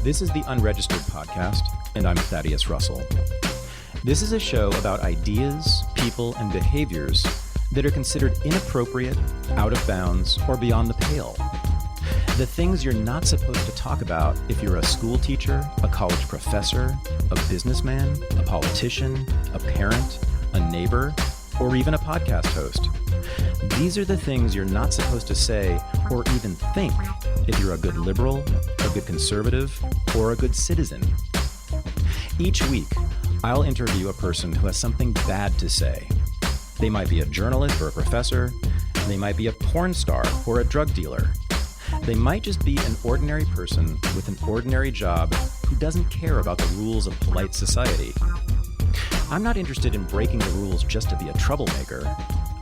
This is the Unregistered podcast, and I'm Thaddeus Russell. This is a show about ideas, people, and behaviors that are considered inappropriate, out of bounds, or beyond the pale. The things you're not supposed to talk about if you're a school teacher, a college professor, a businessman, a politician, a parent, a neighbor, or even a podcast host. These are the things you're not supposed to say or even think if you're a good liberal, a good conservative, or a good citizen. Each week, I'll interview a person who has something bad to say. They might be a journalist or a professor. They might be a porn star or a drug dealer. They might just be an ordinary person with an ordinary job who doesn't care about the rules of polite society. I'm not interested in breaking the rules just to be a troublemaker.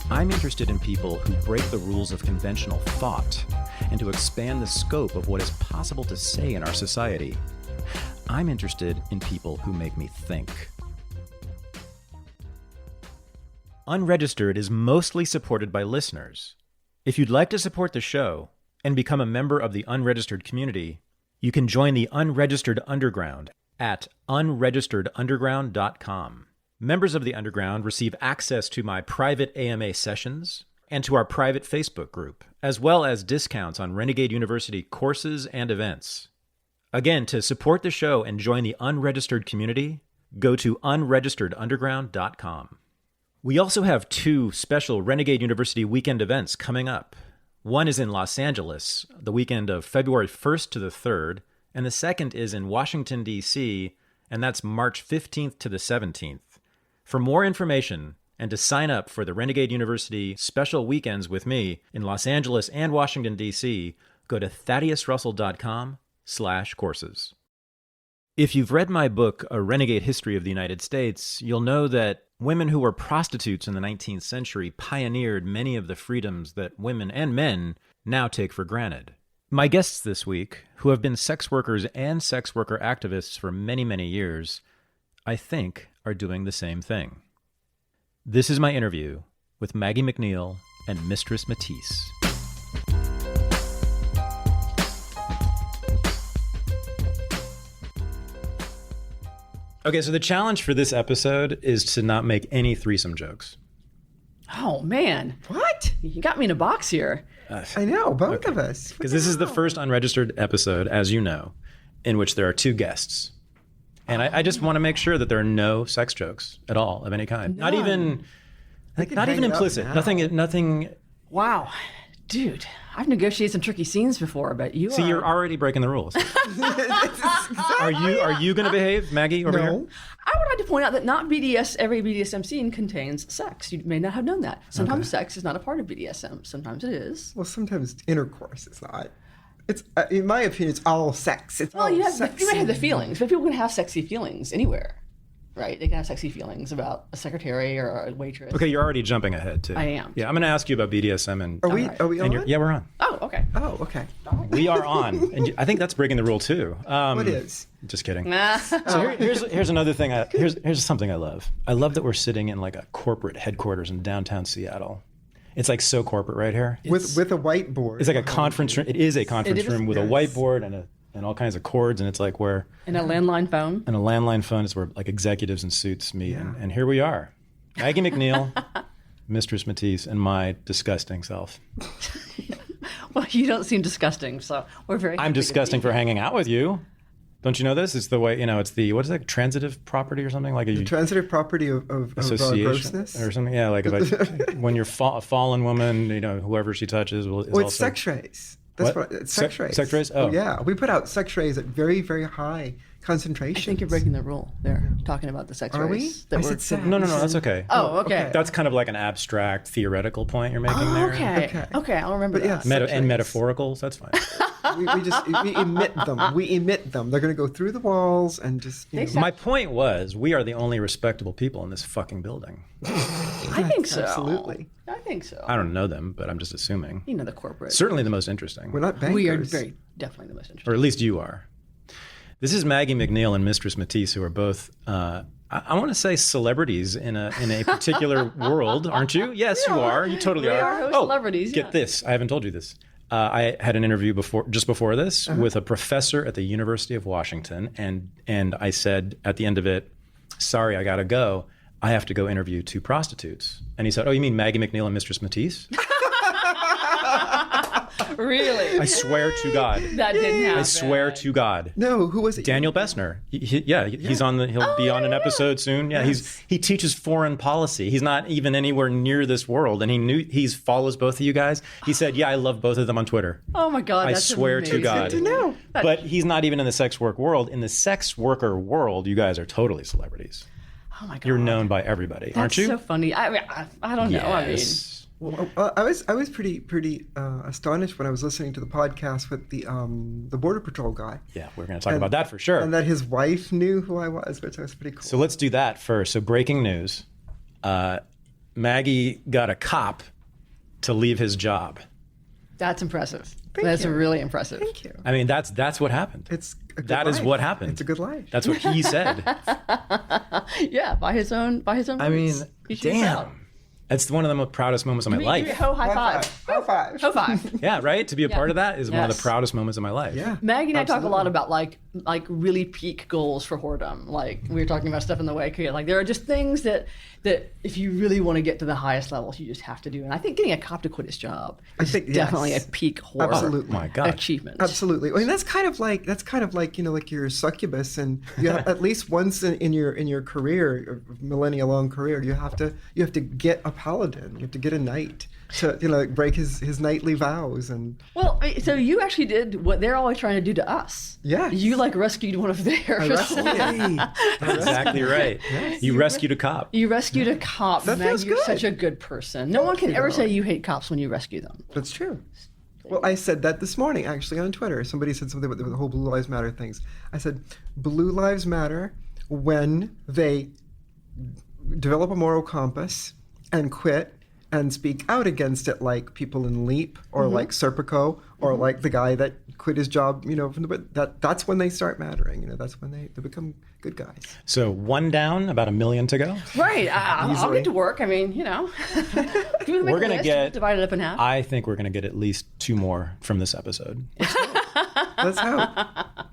I'm interested in people who break the rules of conventional thought and to expand the scope of what is possible to say in our society. I'm interested in people who make me think. Unregistered is mostly supported by listeners. If you'd like to support the show and become a member of the Unregistered community, you can join the Unregistered Underground at unregisteredunderground.com. Members of the Underground receive access to my private AMA sessions and to our private Facebook group, as well as discounts on Renegade University courses and events. Again, to support the show and join the Unregistered community, go to unregisteredunderground.com. We also have 2 special Renegade University weekend events coming up. One is in Los Angeles, the weekend of February 1st to the 3rd, and the second is in Washington, D.C., and that's March 15th to the 17th. For more information and to sign up for the Renegade University special weekends with me in Los Angeles and Washington, D.C., go to thaddeusrussell.com/courses. If you've read my book, A Renegade History of the United States, you'll know that women who were prostitutes in the 19th century pioneered many of the freedoms that women and men now take for granted. My guests this week, who have been sex workers and sex worker activists for many, many years, I think are doing the same thing. This is my interview with Maggie McNeill and Mistress Matisse. Okay, so the challenge for this episode is to not make any threesome jokes. Oh, man. What? You got me in a box here. I know, both of us. Because this is the first Unregistered episode, as you know, in which there are 2 guests. And I just want to make sure that there are no sex jokes at all of any kind. None. Not even implicit. Nothing. Wow. Dude, I've negotiated some tricky scenes before, but you See, you're already breaking the rules. Are you going to behave, Maggie, over here? I would like to point out that not every BDSM scene contains sex. You may not have known that. Sometimes sex is not a part of BDSM. Sometimes it is. Well, sometimes intercourse is not. It's, in my opinion, it's all sex. It's all you might sexy. have the feelings, but people can have sexy feelings anywhere, right? They can have sexy feelings about a secretary or a waitress. Okay, you're already jumping ahead, too. I am. Yeah, I'm going to ask you about BDSM. And Are we on? Yeah, we're on. Oh, okay. Oh, okay. We are on. And I think that's breaking the rule, too. What is? Just kidding. So here's another thing. Here's something I love. I love that we're sitting in like a corporate headquarters in downtown Seattle. It's like so corporate right here. With a whiteboard. It's like a conference room. It is a conference room with a whiteboard and all kinds of cords, and it's like where... And a landline phone. And a landline phone is where like executives in suits meet, and here we are. Maggie McNeill, Mistress Matisse, and my disgusting self. Well, you don't seem disgusting, so we're very happy I'm to disgusting be for here. hanging out with you. Don't you know this? It's the way, it's the, what is that, transitive property or something? Like the transitive property of association grossness? Or something? Yeah, like if when you're a fallen woman, whoever she touches is it's also... sex rays. That's what it's sex rays. Sex rays? Oh. Yeah, we put out sex rays at very, very high concentrations. I think you're breaking the rule there, talking about the sex Are we? rays. I said sex. No, that's okay. Oh, okay. That's kind of like an abstract theoretical point you're making there. Okay, I'll remember that. Yes. And metaphoricals, that's fine. we emit them. We emit them. They're going to go through the walls and just. My point was, we are the only respectable people in this fucking building. I think so. Absolutely. I think so. I don't know them, but I'm just assuming. You know the corporate. Certainly the most interesting. We're not bankers. We are definitely the most interesting. Or at least you are. This is Maggie McNeill and Mistress Matisse, who are both, I want to say, celebrities in a particular world, aren't you? Yes, you are. You totally We are. are celebrities. Get this. I haven't told you this. I had an interview just before this with a professor at the University of Washington, and I said at the end of it, sorry, I gotta go. I have to go interview 2 prostitutes. And he said, oh, you mean Maggie McNeill and Mistress Matisse? Really? I swear to God. That didn't happen. I swear to God. No, who was it? Daniel Bessner. He's on he'll be on an episode soon. Yeah, Yes. he teaches foreign policy. He's not even anywhere near this world, and he follows both of you guys. He said, yeah, I love both of them on Twitter. Oh my God, I that's swear to amazing. God. Good to know. But he's not even in the sex work world. In the sex worker world, you guys are totally celebrities. Oh my God. You're known by everybody, aren't you? That's so funny. I don't know. I mean, Yes. Well, I was pretty astonished when I was listening to the podcast with the Border Patrol guy, Yeah, we're going to talk about that for sure. and that his wife knew who I was, which was pretty cool. So let's do that first. So breaking news. Maggie got a cop to leave his job. that's impressive. Thank That's you. really impressive. Thank you. I mean, that's what happened. It's a good That is life. what happened. It's a good life. That's what he said. Yeah, by his own. I mean, words. He should be proud. damn. It's one of the proudest moments of my Give me life. a high five. High five. Ho five. Yeah, right? To be a part of that is one of Yes. the proudest moments of my life. Yeah. Maggie and I talk a lot absolutely. about like really peak goals for whoredom. Like we were talking about stuff in the way career. Like there are just things that if you really want to get to the highest levels, you just have to do. And I think getting a cop to quit his job is think, definitely yes. a peak horror Absolutely. My God. achievement. Absolutely. I mean, that's kind of like like your succubus, and you have, at least once in your career, millennia long career, you have to get a paladin, you have to get a knight to break his knightly vows and. Well, so you actually did what they're always trying to do to us. Yes. You like rescued one of theirs. That's exactly right. You rescued a cop. You rescued a cop. That Maggie, feels you're good. such a good person. No one can you, ever say darling. you hate cops when you rescue them. That's true. Well, I said that this morning, actually, on Twitter. Somebody said something about the whole Blue Lives Matter things. I said, Blue Lives Matter when they develop a moral compass and quit and speak out against it, like people in Leap or like Serpico or like the guy that quit his job, from that's when they start mattering. That's when they become good guys. So one down, about 1 million to go. Right. I'll Easily. get to work. I mean, We're gonna get divide it up in half. I think we're going to get at least 2 more from this episode. Let's hope.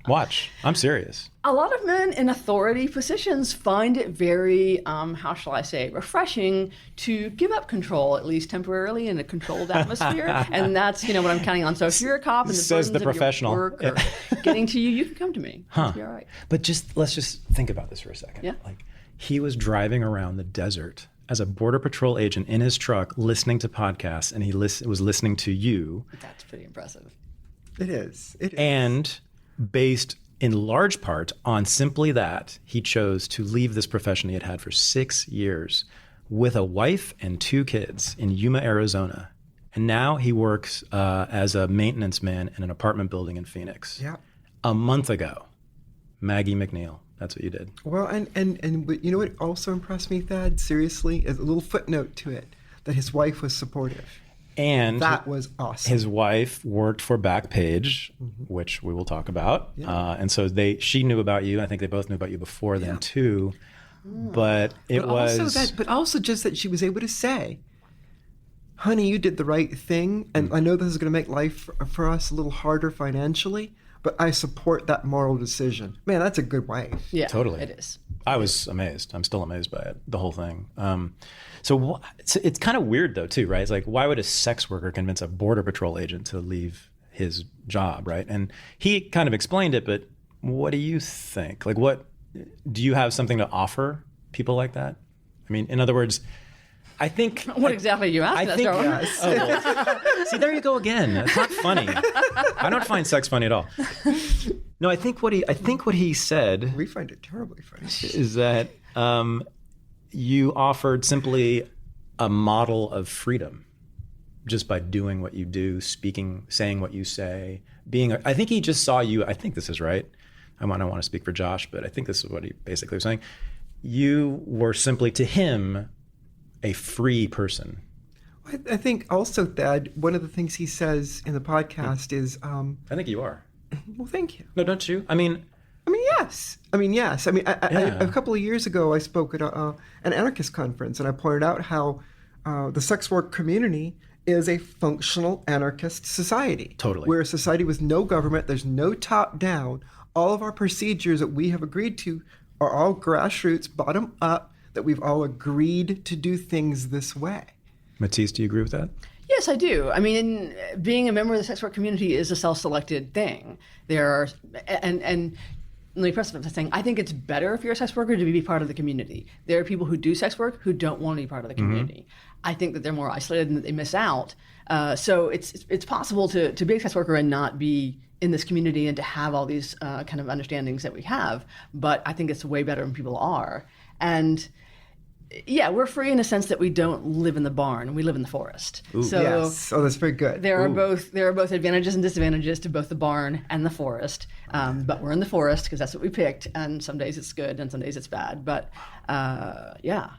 Watch. I'm serious. A lot of men in authority positions find it very, how shall I say, refreshing to give up control, at least temporarily, in a controlled atmosphere. And that's, what I'm counting on. So if you're a cop and the Says the burdens of your professional. work are getting to you, you can come to me. It'll be all right. But let's just think about this for a second. Yeah. Like he was driving around the desert as a Border Patrol agent in his truck, listening to podcasts, and he was listening to you. That's pretty impressive. It is. It is. And based in large part on simply that, he chose to leave this profession he had had for 6 years with a wife and 2 kids in Yuma, Arizona. And now he works as a maintenance man in an apartment building in Phoenix. Yeah. A month ago, Maggie McNeill. That's what you did. Well, and but you know what also impressed me, Thad? Seriously, is a little footnote to it that his wife was supportive. And That was awesome. his wife worked for Backpage, which we will talk about. And so she knew about you. I think they both knew about you before then too. But it was but also just that she was able to say, "Honey, you did the right thing, and I know this is going to make life for us a little harder financially, but I support that moral decision." Man, that's a good wife. Yeah, Totally. it is. I was amazed. I'm still amazed by it, the whole thing. So it's kind of weird though too, right? It's like, why would a sex worker convince a Border Patrol agent to leave his job, right? And he kind of explained it, but what do you think? Like, do you have something to offer people like that? I mean, in other words, I think... What exactly are you asking? I think... That's Oh, well, see, there you go again. It's not funny. I don't find sex funny at all. No, I think what he said We find it terribly funny. is that you offered simply a model of freedom just by doing what you do, speaking, saying what you say, I think he just saw you, I think this is right. I don't want to speak for Josh, but I think this is what he basically was saying. You were simply, to him, a free person. I think also, Thad, one of the things he says in the podcast is, I think you are. well, thank you. No, don't you? I mean, Yes. A couple of years ago, I spoke at an anarchist conference, and I pointed out how the sex work community is a functional anarchist society. Totally. We're a society with no government. There's no top down. All of our procedures that we have agreed to are all grassroots, bottom up, that we've all agreed to do things this way. Matisse, do you agree with that? Yes, I do. I mean, being a member of the sex work community is a self-selected thing. There are, and let me preface by saying, I think it's better if you're a sex worker to be part of the community. There are people who do sex work who don't want to be part of the community. I think that they're more isolated and that they miss out. So it's possible to be a sex worker and not be in this community and to have all these kind of understandings that we have. But I think it's way better when people are. And yeah, we're free in a sense that we don't live in the barn; we live in the forest. Ooh. So that's very good. There are both advantages and disadvantages to both the barn and the forest. But we're in the forest because that's what we picked. And some days it's good, and some days it's bad. But yeah.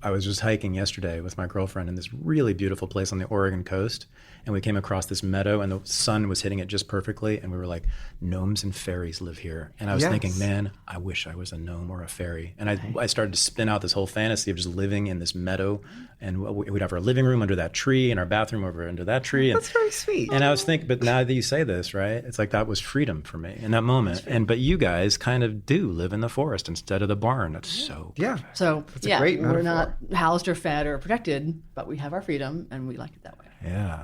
I was just hiking yesterday with my girlfriend in this really beautiful place on the Oregon coast, and we came across this meadow, and the sun was hitting it just perfectly, and we were like, gnomes and fairies live here. And I was thinking, man, I wish I was a gnome or a fairy. And I started to spin out this whole fantasy of just living in this meadow, and we'd have our living room under that tree and our bathroom over under that tree. That's very sweet. And I was thinking, but now that you say this, right, it's like that was freedom for me in that moment. But you guys kind of do live in the forest instead of the barn. That's so perfect. So That's a great we're metaphor. not housed or fed or protected, but we have our freedom, and we like it that way. Yeah.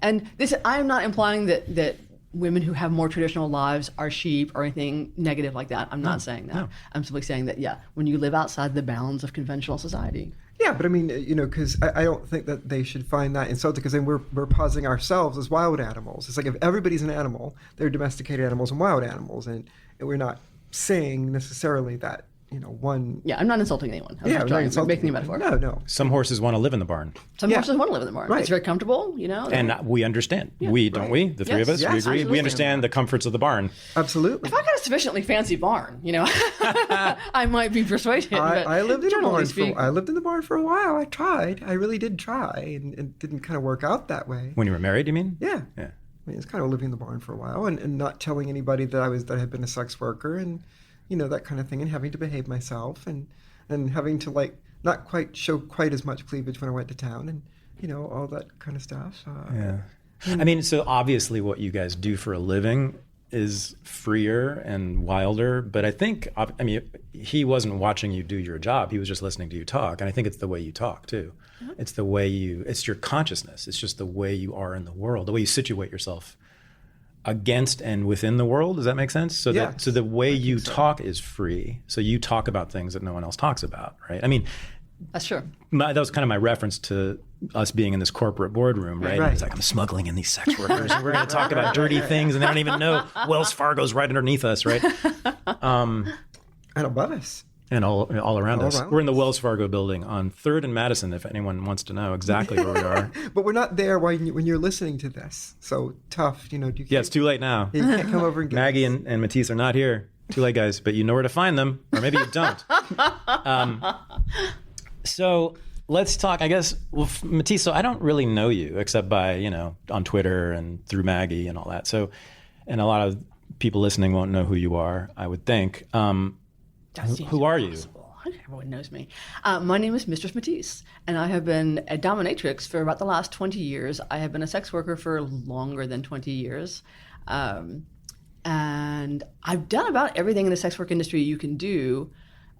And I am not implying that women who have more traditional lives are sheep or anything negative like that. I'm not saying that. No. I'm simply saying that, when you live outside the bounds of conventional society. Yeah, but I mean, because I don't think that they should find that insulting, because then we're positing ourselves as wild animals. It's like if everybody's an animal, they're domesticated animals and wild animals, and we're not saying necessarily that, one... Yeah, I'm not insulting anyone. I'm Yeah, just making a metaphor. No. Some horses want to live in the barn. Some horses want to live in the barn. Right. It's very comfortable, And we understand. Don't we? The three of us, Yes, we agree. absolutely. We understand the comforts of the barn. Absolutely. If I got a sufficiently fancy barn, I might be persuaded. but I lived in a generally barn speaking- I lived in the barn for a while. I tried. I really did try, and it didn't kind of work out that way. When you were married, you mean? Yeah. Yeah. I mean, it's kind of living in the barn for a while and not telling anybody that I had been a sex worker and, that kind of thing, and having to behave myself and having to not quite show quite as much cleavage when I went to town and, all that kind of stuff. Yeah. I mean, so obviously what you guys do for a living is freer and wilder, but I think, he wasn't watching you do your job. He was just listening to you talk. And I think it's the way you talk too. Mm-hmm. It's the way it's your consciousness. It's just the way you are in the world, the way you situate yourself against and within the world. Does that make sense? So the way you talk is free. So you talk about things that no one else talks about, right? I mean, That's true. that was kind of my reference to us being in this corporate boardroom, right? Right. It's like, I'm smuggling in these sex workers and we're going to talk about dirty things and they don't even know Wells Fargo's right underneath us, right? And above us. And all around us. around We're in the Wells Fargo building on 3rd and Madison, if anyone wants to know exactly where we are. But we're not there when you're listening to this. So tough, Yeah, it's too late now. You can't come over and get Maggie us. and Matisse are not here. Too late, guys, but you know where to find them, or maybe you don't. So let's talk, I guess, Matisse, so I don't really know you except by, on Twitter and through Maggie and all that. So, and a lot of people listening won't know who you are, I would think. Who are you? Everyone knows me. My name is Mistress Matisse, and I have been a dominatrix for about the last 20 years. I have been a sex worker for longer than 20 years. And I've done about everything in the sex work industry you can do.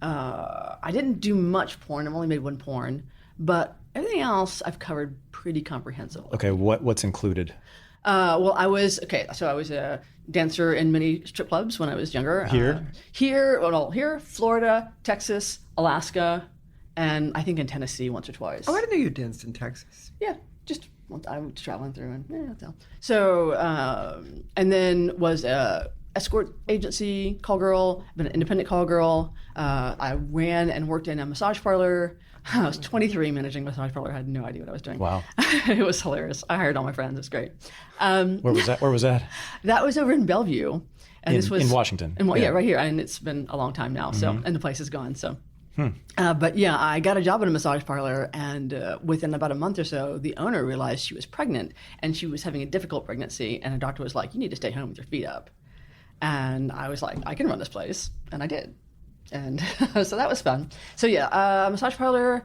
I didn't do much porn. I've only made one porn. But everything else I've covered pretty comprehensively. Okay, what's included? I was a dancer in many strip clubs when I was younger. Here, Florida, Texas, Alaska, and I think in Tennessee once or twice. Oh, I didn't know you danced in Texas. Yeah, just I was traveling through and so and then was a escort agency call girl, been an independent call girl. I ran and worked in a massage parlor. I was 23 managing a massage parlor. I had no idea what I was doing. Wow. It was hilarious. I hired all my friends. It was great. Where was that? That was over in Bellevue. And this was in Washington. Yeah, right here. And it's been a long time now. So, and the place is gone. So, but yeah, I got a job at a massage parlor, and within about a month or so, the owner realized she was pregnant, and she was having a difficult pregnancy. And the doctor was like, "You need to stay home with your feet up." And I was like, "I can run this place," and I did. And so that was fun. So yeah, massage parlor,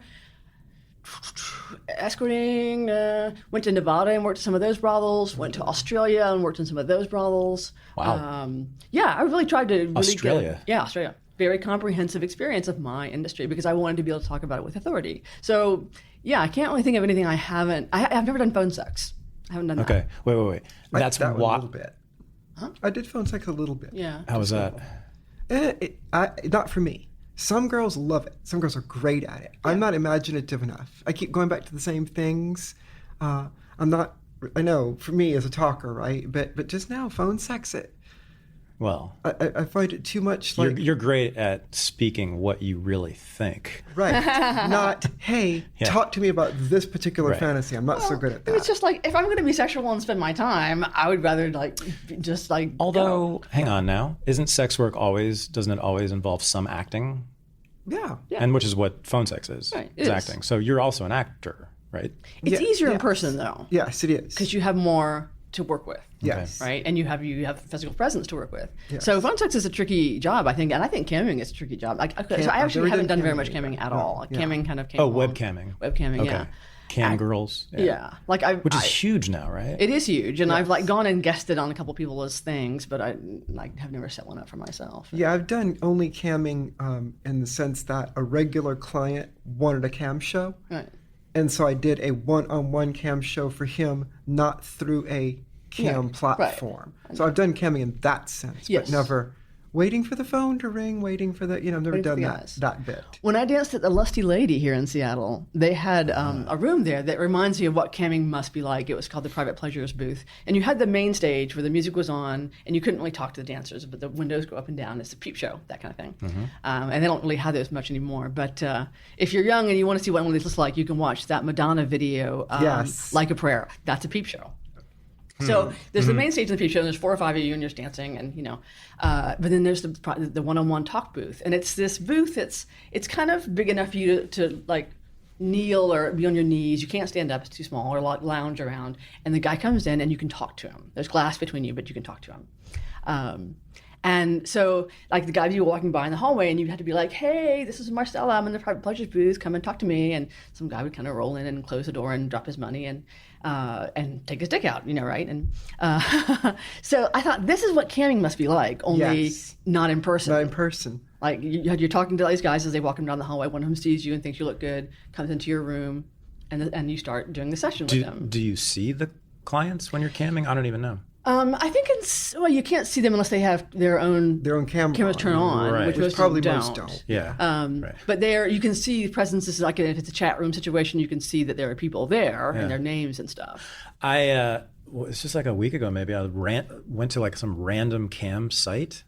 escorting, went to Nevada and worked at some of those brothels, went to Australia and worked in some of those brothels. Wow. I really tried to really Australia? Australia. Very comprehensive experience of my industry because I wanted to be able to talk about it with authority. So, I can't really think of anything I haven't. I've never done phone sex. I haven't done that. Okay. Wait. That's that one a why. little bit. Huh? I did phone sex a little bit. Yeah. How was that? Not for me. Some girls love it. Some girls are great at it. I'm not imaginative enough. I keep going back to the same things. I'm not. I know for me as a talker, right? But just now, phone sex it. Well, I find it too much like... You're great at speaking what you really think. Right. Not, hey, talk to me about this particular fantasy. I'm not so good at that. It's just like, if I'm going to be sexual and spend my time, I would rather Although, hang on now, isn't sex work doesn't it always involve some acting? Yeah. And which is what phone sex is. Right, is acting. So you're also an actor, right? It's easier in person, though. Yes, it is. Because you have more to work with. Yes. Right? And you have physical presence to work with. Yes. So phone sex is a tricky job, I think. And I think camming is a tricky job. So I actually haven't done very much camming at all. Camming kind of came along. Webcamming. Webcamming, okay. yeah. Cam girls. Yeah. Which is huge now, right? It is huge. And I've gone and guested on a couple people's things, but I have never set one up for myself. Yeah, I've done only camming in the sense that a regular client wanted a cam show. Right. And so I did a one-on-one cam show for him, not through a cam platform. Right. So I've done camming in that sense, but never waiting for the phone to ring, waiting for the, I've never done that bit. When I danced at the Lusty Lady here in Seattle, they had a room there that reminds you of what camming must be like. It was called the Private Pleasures booth. And you had the main stage where the music was on, and you couldn't really talk to the dancers, but the windows go up and down. It's a peep show, that kind of thing. Mm-hmm. And they don't really have those much anymore. But if you're young and you want to see what one of these looks like, you can watch that Madonna video, Like a Prayer. That's a peep show. So there's the main stage of the peep show, and there's 4 or 5 of you, and you're dancing, and but then there's the one-on-one talk booth, and it's this booth. It's kind of big enough for you to like kneel or be on your knees. You can't stand up; it's too small, or lounge around. And the guy comes in, and you can talk to him. There's glass between you, but you can talk to him. And so, like, the guy you were walking by in the hallway, and you had to be like, "Hey, this is Marcella. I'm in the Private Pleasures booth. Come and talk to me." And some guy would kind of roll in and close the door and drop his money and take his dick out, right? And so I thought, this is what camming must be like, only not in person. Not in person. Like, you're talking to these guys as they walk down the hallway. One of them sees you and thinks you look good, comes into your room, and you start doing the session with them. Do you see the clients when you're camming? I don't even know. I think you can't see them unless they have their own cameras turn on, right. which probably don't. most don't. Yeah. But you can see presences, like if it's a chat room situation, you can see that there are people there and their names and stuff. It's just like a week ago, maybe I went to like some random cam site.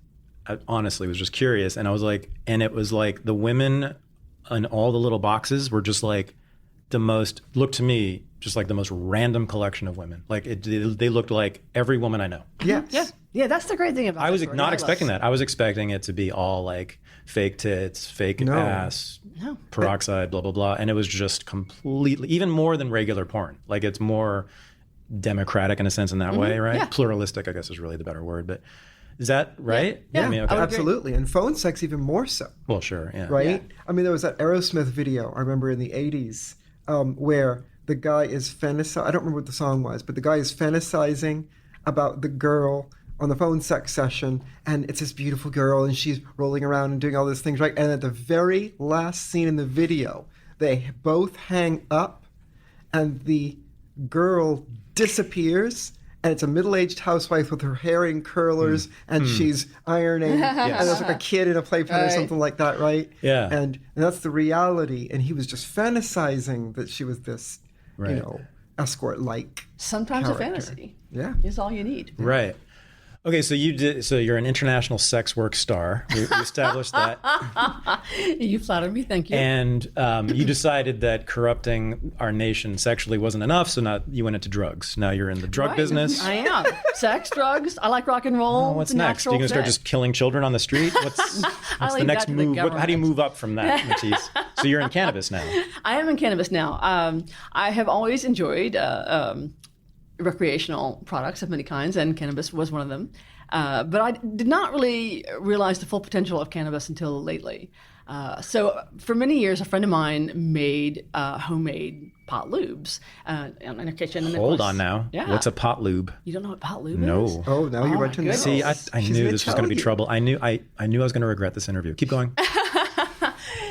I honestly was just curious, and it was like the women in all the little boxes were just like looked to me just like the most random collection of women. Like they looked like every woman I know. Yes. Yeah, that's the great thing about it. I was not expecting that. I was expecting it to be all like fake tits, fake ass, peroxide, blah, blah, blah. And it was just completely, even more than regular porn. Like it's more democratic in a sense in that way, right? Yeah. Pluralistic, I guess is really the better word. But is that right? Yeah. I mean, okay. Absolutely. And phone sex even more so. Well, sure, yeah. Right? Yeah. I mean, there was that Aerosmith video, I remember in the 80s, where the guy is fantasizing, I don't remember what the song was, but the guy is fantasizing about the girl on the phone sex session, and it's this beautiful girl, and she's rolling around and doing all these things, right? And at the very last scene in the video, they both hang up, and the girl disappears, and it's a middle-aged housewife with her hair in curlers, and she's ironing, and there's like a kid in a playpen or something like that, right? Yeah. And that's the reality, and he was just fantasizing that she was this, escort-like Sometimes character. a fantasy is all you need. Right. Okay, so you're an international sex work star. We established that. You flatter me, thank you. And you decided that corrupting our nation sexually wasn't enough, so now you went into drugs. Now you're in the drug business. I am. Sex, drugs. I like rock and roll. What's next? Are you going to start just killing children on the street? What's the next move? How do you move up from that, Matisse? So you're in cannabis now. I am in cannabis now. I have always enjoyed recreational products of many kinds, and cannabis was one of them. But I did not really realize the full potential of cannabis until lately. So for many years, a friend of mine made homemade pot lubes in her kitchen. And Hold on now. Yeah. What's a pot lube? You don't know what pot lube is? No. Oh, now you're my about to know. goodness. See, I She's knew gonna this was going to be tell you. trouble. I knew I was going to regret this interview. Keep going.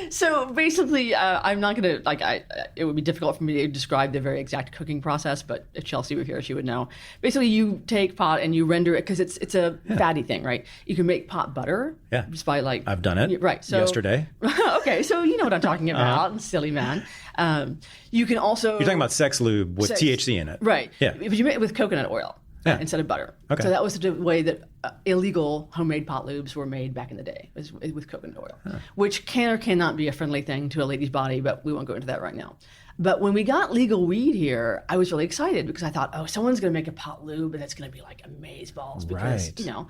So basically, I'm not going to, it would be difficult for me to describe the very exact cooking process, but if Chelsea were here, she would know. Basically, you take pot and you render it, because it's a fatty thing, right? You can make pot butter. Yeah. Just by I've done it. Right. So, yesterday. Okay, so you know what I'm talking about, silly man. You can also... You're talking about sex lube with Sex- THC in it. Right. Yeah. But you make it with coconut oil. Yeah. Instead of butter. Okay. So that was the way that illegal homemade pot lubes were made back in the day, was with coconut oil, which can or cannot be a friendly thing to a lady's body, but we won't go into that right now. But when we got legal weed here, I was really excited because I thought, oh, someone's going to make a pot lube and it's going to be like amazeballs because, Right. you know.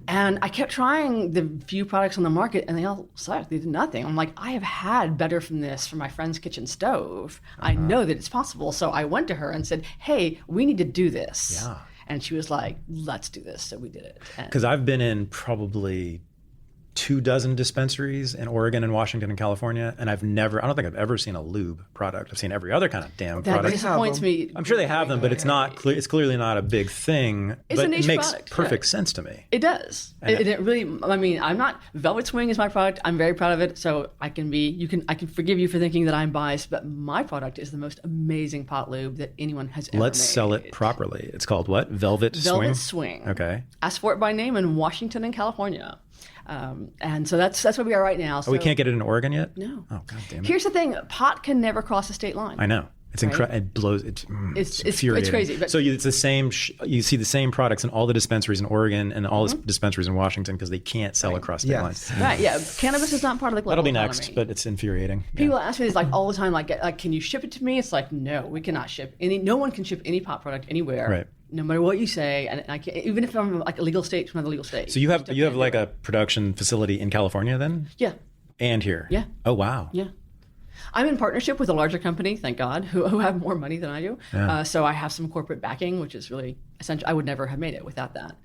And I kept trying the few products on the market, and they all sucked. They did nothing. I'm like, I have had better from this from my friend's kitchen stove. I know that it's possible. So I went to her and said, hey, we need to do this. Yeah. And she was like, let's do this. So we did it. And- Because I've been in probably 24 dispensaries in Oregon and Washington and California, and I don't think I've ever seen a lube product. I've seen every other kind of damn that product. disappoints me. I'm sure they have them, but it's not clear. It's clearly not a big thing. It's but a niche it makes product, perfect yeah. sense to me. It does. It really, I mean, I'm not, Velvet Swing is my product. I'm very proud of it. So I can forgive you for thinking that I'm biased, but my product is the most amazing pot lube that anyone has ever Let's made. sell it properly. It's called what? Velvet Velvet Swing? Swing. Okay. Ask for it by name in Washington and California. And so that's where we are right now. So Oh, we can't get it in Oregon yet? No. Oh, God damn it. Here's the thing. Pot can never cross a state line. I know. It's incredible. It blows. It's It's infuriating. crazy, but- so it's the same. You see the same products in all the dispensaries in Oregon and all the dispensaries in Washington because they can't sell across state lines. Right, yeah. Cannabis is not part of the global That'll be economy. next, but it's infuriating. Yeah. People ask me this like all the time, like, can you ship it to me? It's like, no, we cannot ship any. No one can ship any pot product anywhere, Right. no matter what you say. And I can't, even if I'm like a legal state from another legal state. So you have like a production facility in California then, Yeah, and here. Yeah. Oh wow. yeah. I'm in partnership with a larger company, thank God, who have more money than I do. Yeah. So I have some corporate backing, which is really essential. I would never have made it without that.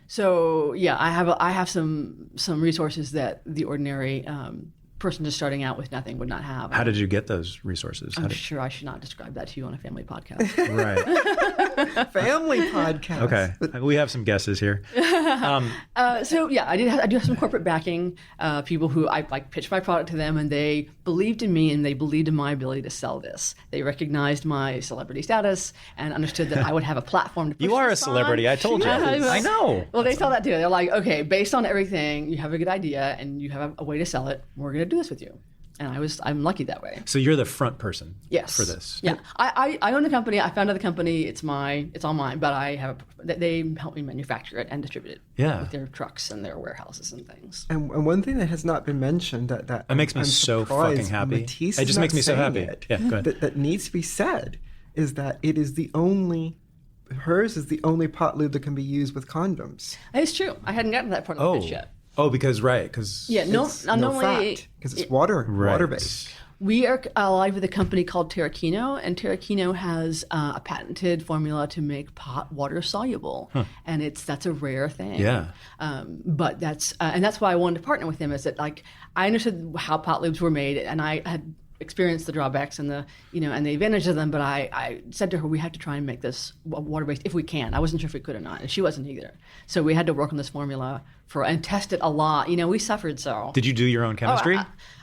So yeah, I have some resources that the ordinary person just starting out with nothing would not have. How did you get those resources? I'm sure I should not describe that to you on a family podcast. Right. Family podcast. Okay. We have some guesses here. So yeah, I do have some corporate backing. People who I like pitched my product to them, and they believed in me, and they believed in my ability to sell this. They recognized my celebrity status and understood that I would have a platform to push You are a this on. celebrity. I told you. Yeah, I know. Well, they saw that too. They're like, okay, based on everything, you have a good idea, and you have a way to sell it. We're going to do this with you. And I'm lucky that way. So you're the front person. Yes. For this. Yeah. I own the company. I founded the company. It's all mine. But they help me manufacture it and distribute it. Yeah. With their trucks and their warehouses and things. And one thing that has not been mentioned that makes me I'm so surprised fucking happy. Matisse It is just not makes me so saying happy. it, Yeah, go ahead. that needs to be said is that it is hers is the only pot lube that can be used with condoms. It's true. I hadn't gotten to that part of the pitch yet. Oh, because Yeah. No. It's Normally, fat because it's water based. we are allied with a company called Terrakino, and Terrakino has a patented formula to make pot water soluble, and that's a rare thing. Yeah. But that's why I wanted to partner with him. Is that like I understood how pot lubes were made, and I had experienced the drawbacks and the advantages of them. But I said to her, we have to try and make this water based if we can. I wasn't sure if we could or not, and she wasn't either. So we had to work on this formula and test it a lot. We suffered so. Did you do your own chemistry?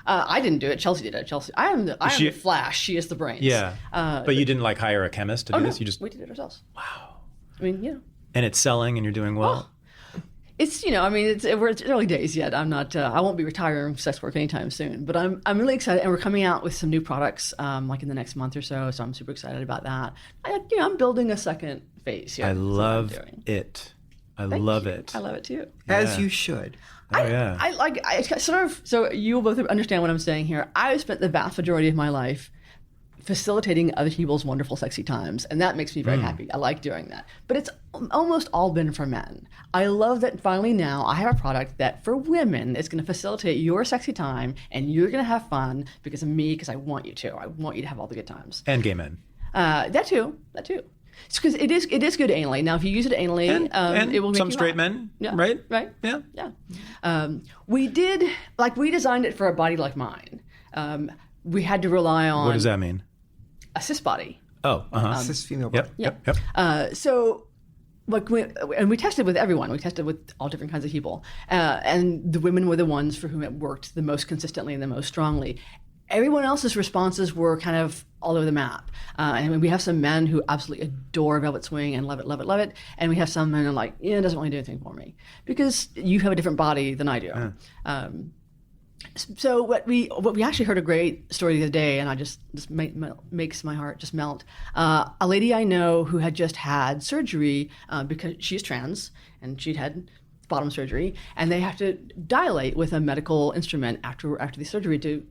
I didn't do it. Chelsea did it. I am the flash. She is the brains. Yeah. But you didn't like hire a chemist to do this? No, You just we did it ourselves. Wow. I mean, And it's selling and you're doing well? It's it's early days yet. I'm not. I won't be retiring from sex work anytime soon. But I'm really excited, and we're coming out with some new products like in the next month or so. So I'm super excited about that. I'm building a second phase here. I That's what I'm love doing. it. I Thank love you. it. I love it too. As you should. Oh, yeah. I sort of. So you'll both understand what I'm saying here. I spent the vast majority of my life facilitating other people's wonderful, sexy times, and that makes me very happy. I like doing that. But it's almost all been for men. I love that finally now I have a product that for women is going to facilitate your sexy time, and you're going to have fun because of me, because I want you to. I want you to have all the good times. And gay men. That too. Because it is good anally. Now, if you use it anally, and it will make some you straight hot. men, Yeah. right? Right. Yeah. We designed it for a body like mine. We had to rely on What does that mean? a cis body. Oh, Cis female body. Yep. So, we tested with everyone. We tested with all different kinds of people, and the women were the ones for whom it worked the most consistently and the most strongly. Everyone else's responses were kind of all over the map. And we have some men who absolutely adore Velvet Swing and love it, love it, love it. And we have some men who are like, it doesn't really do anything for me because you have a different body than I do. So what we actually heard a great story the other day, and I just makes my heart just melt. A lady I know who had just had surgery because she's trans and she'd had bottom surgery, and they have to dilate with a medical instrument after the surgery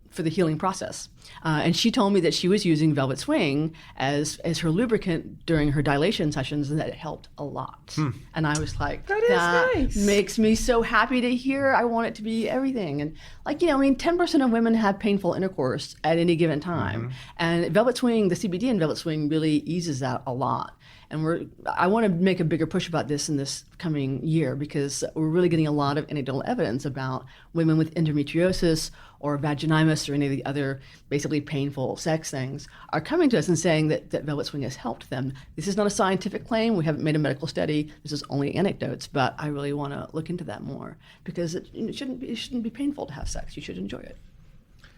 for the healing process. And she told me that she was using Velvet Swing as her lubricant during her dilation sessions, and that it helped a lot. And I was like, that nice. makes me so happy to hear. I want it to be everything. And 10% of women have painful intercourse at any given time. And Velvet Swing, the CBD in Velvet Swing really eases that a lot. And I want to make a bigger push about this in this coming year because we're really getting a lot of anecdotal evidence about women with endometriosis or vaginismus or any of the other basically painful sex things are coming to us and saying that Velvet Swing has helped them. This is not a scientific claim. We haven't made a medical study. This is only anecdotes, but I really want to look into that more because it shouldn't be painful to have sex. You should enjoy it.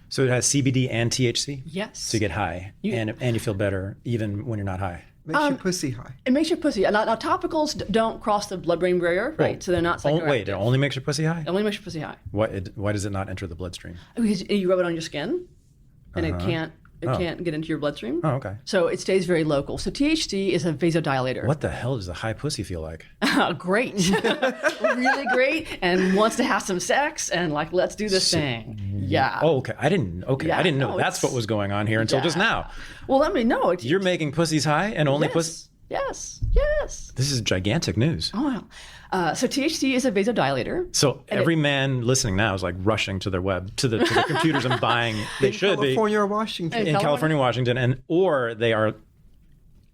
So it has CBD and THC? Yes. So you get high and you feel better even when you're not high. Makes your pussy high. It makes your pussy. Now topicals don't cross the blood-brain barrier, right? So they're not psychoactive. Wait, it only makes your pussy high? It only makes your pussy high. Why does it not enter the bloodstream? Because you rub it on your skin, and it can't get into your bloodstream. Oh, okay. So it stays very local. So THC is a vasodilator. What the hell does a high pussy feel like? Great. Really great, and wants to have some sex, and let's do this thing. Yeah. Oh, okay. I didn't know that's what was going on here until just now. Well, let me know. You're making pussies high and only pussy? Yes. This is gigantic news. Oh, wow. So THC is a vasodilator. So every man listening now is rushing to their to the computers and buying. They should be. California or Washington. In California, Washington, or they are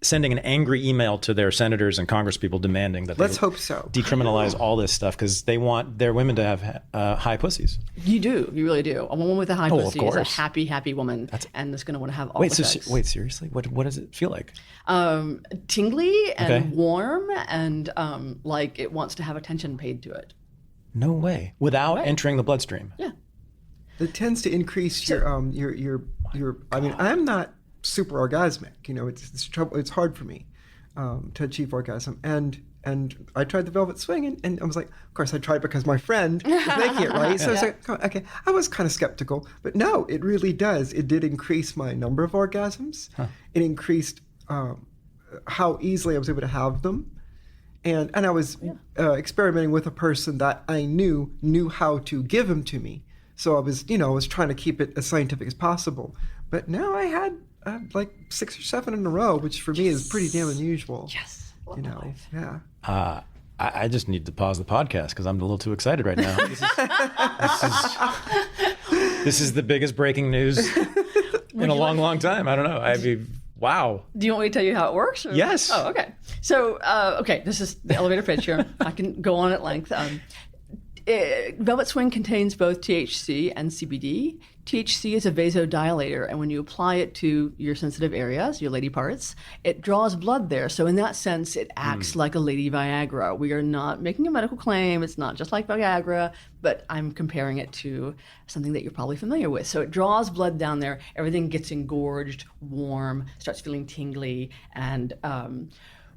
sending an angry email to their senators and congresspeople demanding that Let's hope so. decriminalize all this stuff because they want their women to have high pussies. You do. You really do. A woman with a high pussy is a course. happy, happy woman, and is going to want to have all the sex. Wait, seriously? What does it feel like? Tingly and warm, and it wants to have attention paid to it. No way. Without entering the bloodstream. Yeah. It tends to increase your I mean, I'm not super orgasmic. It's hard for me to achieve orgasm. And I tried the Velvet Swing, and I was like, of course I tried because my friend was making it, right? So I was like, okay, I was kind of skeptical, but no, it really does. It did increase my number of orgasms. It increased how easily I was able to have them. And I was experimenting with a person that I knew how to give them to me. So I was trying to keep it as scientific as possible. But now I had 6 or 7 in a row, which for me is pretty damn unusual. Yes. Yeah. I just need to pause the podcast because I'm a little too excited right now. This is the biggest breaking news in a long time. I don't know. Wow. Do you want me to tell you how it works? Or? Yes. Oh, okay. So, this is the elevator pitch here. I can go on at length. Velvet Swing contains both THC and CBD. THC is a vasodilator, and when you apply it to your sensitive areas, your lady parts, it draws blood there. So in that sense, it acts like a lady Viagra. We are not making a medical claim. It's not just like Viagra, but I'm comparing it to something that you're probably familiar with. So it draws blood down there. Everything gets engorged, warm, starts feeling tingly, and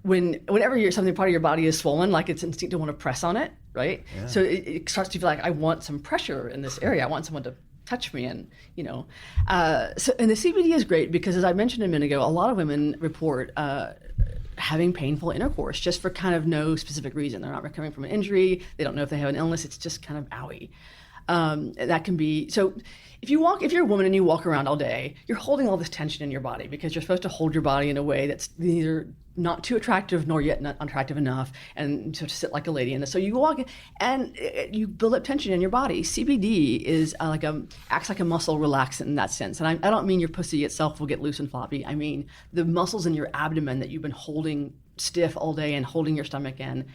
whenever something part of your body is swollen, it's instinct to want to press on it, right? Yeah. So it starts to feel like I want some pressure in this area. I want someone to touch me, and and the CBD is great because, as I mentioned a minute ago, a lot of women report having painful intercourse just for kind of no specific reason. They're not recovering from an injury. They don't know if they have an illness. It's just kind of owie. That can be so. If you're a woman and you walk around all day, you're holding all this tension in your body because you're supposed to hold your body in a way that's neither not too attractive nor yet not attractive enough, and to sit like a lady. And so you walk and you build up tension in your body. CBD is acts like a muscle relaxant in that sense. And I don't mean your pussy itself will get loose and floppy. I mean the muscles in your abdomen that you've been holding stiff all day and holding your stomach in.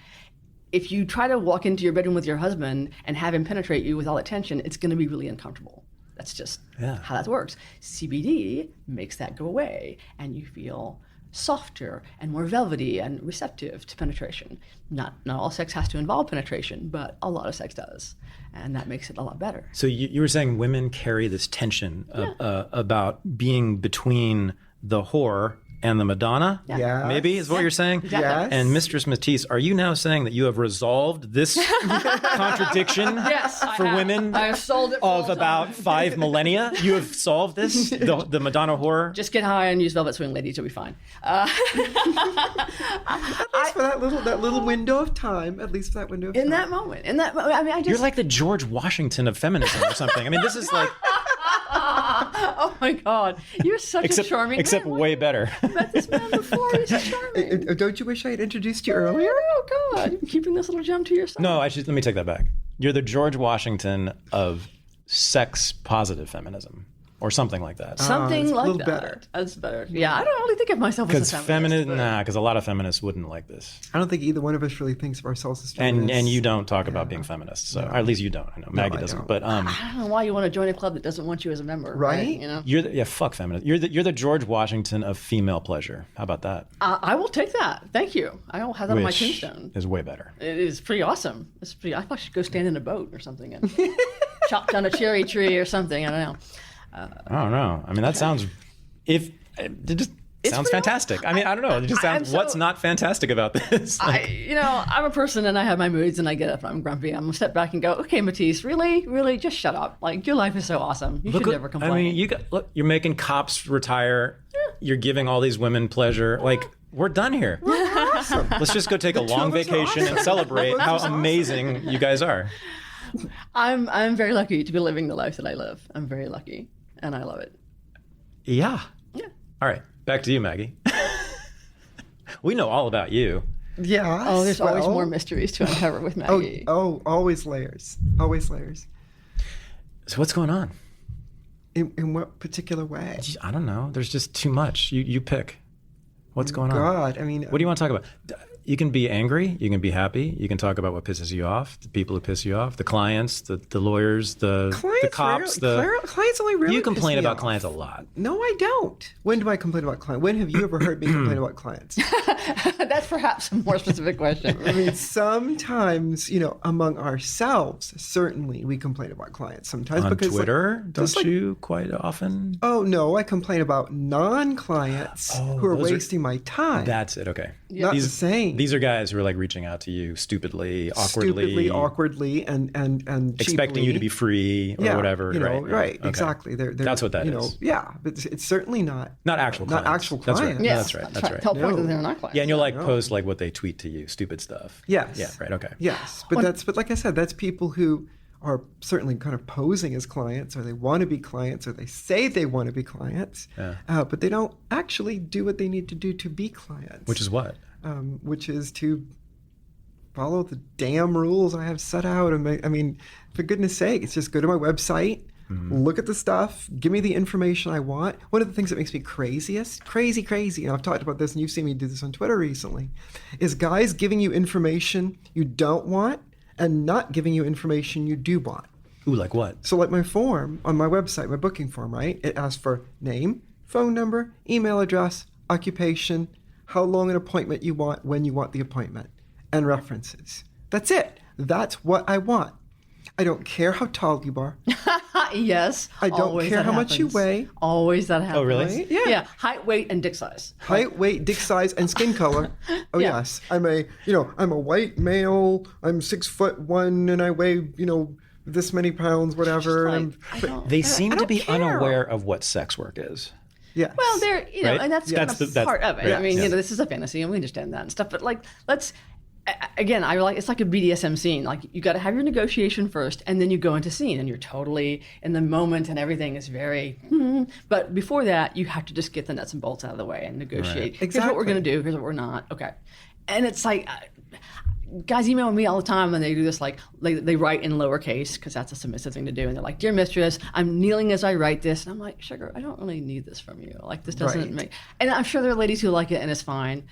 If you try to walk into your bedroom with your husband and have him penetrate you with all that tension, it's going to be really uncomfortable. That's just how that works. CBD makes that go away, and you feel softer and more velvety and receptive to penetration. Not all sex has to involve penetration, but a lot of sex does, and that makes it a lot better. So you were saying women carry this tension about being between the whore and the Madonna, maybe is what you're saying? Exactly. Yes. And Mistress Matisse, are you now saying that you have resolved this contradiction for women I have solved it for of all about time. 5 millennia? You have solved this, the Madonna whore? Just get high and use Velvet Swing Ladies, you'll be fine. At least for that little window of time. At least for that window of time. In that moment, I mean, I just. You're like the George Washington of feminism or something. I mean, this is like... Oh my God, you're such a charming except man. way better. Met this man before. He's charming. Don't you wish I had introduced you earlier? Oh God, you're keeping this little gem to yourself. No, let me take that back. You're the George Washington of sex positive feminism. Or something like that. Something it's a like little that. better. That's better. Yeah, I don't really think of myself as a feminist. Because a lot of feminists wouldn't like this. I don't think either one of us really thinks of ourselves as feminists. And you don't talk about being feminist, so or at least you don't. I know Maggie doesn't. don't. But I don't know why you want to join a club that doesn't want you as a member. Right? You know? you're fuck feminist. You're the George Washington of female pleasure. How about that? I will take that. Thank you. I will have that on my tombstone. Is way better. It is pretty awesome. I thought I should go stand in a boat or something and chop down a cherry tree or something. I don't know. I don't know. I mean, that sounds. It just sounds fantastic. I mean, I don't know. It just sounds. What's not fantastic about this? I'm a person and I have my moods and I get up and I'm grumpy. I'm gonna step back and go, okay, Matisse, really, just shut up. Like your life is so awesome. You should never complain. I mean, you're making cops retire. Yeah. You're giving all these women pleasure. Like we're done here. We're awesome. Let's just go take a long vacation and celebrate how amazing you guys are. I'm very lucky to be living the life that I live. I'm very lucky. And I love it. Yeah. Yeah. All right. Back to you, Maggie. We know all about you. Yeah. Oh, there's always more mysteries to uncover with Maggie. Oh, always layers. Always layers. So what's going on? In what particular way? I don't know. There's just too much. You pick. What's going on? God, I mean... What do you want to talk about? You can be angry. You can be happy. You can talk about what pisses you off, the people who piss you off, the clients, the lawyers, the cops. Clients only really You complain piss me about off. clients a lot. No, I don't. When do I complain about clients? When have you ever heard me complain about clients? That's perhaps a more specific question. I mean, sometimes, among ourselves, certainly we complain about clients. Sometimes On because Twitter, don't you quite often? Oh, no, I complain about non-clients who are wasting my time. That's it, okay. Not the same. These are guys who are like reaching out to you stupidly, awkwardly, and expecting cheaply. you to be free or whatever. Right, Okay. exactly. They're, that's what that is. Yeah, but it's certainly not actual clients. Not actual That's clients. right. Yes, That's right. The whole point that they're not clients. Yeah, and you'll post like what they tweet to you, stupid stuff. Yes. Yeah. Right. Okay. Yes, but like I said, that's people who are certainly kind of posing as clients, or they want to be clients, or they say they want to be clients, but they don't actually do what they need to do to be clients. Which is what? Which is to follow the damn rules I have set out. I mean, for goodness sake, it's just go to my website, look at the stuff, give me the information I want. One of the things that makes me crazy, and I've talked about this and you've seen me do this on Twitter recently, is guys giving you information you don't want and not giving you information you do want. Ooh, like what? So like my form on my website, my booking form, right? It asks for name, phone number, email address, occupation, how long an appointment you want, when you want the appointment, and references. That's it. That's what I want. I don't care how tall you are. Yes. I don't care how much you weigh. Always that happens. Oh, really? Right? Yeah. Yeah. Height, weight, and dick size. Height, weight, dick size, and skin color. Oh, Yeah. yes. I'm a white male. I'm 6'1", and I weigh, this many pounds, whatever. They seem to don't be care. unaware of what sex work is. Yes. Well, they're, Right? and that's That's kind of the- part of it. yeah, I mean, yeah. this is a fantasy and we understand that and stuff, but again, it's like a BDSM scene. Like you got to have your negotiation first, and then you go into scene, and you're totally in the moment, and everything is very. But before that, you have to just get the nuts and bolts out of the way and negotiate. Right. Here's what we're gonna do. Here's what we're not. Okay, and it's like. Guys email me all the time when they do this, like they write in lowercase because that's a submissive thing to do, and they're like, "Dear Mistress, I'm kneeling as I write this," and I'm like, "Sugar, I don't really need this from you. Like this doesn't make." And I'm sure there are ladies who like it, and it's fine.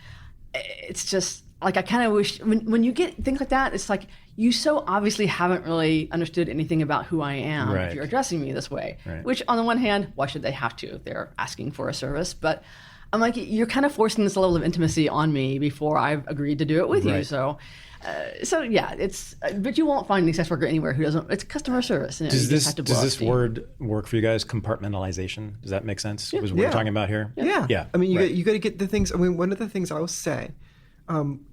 It's just like I kind of wish when you get things like that, it's like you so obviously haven't really understood anything about who I am if you're addressing me this way. Right. Which on the one hand, why should they have to? They're asking for a service, but. I'm like, you're kind of forcing this level of intimacy on me before I've agreed to do it with you. So yeah, it's. But you won't find any sex worker anywhere who doesn't. It's customer service. Does this word work for you guys? Compartmentalization. Does that make sense? Was what we're talking about here? Yeah. I mean, you got to get the things. I mean, one of the things I'll say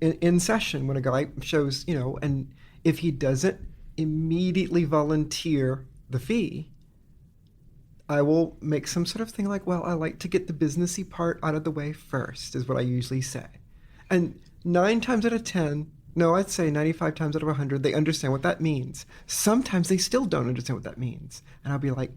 in session when a guy shows, and if he doesn't immediately volunteer the fee. I will make some sort of thing like, well, I like to get the businessy part out of the way first, is what I usually say. And 9 times out of 10, no, I'd say 95 times out of 100, they understand what that means. Sometimes they still don't understand what that means. And I'll be like,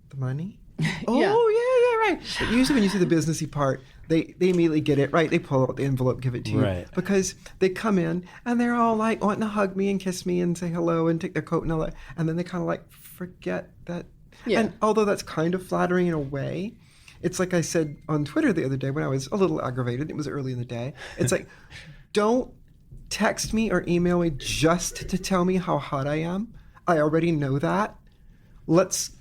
the money? Oh, yeah, right. But usually when you say the businessy part, they immediately get it, right? They pull out the envelope, give it to you. Right. Because they come in and they're all like wanting to hug me and kiss me and say hello and take their coat and all that. And then they kind of like forget that. Yeah. And although that's kind of flattering in a way, it's like I said on Twitter the other day when I was a little aggravated. It was early in the day. It's like, don't text me or email me just to tell me how hot I am. I already know that. Let's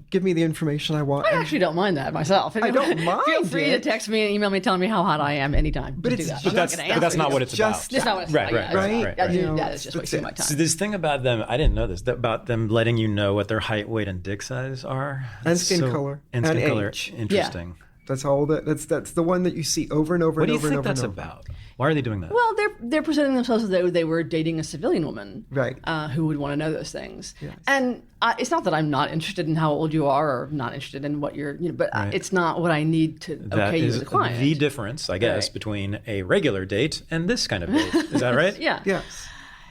give me the information I want. I actually don't mind that myself. I don't mind Feel free to text me and email me telling me how hot I am anytime. But that's not what it's about. That's not what it's right. That is just wasting my time. So this thing about them, I didn't know this, about them letting you know what their height, weight, and dick size are. And skin color. And skin color. Age. Interesting. Yeah. That's all that's the one that you see over and over and over and over. What do you think that's about? Why are they doing that? Well, they're presenting themselves as though they were dating a civilian woman, right? Who would want to know those things. Yes. And it's not that I'm not interested in how old you are or not interested in what you're, but it's not what I need to okay you as a client. The difference, I guess, between a regular date and this kind of date. Is that right? Yeah. Yes.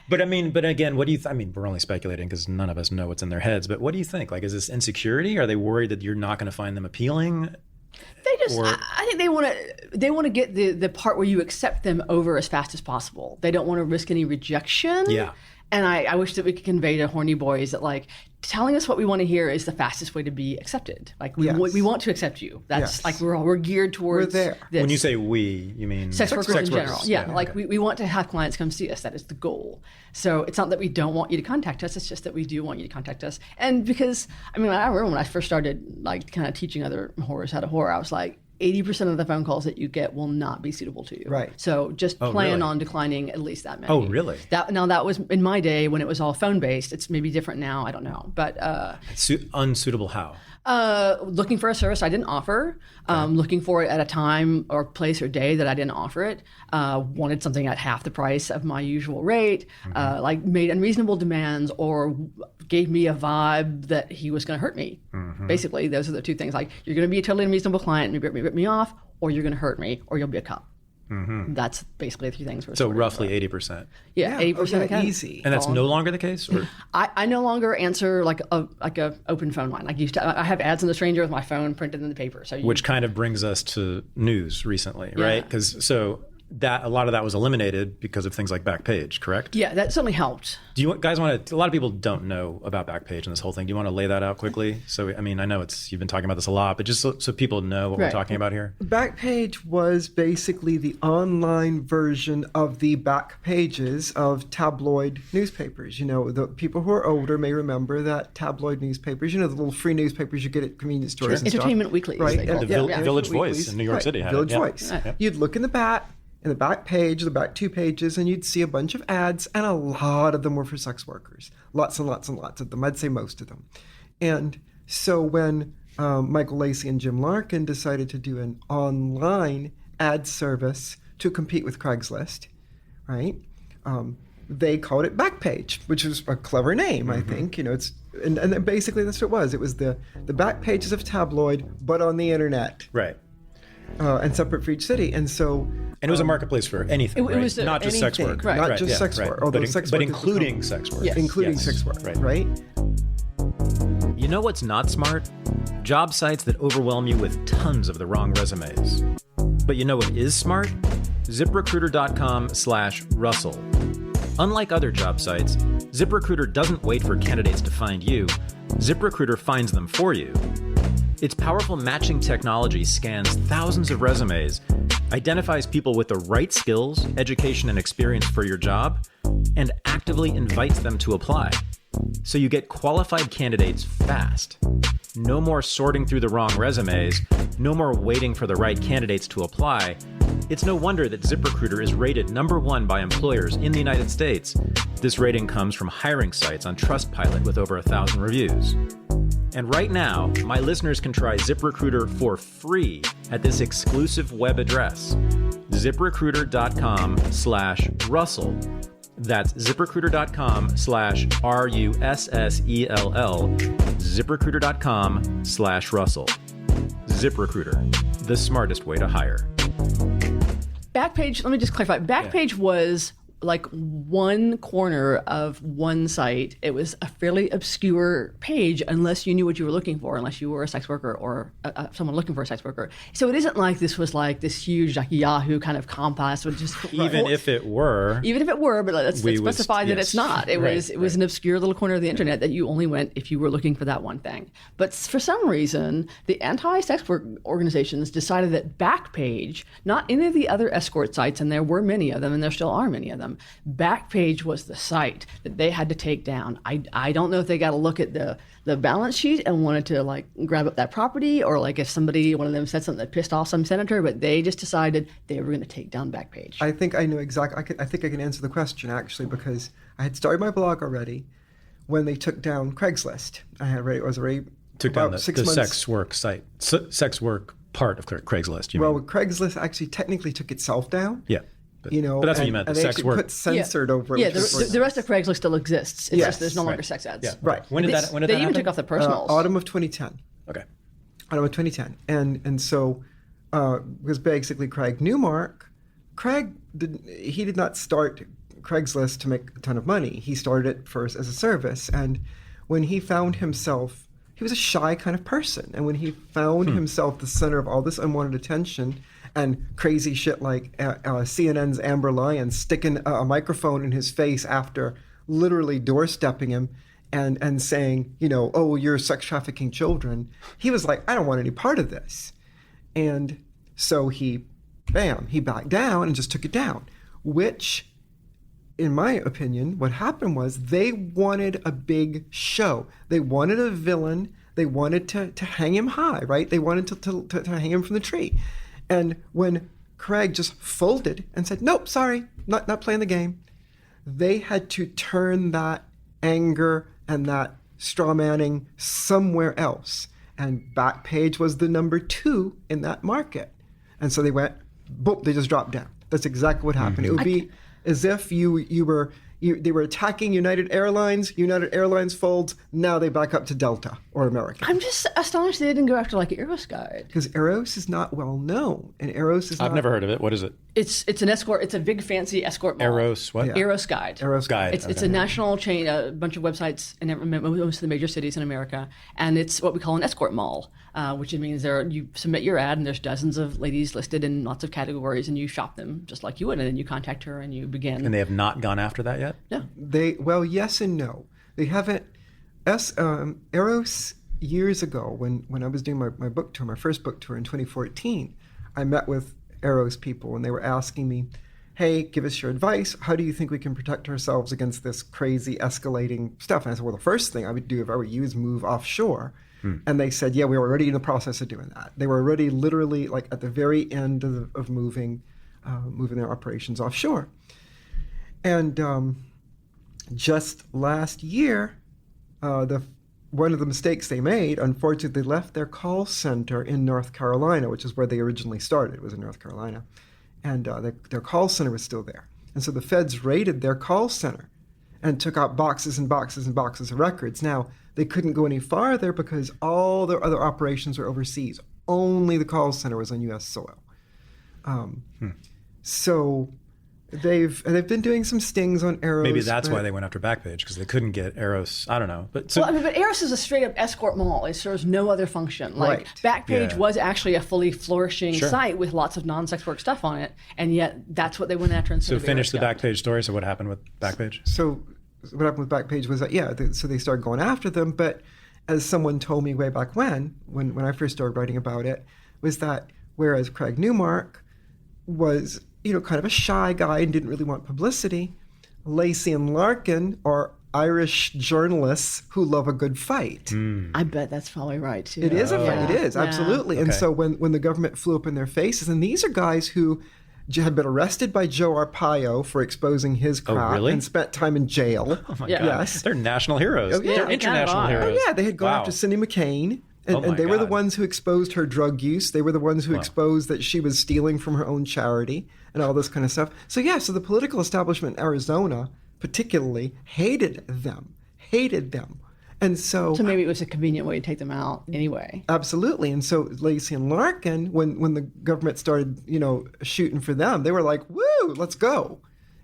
But again, what do you? We're only speculating because none of us know what's in their heads. But what do you think? Like, is this insecurity? Are they worried that you're not going to find them appealing? They just, I think they want to get the part where you accept them over as fast as possible. They don't want to risk any rejection. Yeah. And I wish that we could convey to horny boys that like telling us what we want to hear is the fastest way to be accepted. Like we want to accept you. That's like we're geared towards there. This. When you say we, you mean sex workers in general. Yeah, like okay. we want to have clients come see us. That is the goal. So it's not that we don't want you to contact us. It's just that we do want you to contact us. And because I remember when I first started like kind of teaching other whores how to whore, I was like, 80% of the phone calls that you get will not be suitable to you. Right. So just plan on declining at least that many. Oh, really? That was in my day when it was all phone based. It's maybe different now. I don't know. But unsuitable how? Looking for a service I didn't offer, looking for it at a time or place or day that I didn't offer it, wanted something at half the price of my usual rate, like made unreasonable demands or gave me a vibe that he was going to hurt me. Basically, those are the two things. Like, you're going to be a totally unreasonable client and rip me off, or you're going to hurt me, or you'll be a cop. That's basically the three things. So roughly 80%. Yeah, 80%. Easy. And that's no longer the case? Or? I no longer answer like a open phone line. Like I have ads on the stranger with my phone printed in the paper. So which kind of brings us to news recently, right? Because a lot of that was eliminated because of things like Backpage, correct? Yeah, that certainly helped. Do you guys want to? A lot of people don't know about Backpage and this whole thing. Do you want to lay that out quickly? So, I know you've been talking about this a lot, but just so people know what we're talking about here. Backpage was basically the online version of the back pages of tabloid newspapers. The people who are older may remember that tabloid newspapers, the little free newspapers you get at convenience stores and Entertainment Weeklies. Right. The Village Voice in New York City had Village it. Voice. Yeah. You'd look in the back page, the back 2 pages, and you'd see a bunch of ads, and a lot of them were for sex workers. Lots and lots and lots of them. I'd say most of them. And so when Michael Lacey and Jim Larkin decided to do an online ad service to compete with Craigslist, right? They called it Backpage, which is a clever name, I think. And basically that's what it was. It was the back pages of tabloid, but on the internet. Right. And separate for each city. And so And it was a marketplace for anything, It was not just sex anything, work. right. Not just sex work, although sex but work is including become- sex work. Yes. including sex work, right? You know what's not smart? Job sites that overwhelm you with tons of the wrong resumes. But you know what is smart? ZipRecruiter.com/Russell. Unlike other job sites, ZipRecruiter doesn't wait for candidates to find you. ZipRecruiter finds them for you. Its powerful matching technology scans thousands of resumes, identifies people with the right skills, education, and experience for your job, and actively invites them to apply. So you get qualified candidates fast. No more sorting through the wrong resumes, no more waiting for the right candidates to apply. It's no wonder that ZipRecruiter is rated #1 by employers in the United States. This rating comes from hiring sites on Trustpilot with over 1,000 reviews. And right now, my listeners can try ZipRecruiter for free at this exclusive web address, ZipRecruiter.com/Russell. That's ZipRecruiter.com/RUSSELL, ZipRecruiter.com/Russell. ZipRecruiter, the smartest way to hire. Backpage, let me just clarify. Backpage was like one corner of one site. It was a fairly obscure page unless you knew what you were looking for, unless you were a sex worker or someone looking for a sex worker. So it isn't like this was like this huge like Yahoo kind of compass. Even if it were, but let's specify that it's not. It was an obscure little corner of the internet that you only went if you were looking for that one thing. But for some reason, the anti-sex work organizations decided that Backpage, not any of the other escort sites, and there were many of them, and there still are many of them, Backpage was the site that they had to take down. I don't know if they got to look at the balance sheet and wanted to like grab up that property, or like if one of them said something that pissed off some senator, but they just decided they were going to take down Backpage. I think I know exactly. I think I can answer the question actually, because I had started my blog already when they took down Craigslist. took down the 6 months. sex work site, sex work part of Craigslist. Well, Craigslist actually technically took itself down. Yeah. But that's what you meant, the and they sex actually work. put censored over it. Yeah, the rest of Craigslist still exists. It's just there's no longer sex ads. Yeah. Right. When did that They even happen? took off the personals. Autumn of 2010. Okay. Autumn of 2010. And so, because basically Craig Newmark, did not start Craigslist to make a ton of money. He started it first as a service. And when he found himself, he was a shy kind of person. And when he found himself the center of all this unwanted attention and crazy shit like CNN's Amber Lyon sticking a microphone in his face after literally doorstepping him and saying, oh, you're sex trafficking children, he was like, I don't want any part of this. And so he backed down and just took it down, which, in my opinion, what happened was they wanted a big show. They wanted a villain. They wanted to hang him high, right? They wanted to hang him from the tree. And when Craig just folded and said, nope, sorry, not playing the game, they had to turn that anger and that straw manning somewhere else. And Backpage was the number 2 in that market. And so they went, boom, they just dropped down. That's exactly what happened. It would be as if they were attacking United Airlines. United Airlines folds. Now they back up to Delta or American. I'm just astonished they didn't go after like Eros Guide. Because Eros is not well known, and Eros is. I've never heard of it. What is it? It's an escort. It's a big fancy escort mall. Eros what? Yeah. Eros Guide. Eros Guide. It's a national chain, a bunch of websites in most of the major cities in America, and it's what we call an escort mall, which means you submit your ad, and there's dozens of ladies listed in lots of categories, and you shop them just like you would, and then you contact her and you begin. And they have not gone after that yet? No. Well, yes and no. They haven't. Eros, years ago, when I was doing my book tour, my first book tour in 2014, I met with Eros people, and they were asking me, hey, give us your advice. How do you think we can protect ourselves against this crazy escalating stuff? And I said, well, the first thing I would do if I were you is move offshore. And they said, yeah, we were already in the process of doing that. They were already literally like at the very end of moving their operations offshore. And just last year, one of the mistakes they made, unfortunately, they left their call center in North Carolina, which is where they originally started. It was in North Carolina. And their call center was still there. And so the feds raided their call center and took out boxes and boxes and boxes of records. Now, they couldn't go any farther because all their other operations were overseas. Only the call center was on U.S. soil. So they've been doing some stings on Eros. Maybe that's why they went after Backpage, because they couldn't get Eros. I don't know. But so, well, I mean, but Eros is a straight up escort mall. It serves no other function. Like Backpage was actually a fully flourishing site with lots of non-sex work stuff on it, and yet that's what they went after. So finish the Backpage story. So what happened with Backpage? So what happened with Backpage was that so they started going after them, but as someone told me way back when I first started writing about it, was that whereas Craig Newmark was kind of a shy guy and didn't really want publicity, Lacey and Larkin are Irish journalists who love a good fight. I bet that's probably right too. It is a fight. It is, absolutely. And so when the government flew up in their faces, and these are guys who had been arrested by Joe Arpaio for exposing his crap and spent time in jail. Oh my God. Yes. They're national heroes. They're international heroes. Oh yeah, they had gone after Cindy McCain. And they were the ones who exposed her drug use. They were the ones who exposed that she was stealing from her own charity and all this kind of stuff. So so the political establishment in Arizona particularly hated them. And so maybe it was a convenient way to take them out anyway. Absolutely. And so Lacey and Larkin, when the government started, shooting for them, they were like, woo, let's go.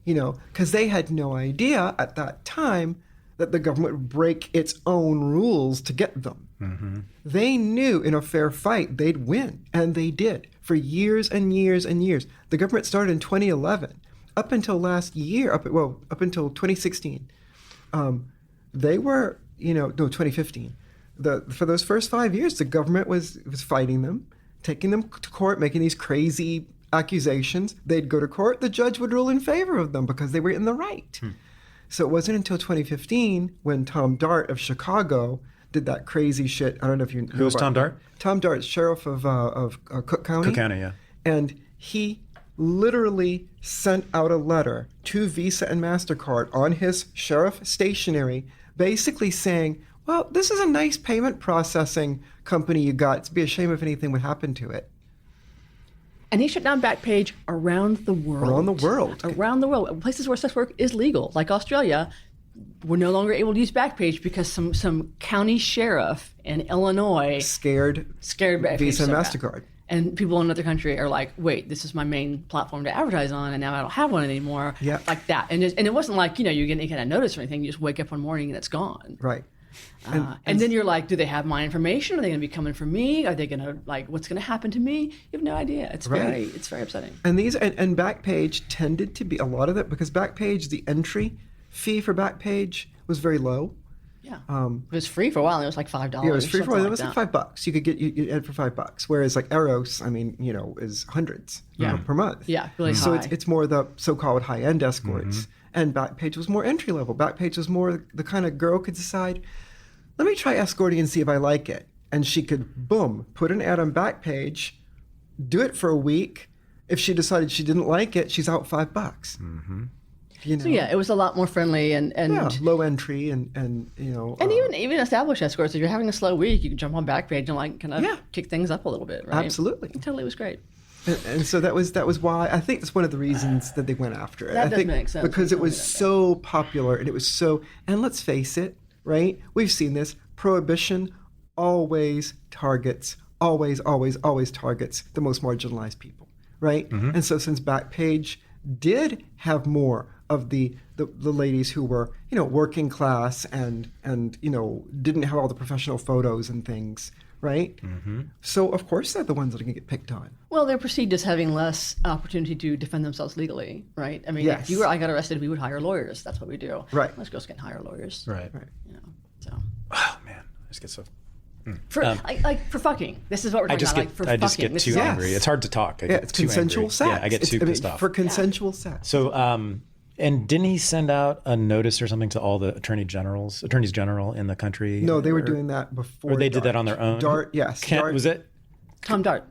Because they had no idea at that time that the government would break its own rules to get them. Mm-hmm. They knew in a fair fight they'd win, and they did for years and years and years. The government started in 2011. Up until last year, up until 2016, they were, 2015. For those first 5 years, the government was fighting them, taking them to court, making these crazy accusations. They'd go to court. The judge would rule in favor of them because they were in the right. So it wasn't until 2015 when Tom Dart of Chicago did that crazy shit. I don't know if you know. Who's Tom Dart? Tom Dart, sheriff of Cook County. Cook County, yeah. And he literally sent out a letter to Visa and MasterCard on his sheriff stationery, basically saying, well, this is a nice payment processing company you got. It'd be a shame if anything would happen to it. And he shut down Backpage around the world. Around the world. Places where sex work is legal, like Australia, were no longer able to use Backpage because some county sheriff in Illinois scared Visa and MasterCard. And people in another country are like, wait, this is my main platform to advertise on, and now I don't have one anymore. Yeah. Like that. And it wasn't like, you get any kind of notice or anything. You just wake up one morning and it's gone. Right. And then you're like, do they have my information? Are they going to be coming for me? Are they going to, what's going to happen to me? You have no idea. It's very upsetting. And and Backpage tended to be a lot of that because Backpage, the entry fee for Backpage was very low. Yeah. It was free for a while. And it was like $5. Yeah, it was free for a while. It was like $5. You could get you ed for $5. Whereas like Eros, is hundreds per month. Yeah, really high. So it's more the so-called high-end escorts. Mm-hmm. And Backpage was more entry level. Backpage was more the kind of girl could decide, let me try escorting and see if I like it. And she could, boom, put an ad on Backpage, do it for a week. If she decided she didn't like it, she's out $5. Mm-hmm. So it was a lot more friendly and low entry and even established escorts. If you're having a slow week, you can jump on Backpage and kind of kick things up a little bit, right? Absolutely. It totally was great. And so that was why I think that's one of the reasons that they went after it. That does make sense. Because it was so popular and it was so, and let's face it, right? We've seen this. Prohibition always targets the most marginalized people, right? Mm-hmm. And so since Backpage did have more of the ladies who were, working class and didn't have all the professional photos and things, right? Mm-hmm. So of course they're the ones that are going to get picked on. Well, they're perceived as having less opportunity to defend themselves legally, right? I mean, if you or I got arrested, we would hire lawyers. That's what we do. Right. Most girls can hire lawyers. Right. So. Oh man, I just get so. For fucking. This is what we're talking about. I just get too angry. It's hard to talk. It's consensual sex. Yeah, I get too pissed off. For consensual sex. So, and didn't he send out a notice or something to all the attorneys general in the country? No, they were doing that before. Or they did that on their own? Dart, yes. Was it? Tom Dart.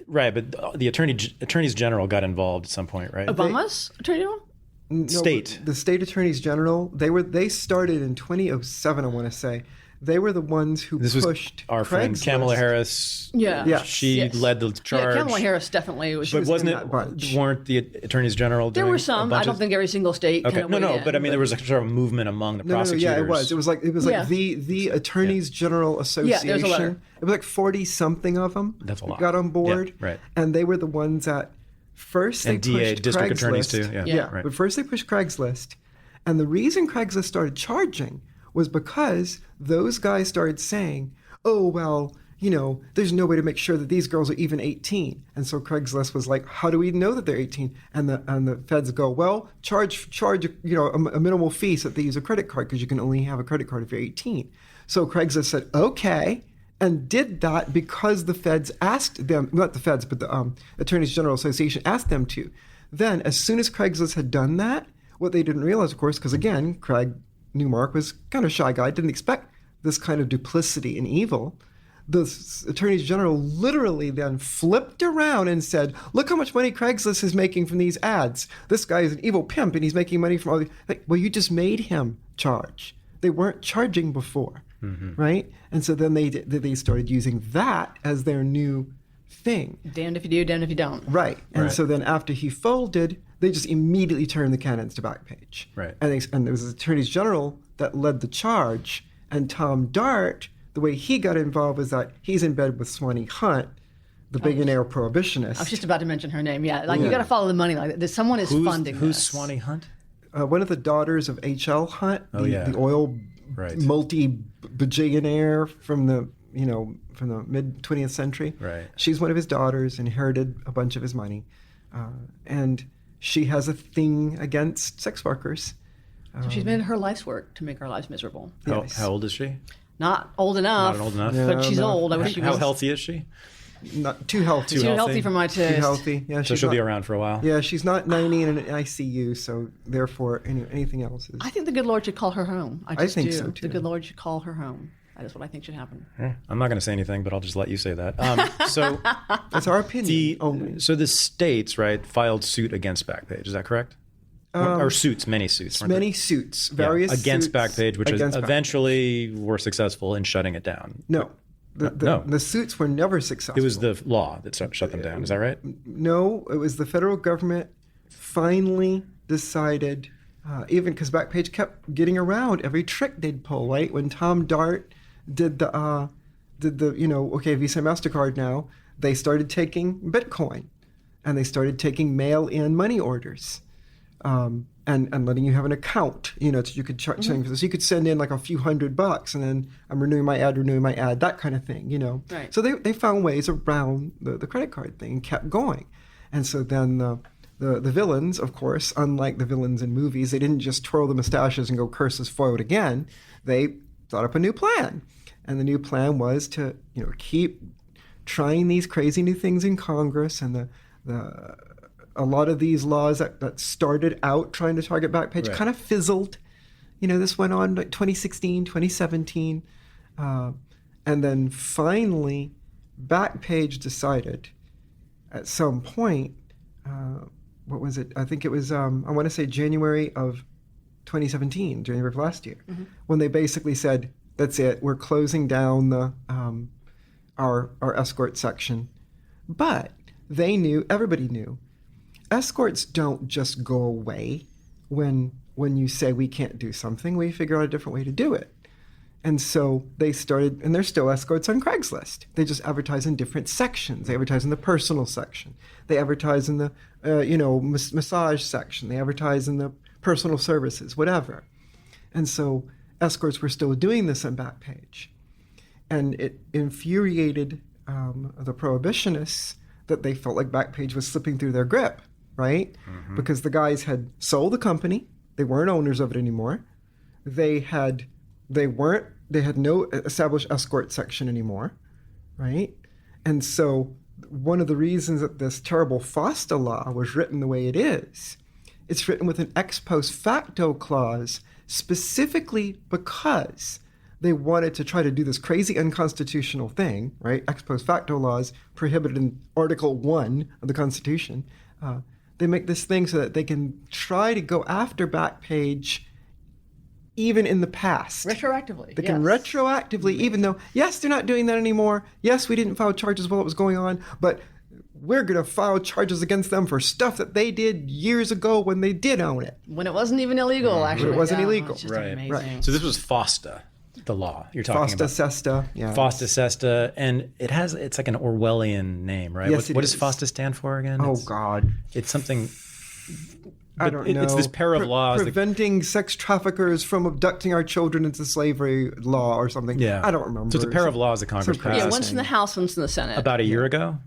Right, but the attorneys general got involved at some point, right? Obama's attorney general? No, the state attorneys general, they started in 2007, I want to say. They were the ones who pushed our friend Kamala Harris. Yeah. She led the charge. Yeah, Kamala Harris definitely was. But weren't the attorneys general doing? There were some. I don't think every single state. Okay. But I mean, there was a sort of movement among the prosecutors. Yeah, it was. It was like the Attorneys General Association. Yeah, there was a letter. It was like 40 something of them. That's a lot. Got on board. Yeah, right. And they were the ones that First, they And DA, pushed district Craigslist. attorneys too. Yeah. But first they pushed Craigslist. And the reason Craigslist started charging was because those guys started saying, oh, well, there's no way to make sure that these girls are even 18. And so Craigslist was like, how do we know that they're 18? And the feds go, well, charge a minimal fee so that they use a credit card because you can only have a credit card if you're 18. So Craigslist said, okay, and did that because the feds asked them, not the feds, but the Attorneys General Association asked them to. Then, as soon as Craigslist had done that, what they didn't realize, of course, because again, Craig Newmark was kind of a shy guy, didn't expect this kind of duplicity and evil. The Attorneys General literally then flipped around and said, look how much money Craigslist is making from these ads. This guy is an evil pimp and he's making money from all these. Well, you just made him charge. They weren't charging before, right? And so then they started using that as their new thing. Damned if you do, damned if you don't. Right. And so then after he folded, they just immediately turned the cannons to Backpage. Right. And it was the Attorneys General that led the charge. And Tom Dart, the way he got involved was that he's in bed with Swanee Hunt, the billionaire prohibitionist. I was just about to mention her name. Yeah, you got to follow the money like that. Someone is funding Who's this. Swanee Hunt? One of the daughters of H.L. Hunt, the oil multi-bajillionaire from the mid 20th century. Right. She's one of his daughters, inherited a bunch of his money, and she has a thing against sex workers. So she's made her life's work to make our lives miserable. How old is she? Not old enough. Not old enough. But she's old. I wish she was. How healthy is is she? Not too healthy. Too healthy for my taste. Too healthy. Yeah, So she'll be around for a while. Yeah, she's not 90 in an ICU, so therefore anything else is. I think the good Lord should call her home. I think so, too. The good Lord should call her home. That is what I think should happen. I'm not going to say anything, but I'll just let you say that. So that's our opinion only. So the states, right, filed suit against Backpage. Is that correct? Or suits, many suits. Many suits, various against suits Backpage, which eventually were successful in shutting it down. No. The suits were never successful. It was the law that shut them down. Is that right? No, it was the federal government finally decided, even because Backpage kept getting around every trick they'd pull, right? When Tom Dart did the Visa MasterCard now, they started taking Bitcoin and they started taking mail-in money orders. And letting you have an account, so you could charge things. So you could send in like a few $100 and then I'm renewing my ad, that kind of thing, Right. So they found ways around the credit card thing and kept going. And so then the villains, of course, unlike the villains in movies, they didn't just twirl the mustaches and go curse is foiled again. They thought up a new plan. And the new plan was to, keep trying these crazy new things in Congress, and a lot of these laws that started out trying to target Backpage kind of fizzled. This went on like 2016, 2017. And then finally, Backpage decided at some point, what was it? I think it was, I want to say January of 2017, January of last year, when they basically said, that's it, we're closing down our escort section. But they knew, everybody knew, escorts don't just go away when you say we can't do something. We figure out a different way to do it. And so they started, and there's still escorts on Craigslist. They just advertise in different sections. They advertise in the personal section. They advertise in the, massage section. They advertise in the personal services, whatever. And so escorts were still doing this on Backpage. And it infuriated the prohibitionists that they felt like Backpage was slipping through their grip, right? Because the guys had sold the company. They weren't owners of it anymore. They had no established escort section anymore, right? And so one of the reasons that this terrible FOSTA law was written the way it is, it's written with an ex post facto clause specifically because they wanted to try to do this crazy unconstitutional thing, right? Ex post facto laws prohibited in Article 1 of the Constitution. They make this thing so that they can try to go after Backpage even in the past. Retroactively. They can retroactively, even though, yes, they're not doing that anymore. Yes, we didn't file charges while it was going on, but we're going to file charges against them for stuff that they did years ago when they did own it. When it wasn't even illegal, actually. When it wasn't illegal. It's just Right. amazing. Right. So this was FOSTA. the law you're talking about. Fosta-sesta. Yeah. Fosta-sesta, and it's like an Orwellian name, right? Yes, what does FOSTA stand for again? Oh, God. It's something. I don't know. It's this pair of laws. Preventing sex traffickers from abducting our children into slavery law or something. Yeah. I don't remember. So it's a pair of laws that Congress passed. Yeah, one's in the House, one's in the Senate. About a year ago?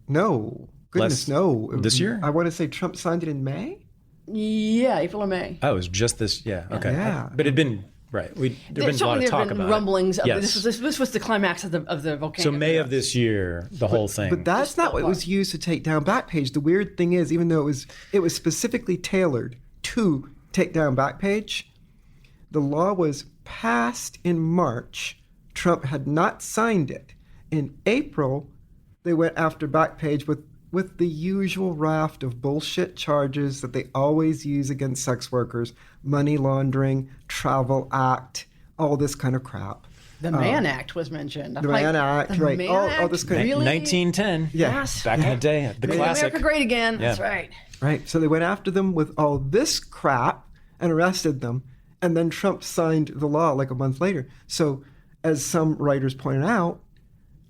No. Goodness, no. This year? I want to say Trump signed it in May? Yeah, April or May. Oh, it was just this. Yeah. Okay. Yeah. But it'd been right. There'd been a lot of talk about rumblings. it. Yes. This was the climax of the volcano. So May of this year, the whole thing. But that's not what it was used to take down Backpage. The weird thing is, even though it was specifically tailored to take down Backpage, the law was passed in March. Trump had not signed it. In April, they went after Backpage with the usual raft of bullshit charges that they always use against sex workers: money laundering, travel act, all this kind of crap. The Mann Act was mentioned. The Mann Act, right? All this kind of really? 1910. Yes. Back in the day, the Made classic. America great again. Yeah. That's right. Right. So they went after them with all this crap and arrested them. And then Trump signed the law like a month later. So as some writers pointed out,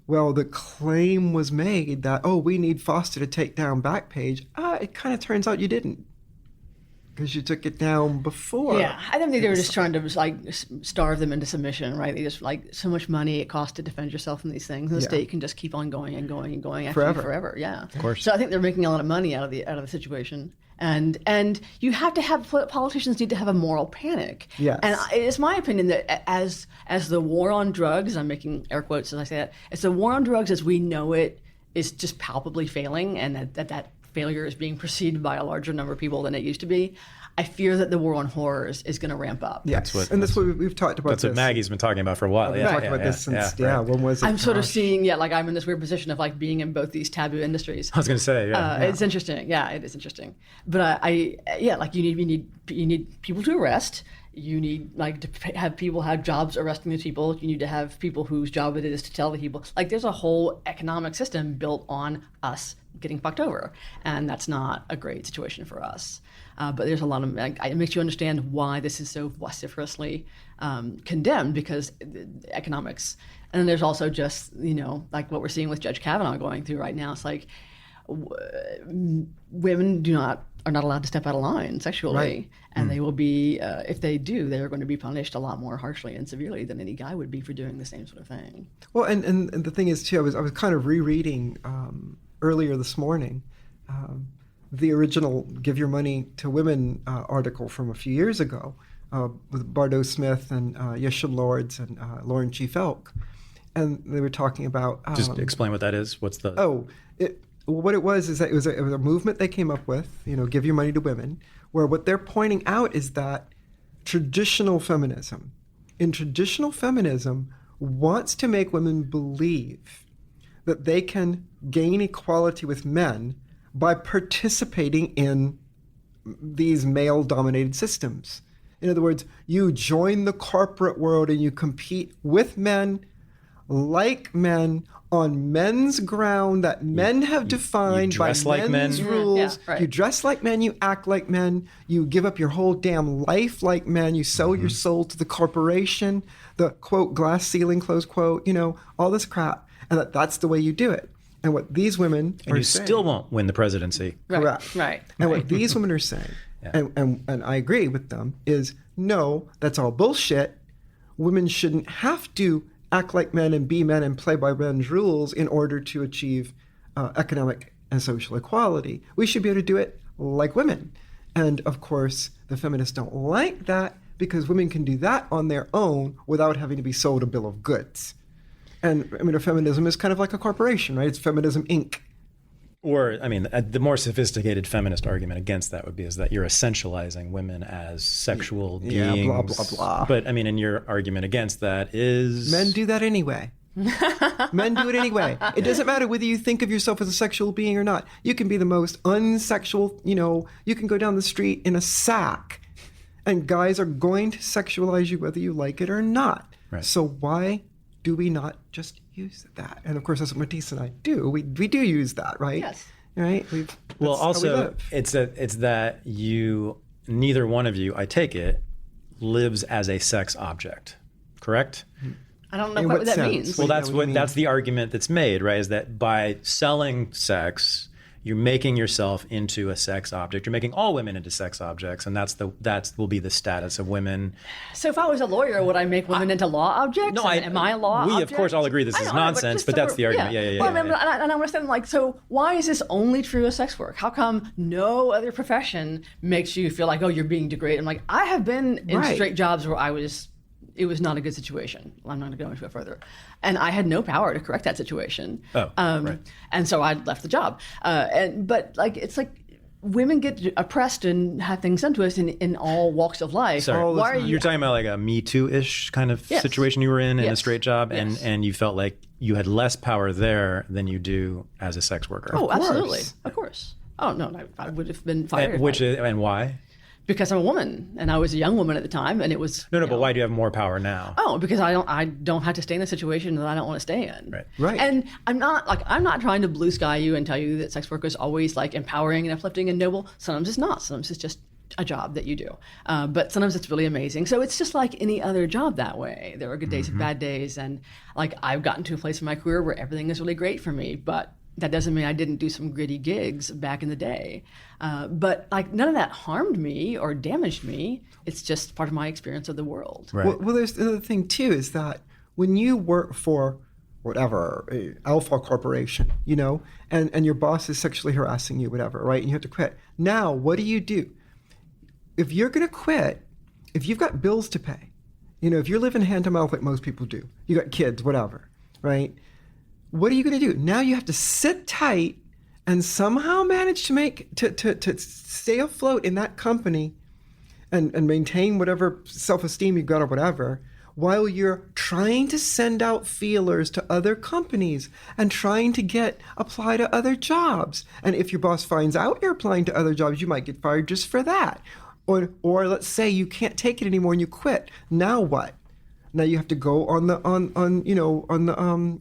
well, the claim was made that, oh, we need Foster to take down Backpage. It kind of turns out you didn't, because you took it down before. Yeah, I think they were just trying to starve them into submission, right? They just so much money it costs to defend yourself from these things, and the state can just keep on going and going and going after you forever. Yeah, of course. So I think they're making a lot of money out of the situation. And you have to have politicians need to have a moral panic. Yes. And it's my opinion that as the war on drugs, I'm making air quotes as I say that, as the war on drugs as we know it is just palpably failing, and that failure is being preceded by a larger number of people than it used to be, I fear that the war on horrors is going to ramp up. Yes, and that's what we've talked about. That's what Maggie's been talking about for a while. We've talked about this since, when was it? I'm sort of seeing, I'm in this weird position of being in both these taboo industries. I was going to say, It's interesting. Yeah, it is interesting. But you need people to arrest. You need to have people have jobs arresting the people. You need to have people whose job it is to tell the people. There's a whole economic system built on us getting fucked over, and that's not a great situation for us. But there's a lot of it makes you understand why this is so vociferously condemned, because economics. And then there's also just what we're seeing with Judge Kavanaugh going through right now. It's women are not allowed to step out of line sexually, right. And they will be if they do, they are going to be punished a lot more harshly and severely than any guy would be for doing the same sort of thing. Well, and the thing is too, I was kind of rereading earlier this morning the original "Give Your Money to Women" article from a few years ago with Bardo Smith and Yeshua Lords and Lauren Chief Elk, and they were talking about. Just explain what that is. What's the? What it was is that it was a movement they came up with. Give your money to women. Where what they're pointing out is that traditional feminism wants to make women believe that they can gain equality with men by participating in these male-dominated systems. In other words, you join the corporate world and you compete with men, like men, on men's ground that men have defined by men's rules. Yeah, right. You dress like men, you act like men, you give up your whole damn life like men, you sell your soul to the corporation, the quote, glass ceiling, close quote, all this crap. And that's the way you do it. And what these women and are you saying, still won't win the presidency. Correct. Right. And what these women are saying, and I agree with them, is no, that's all bullshit. Women shouldn't have to act like men and be men and play by men's rules in order to achieve economic and social equality. We should be able to do it like women. And of course, the feminists don't like that because women can do that on their own without having to be sold a bill of goods. And a feminism is kind of like a corporation, right? It's Feminism, Inc. Or, the more sophisticated feminist argument against that would be is that you're essentializing women as sexual beings. Yeah, blah, blah, blah. But, and your argument against that is... Men do that anyway. Men do it anyway. It doesn't matter whether you think of yourself as a sexual being or not. You can be the most unsexual, you can go down the street in a sack, and guys are going to sexualize you whether you like it or not. Right. So why do we not just use that? And of course, that's what Matisse and I do. We do use that, right? Yes. Right? Also, it's that neither one of you, I take it, lives as a sex object. correct? I don't know In quite what what that sense? means. Well, What do you mean? that's the argument that's made, right? Is that by selling sex, you're making yourself into a sex object. You're making all women into sex objects, and that will be the status of women. So if I was a lawyer, would I make women into law objects? No, am I a law we object? of course all agree this I is know, nonsense, just but so that's the argument. Yeah. Well, I mean, and I understand, like, so why is this only true of sex work? How come no other profession makes you feel like, oh, you're being degraded? I'm like, I have been in Right. straight jobs where it was not a good situation. I'm not going to go into it further. And I had no power to correct that situation. Right. And so I left the job. But like, it's like women get oppressed and have things done to us in all walks of life. Sorry, Why are you? you're talking about like a Me Too-ish kind of Yes. situation you were in a Yes. straight job, Yes. and you felt like you had less power there than you do as a sex worker. Oh, course. absolutely. Of course. Oh, no, I would have been fired. and why? Because I'm a woman, and I was a young woman at the time, and it was No, but why do you have more power now? Oh, because I don't have to stay in a situation that I don't want to stay in. Right. Right. And I'm not trying to blue sky you and tell you that sex work is always like empowering and uplifting and noble. Sometimes it's not. Sometimes it's just a job that you do. But sometimes it's really amazing. So it's just like any other job that way. There are good days and bad days, and like I've gotten to a place in my career where everything is really great for me, but that doesn't mean I didn't do some gritty gigs back in the day. But like none of that harmed me or damaged me. It's just part of my experience of the world. Right. Well, there's another thing too, is that when you work for whatever, a alpha corporation, and your boss is sexually harassing you, whatever, right? And you have to quit. Now, what do? If you're going to quit, if you've got bills to pay, if you're living hand to mouth like most people do, you got kids, whatever, right? What are you going to do? Now you have to sit tight and somehow manage to stay afloat in that company and maintain whatever self-esteem you've got or whatever, while you're trying to send out feelers to other companies and trying to apply to other jobs. And if your boss finds out you're applying to other jobs, you might get fired just for that. Or let's say you can't take it anymore and you quit. Now what? Now you have to go on the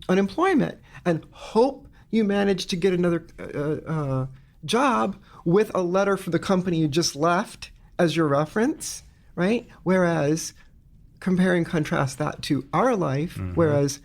unemployment and hope you manage to get another job with a letter from the company you just left as your reference, right? Whereas compare and contrast that to our life, whereas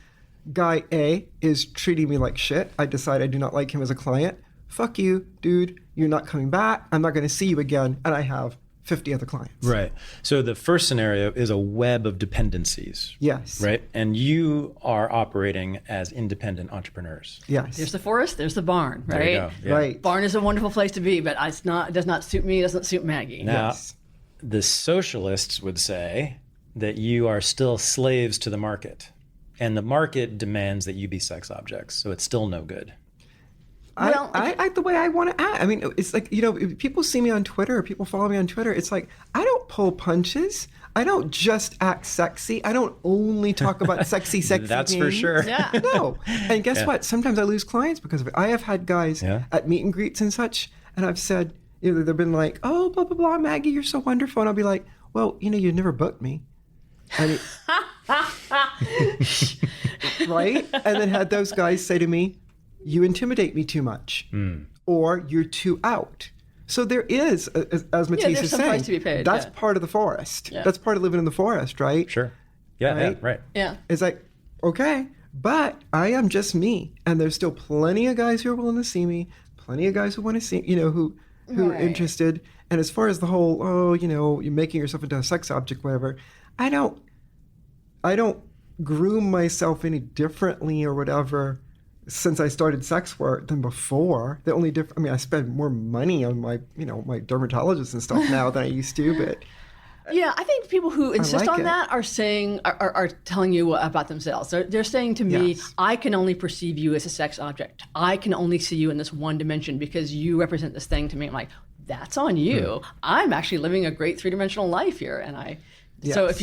guy A is treating me like shit. I decide I do not like him as a client. Fuck you, dude. You're not coming back. I'm not going to see you again. And I have 50 other clients. Right. So the first scenario is a web of dependencies. Yes. Right. And you are operating as independent entrepreneurs. Yes. There's the forest, there's the barn, right? There you go. Yeah. Right. Barn is a wonderful place to be, but it does not suit me, it doesn't suit Maggie. Now, Yes. the socialists would say that you are still slaves to the market, and the market demands that you be sex objects. So it's still no good. Well, I act the way I want to act. I mean, it's like, if people see me on Twitter or people follow me on Twitter, it's like, I don't pull punches. I don't just act sexy. I don't only talk about sexy That's for things. sure. Yeah. No. And guess what? Sometimes I lose clients because of it. I have had guys at meet and greets and such, and I've said, they've been like, oh, blah, blah, blah, Maggie, you're so wonderful. And I'll be like, well, you never booked me. And right? And then had those guys say to me, you intimidate me too much, or you're too out. So there is, as Matisse there's is some saying, price to be paid, that's yeah. part of the forest. Yeah. That's part of living in the forest, right? Sure. Yeah. Right? Yeah. Right. Yeah. It's like, okay, but I am just me, and there's still plenty of guys who are willing to see me, plenty of guys who want to see, who are Right. interested. And as far as the whole, you're making yourself into a sex object, whatever, I don't groom myself any differently or whatever since I started sex work than before. The only I spend more money on my, my dermatologist and stuff now than I used to, but Yeah, I think people who insist like on it. that are saying are telling you about themselves. They're saying to me, Yes. I can only perceive you as a sex object. I can only see you in this one dimension because you represent this thing to me. I'm like, that's on you. I'm actually living a great three-dimensional life here, and I. So Yes.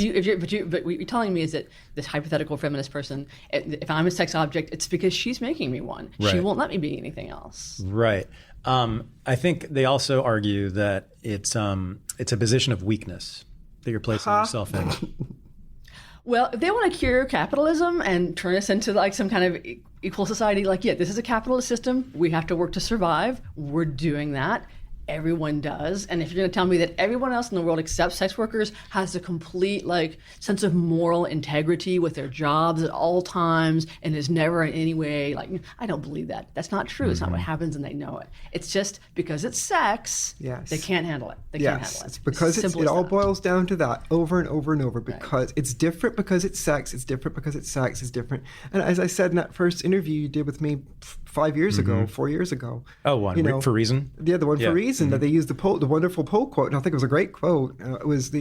but what you're telling me is that this hypothetical feminist person, if I'm a sex object, it's because she's making me one. She Right. won't let me be anything else. Right. I think they also argue that it's a position of weakness that you're placing yourself in. Well, if they want to cure capitalism and turn us into like some kind of equal society, like, yeah, this is a capitalist system. We have to work to survive. We're doing that. everyone does. And if you're going to tell me that everyone else in the world except sex workers has a complete like sense of moral integrity with their jobs at all times and is never in any way like, I don't believe that. That's not true. It's not what happens, and they know it. It's just because it's sex, they can't handle it. They can't handle it. It's because it all boils down to that over and over and over, because it's different because it's sex. It's different because it's sex. It's different. And as I said in that first interview you did with me 5 years ago, 4 years ago. Oh, one, for Reason? Yeah, the one for Reason, that they used the wonderful Poe quote, and I think it was a great quote. It was,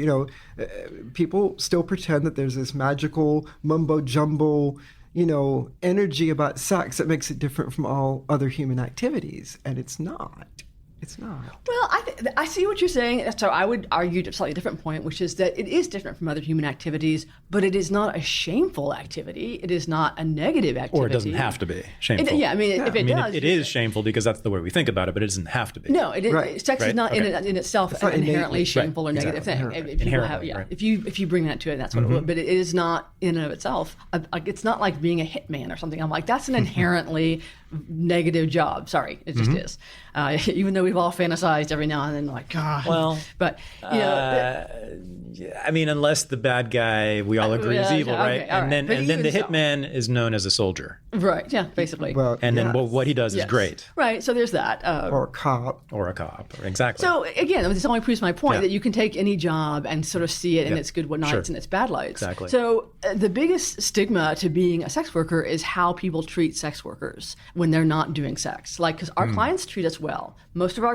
people still pretend that there's this magical mumbo-jumbo, energy about sex that makes it different from all other human activities, and it's not. It's not. Well, I see what you're saying. So I would argue a slightly different point, which is that it is different from other human activities, but it is not a shameful activity. It is not a negative activity. Or it doesn't have to be shameful. If it does. It is shameful because that's the way we think about it, but it doesn't have to be. No, sex is not in itself an inherently shameful or negative thing. If you bring that to it, that's what it would. But it is not in and of itself. It's not like being a hitman or something. I'm like, that's an inherently negative job. Sorry, it just is. Even though we've all fantasized every now and then, like, God. Well, but unless the bad guy we all agree is evil, right? And then the hitman is known as a soldier, right? Yeah, basically. Well, then what he does is great, right? So there's that. Or a cop, exactly. So again, this only proves my point that you can take any job and sort of see it in its good nights and its bad lights. Exactly. So the biggest stigma to being a sex worker is how people treat sex workers when they're not doing sex. Like, because our clients treat us well. Most of our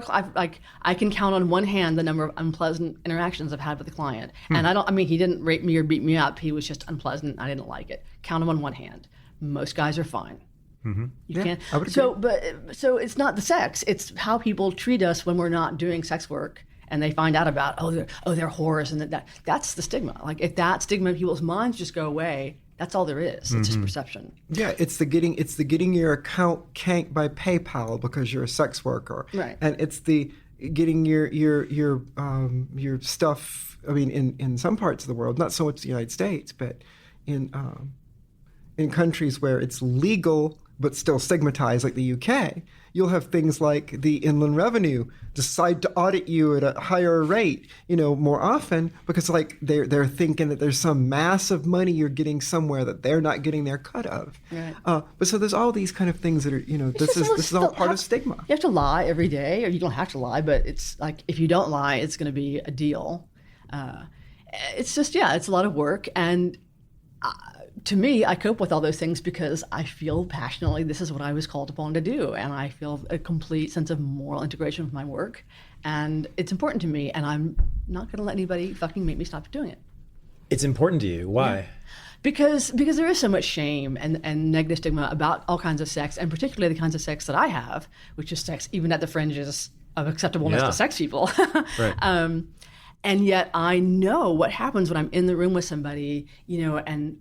I can count on one hand the number of unpleasant interactions I've had with a client. And he didn't rape me or beat me up. He was just unpleasant. I didn't like it. Count them on one hand. Most guys are fine. You can't. I would agree. So it's not the sex. It's how people treat us when we're not doing sex work, and they find out about they're whores, and that's the stigma. Like, if that stigma in people's minds just go away, that's all there is. It's just perception. Yeah, it's the getting your account canked by PayPal because you're a sex worker, right? And it's the getting your stuff. I mean, in some parts of the world, not so much the United States, but in countries where it's legal but still stigmatized, like the UK, you'll have things like the Inland Revenue decide to audit you at a higher rate, more often, because like they're thinking that there's some massive money you're getting somewhere that they're not getting their cut of. Right. But so there's all these kind of things that are, this is all part of stigma. You have to lie every day, or you don't have to lie, but it's like, if you don't lie, it's going to be a deal. It's just, it's a lot of work. And to me, I cope with all those things because I feel passionately this is what I was called upon to do. And I feel a complete sense of moral integration with my work. And it's important to me. And I'm not going to let anybody fucking make me stop doing it. It's important to you. Why? Yeah. Because there is so much shame and negative stigma about all kinds of sex, and particularly the kinds of sex that I have, which is sex even at the fringes of acceptableness to sex people. Right. And yet I know what happens when I'm in the room with somebody, and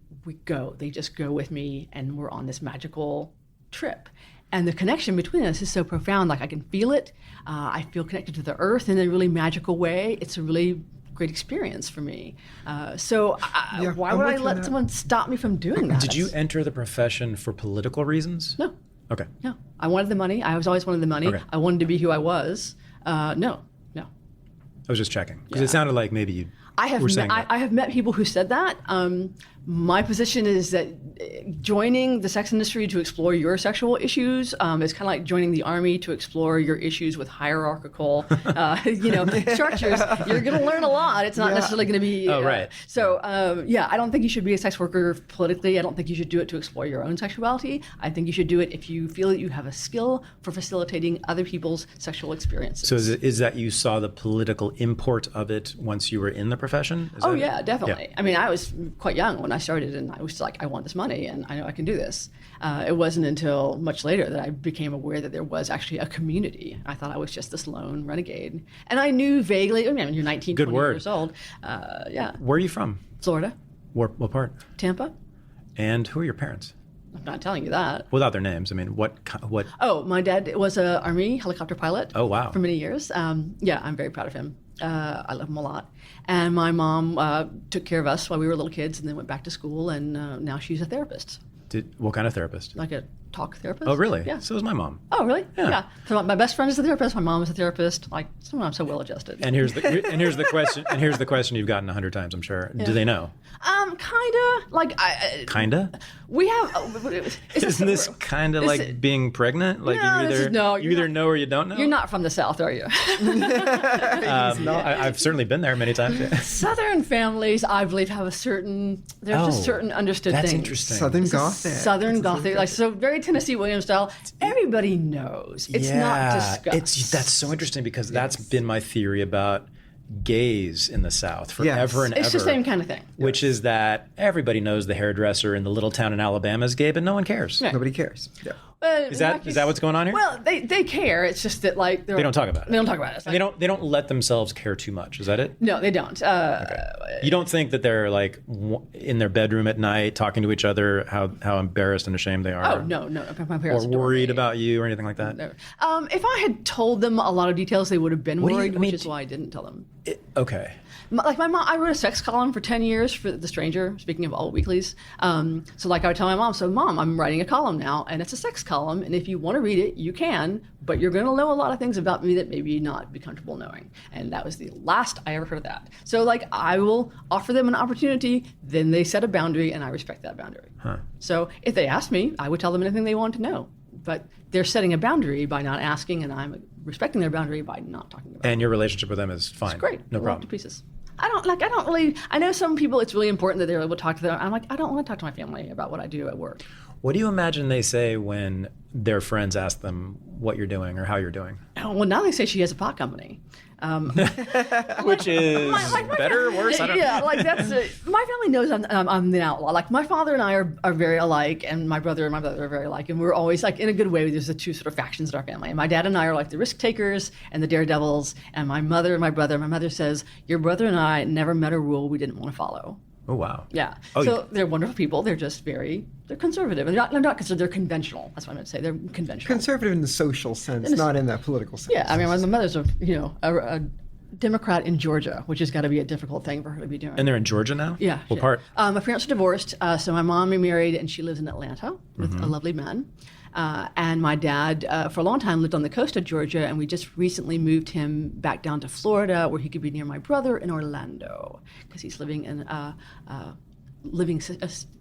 they just go with me, and we're on this magical trip. And the connection between us is so profound. Like, I can feel it. I feel connected to the earth in a really magical way. It's a really great experience for me. Why would I let someone stop me from doing that? Did you enter the profession for political reasons? No. Okay. No. I wanted the money. I always wanted the money. Okay. I wanted to be who I was. No. I was just checking because it sounded like maybe you were saying that. I have met people who said that. My position is that joining the sex industry to explore your sexual issues is kind of like joining the army to explore your issues with hierarchical, structures. You're going to learn a lot. It's not necessarily going to be. Right. So, I don't think you should be a sex worker politically. I don't think you should do it to explore your own sexuality. I think you should do it if you feel that you have a skill for facilitating other people's sexual experiences. So is that you saw the political import of it once you were in the profession? Definitely. Yeah. I mean, I was quite young when I started, and I was like, I want this money, and I know I can do this. It wasn't until much later that I became aware that there was actually a community. I thought I was just this lone renegade. And I knew vaguely, you're 19, 20 years old. Where are you from? Florida. What part? Tampa. And who are your parents? I'm not telling you that. Without their names, I mean, what? Oh, my dad was an Army helicopter pilot. Oh, wow. For many years. I'm very proud of him. I love him a lot. And my mom took care of us while we were little kids, and then went back to school, and now she's a therapist. What kind of therapist? Like a talk therapist. Oh, really? Yeah. So is my mom. Oh, really? Yeah. So my best friend is a therapist. My mom is a therapist. Like, I'm so well adjusted. And here's the question. And here's the question you've gotten 100 times, I'm sure. Do they know? Kinda. Like, Kinda. We have. Isn't this kind of like being pregnant? Like no, you either know or you don't know. You're not from the South, are you? I've certainly been there many times. Yeah. Southern families, I believe, have a certain. There's just certain understood that's things. Interesting. Southern Gothic. Southern Gothic, like so, very Tennessee Williams style. Everybody knows. It's not discussed. That's so interesting because that's been my theory about gays in the South forever and ever. It's the same kind of thing. Which is that everybody knows the hairdresser in the little town in Alabama is gay, but no one cares. Yeah. Nobody cares. Yeah. Is that what's going on here? Well, they care. It's just that like they don't talk about it. They don't talk about it. And they don't let themselves care too much. Is that it? No, they don't. You don't think that they're like in their bedroom at night talking to each other how embarrassed and ashamed they are? Oh no. My parents or worried about you or anything like that? No. If I had told them a lot of details, they would have been worried, which is why I didn't tell them. Okay. Like my mom, I wrote a sex column for 10 years for The Stranger, speaking of alt weeklies. So like I would tell my mom, so Mom, I'm writing a column now, and it's a sex column, and if you want to read it, you can, but you're going to know a lot of things about me that maybe not be comfortable knowing. And that was the last I ever heard of that. So like I will offer them an opportunity, then they set a boundary, and I respect that boundary. Huh. So if they asked me, I would tell them anything they wanted to know. But they're setting a boundary by not asking, and I'm respecting their boundary by not talking about it. And your relationship with them is fine. It's great. No Love problem. to pieces. I know some people it's really important that they're able to talk to them. I'm like, I don't want to talk to my family about what I do at work. What do you imagine they say when their friends ask them what you're doing or how you're doing? Oh, well, now they say she has a pot company. Which is better or worse? I don't know. Yeah, like that's my family knows I'm the outlaw. Like my father and I are very alike, and my brother are very alike, and we're always like in a good way. There's the two sort of factions in our family, and my dad and I are like the risk takers and the daredevils, and my mother and my brother. My mother says your brother and I never met a rule we didn't want to follow. Oh, wow. Yeah. Oh, so they're wonderful people. They're just they're conservative. And they're not conservative, they're conventional. That's what I'm going to say. They're conventional. Conservative in the social sense, not in that political sense. Yeah. I mean, my mother's a Democrat in Georgia, which has got to be a difficult thing for her to be doing. And they're in Georgia now? Yeah. What part? My parents are divorced. So my mom remarried, and she lives in Atlanta with a lovely man. And my dad, for a long time, lived on the coast of Georgia, and we just recently moved him back down to Florida, where he could be near my brother in Orlando, because he's living in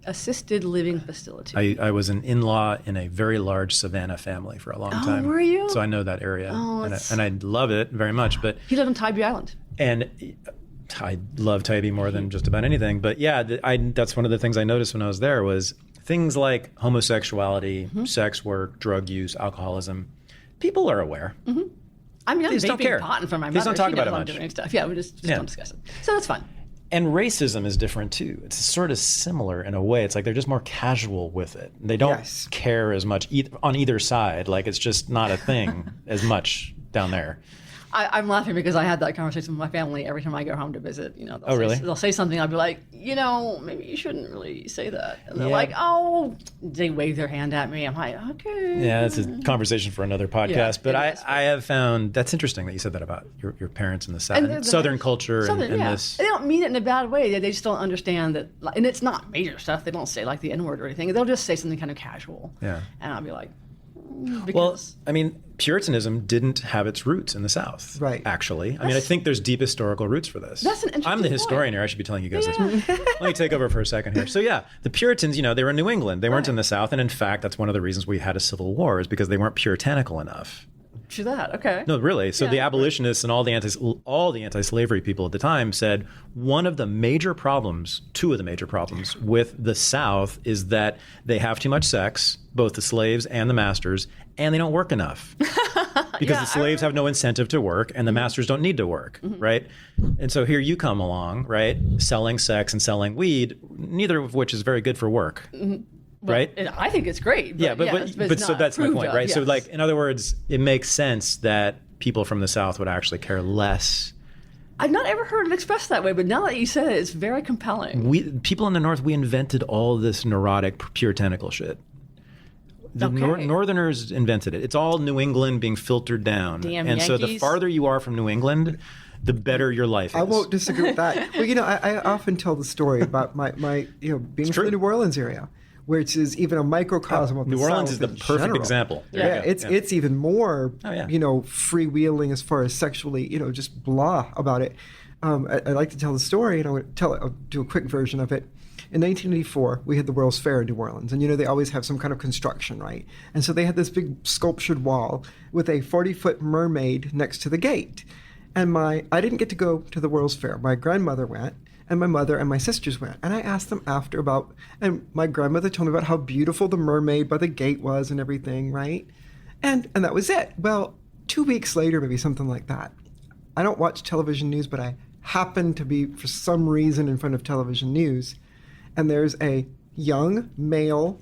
assisted living facility. I was an in-law in a very large Savannah family for a long time. Were you? So I know that area, Oh, and I love it very much. But he lived on Tybee Island. And I love Tybee more than just about anything. But yeah, that's one of the things I noticed when I was there was things like homosexuality, sex work, drug use, alcoholism. People are aware. Mm-hmm. I mean, I'm just don't vaping care. pot in front of my They just mother. don't talk She about knows it I'm much. doing stuff. Yeah, we just don't discuss it. So that's fun. And racism is different too. It's sort of similar in a way. It's like they're just more casual with it. They don't care as much on either side. Like it's just not a thing as much down there. I'm laughing because I had that conversation with my family every time I go home to visit. They'll say something. I'll be like, maybe you shouldn't really say that. And they're Yeah. like, they wave their hand at me. I'm like, okay. Yeah, it's a conversation for another podcast. Yeah, but it is. I have found that's interesting that you said that about your parents in the South, And Southern culture, and yeah. this. They don't mean it in a bad way. They just don't understand that. And it's not major stuff. They don't say like the N-word or anything. They'll just say something kind of casual. Yeah. And I'll be like, Well, because I mean, Puritanism didn't have its roots in the South. Right. Actually. I think there's deep historical roots for this. That's an interesting I'm the point. historian here. I should be telling you guys this. Let me take over for a second here. So yeah, the Puritans, they were in New England. They weren't in the South. And in fact, that's one of the reasons we had a civil war is because they weren't puritanical enough. to that. Okay. No, really. So the abolitionists and all the anti-slavery people at the time said two of the major problems with the South is that they have too much sex, both the slaves and the masters, and they don't work enough. Because the slaves have no incentive to work and the masters don't need to work, right? And so here you come along, right? Selling sex and selling weed, neither of which is very good for work. Right? I think it's great. But But so that's my point, right? So like, in other words, it makes sense that people from the South would actually care less. I've not ever heard it expressed that way, but now that you said it, it's very compelling. People in the North, we invented all this neurotic puritanical shit. The Northerners invented it. It's all New England being filtered down. Damn and so the Yankees. farther you are from New England, the better your life is. I won't disagree with that. Well, I often tell the story about my being from the New Orleans area. which is even a microcosm of the New Orleans is South the in perfect general. example. There Yeah, you go. it's even more, Oh, yeah. freewheeling as far as sexually, just blah about it. I like to tell the story, and I'll do a quick version of it. In 1984, we had the World's Fair in New Orleans, and they always have some kind of construction, right? And so they had this big sculptured wall with a 40-foot mermaid next to the gate. And I didn't get to go to the World's Fair. My grandmother went, and my mother and my sisters went. And I asked them after and my grandmother told me about how beautiful the mermaid by the gate was and everything, right? And that was it. Well, 2 weeks later, maybe something like that. I don't watch television news, but I happened to be, for some reason, in front of television news. And there's a young male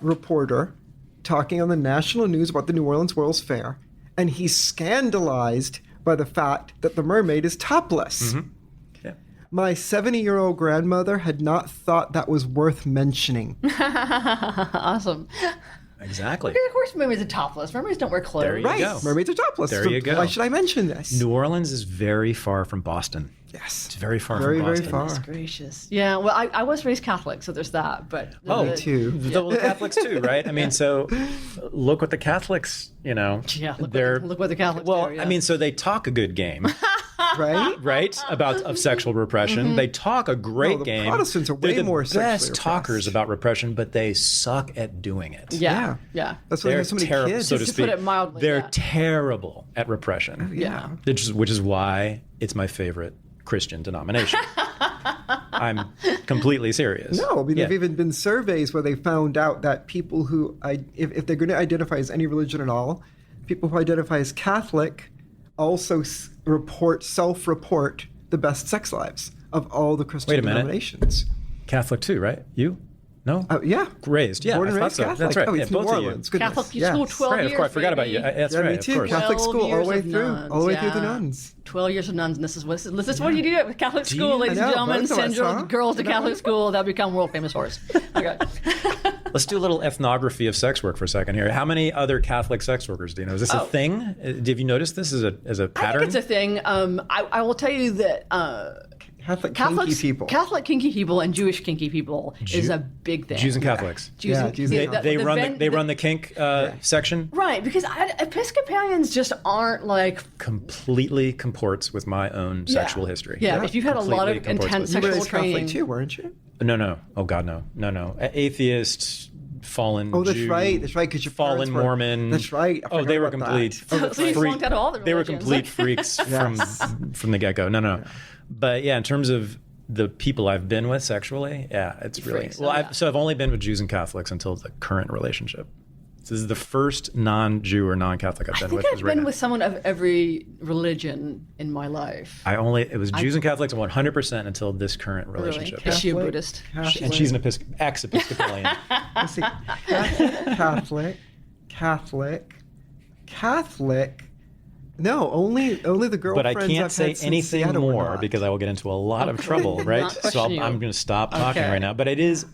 reporter talking on the national news about the New Orleans World's Fair, and he's scandalized by the fact that the mermaid is topless. Mm-hmm. Yeah. My 70-year-old grandmother had not thought that was worth mentioning. Awesome. Exactly. Of course, mermaids are topless. Mermaids don't wear clothes. There you Right, go. mermaids are topless. There So you go. Why should I mention this? New Orleans is very far from Boston. Yes. It's very far Very, from very Boston. far. Goodness gracious. Yeah, well, I was raised Catholic, so there's that. But Me too. The Catholics too, right? I mean, so look what the Catholics, Yeah, look what the Catholics well, do. Yeah. I mean, so they talk a good game, Right? right? Of sexual repression. They talk a great No, the game. Protestants are way They're the more sexually best talkers repressed. about repression, but they suck at doing it. yeah. That's why They're there's so many terrible, kids. so to To speak. put it mildly, They're yeah. terrible at repression. Yeah. Which is why it's my favorite Christian denomination. I'm completely serious. No, I mean, Yeah. there've even been surveys where they found out that people who, if they're going to identify as any religion at all, people who identify as Catholic also self-report the best sex lives of all the Christian Wait a minute. denominations. Catholic too, right? You? No? Yeah. Raised, yeah. Born I and thought raised so. Catholic. That's right. Oh, Yeah, it's New both of you. Orleans. Goodness. Catholic Yes. school, 12 Right, years. of course. I forgot about you. baby. That's Yeah, right. me Of too. course. Catholic 12 school, all the years way of through, nuns, all the way through the yeah. nuns. 12 years of nuns, and this is what you do at Catholic Do school, you? ladies I and know, gentlemen. but that's Send your awesome. girls to Catholic school. They'll become world famous whores. Okay. Let's do a little ethnography of sex work for a second here. How many other Catholic sex workers do you know? Is this a thing? Have you noticed this as a I pattern? think it's a thing. I will tell you that Catholic Catholics, kinky people. Catholic kinky people and Jewish kinky people is a big thing. Jews and Catholics. Jews Yeah, and- Jews and the- They the run ven- they run the kink section. Right, because Episcopalians just aren't like Completely comports with my own sexual history. Yeah, if you've had a lot of Completely comports intense with- You were sexual raised Catholic training. too, weren't you? No. Oh God, no. Atheist, fallen. Oh, that's Jew, right. That's right. Because your fallen parents were- Mormon. That's right. I Oh, they forgot were about complete. that. Oh, that's So you right. flunked out of all the They were religions. complete freaks from the get go. No. But yeah, in terms of the people I've been with sexually, yeah, it's really Freaks, well. yeah. I've only been with Jews and Catholics until the current relationship. This is the first non-Jew or non-Catholic I've I been think with. I've is right been now. with someone of every religion in my life. It was Jews and Catholics 100% until this current Really? relationship. Is she a Catholic, Buddhist? And she's an ex-Episcopalian. Let's see. Catholic. No, only the girlfriends. But I can't I've say had since anything Seattle were more not. because I will get into a lot of trouble, right? Not So question you. I'm going to stop talking Okay. right now. But it is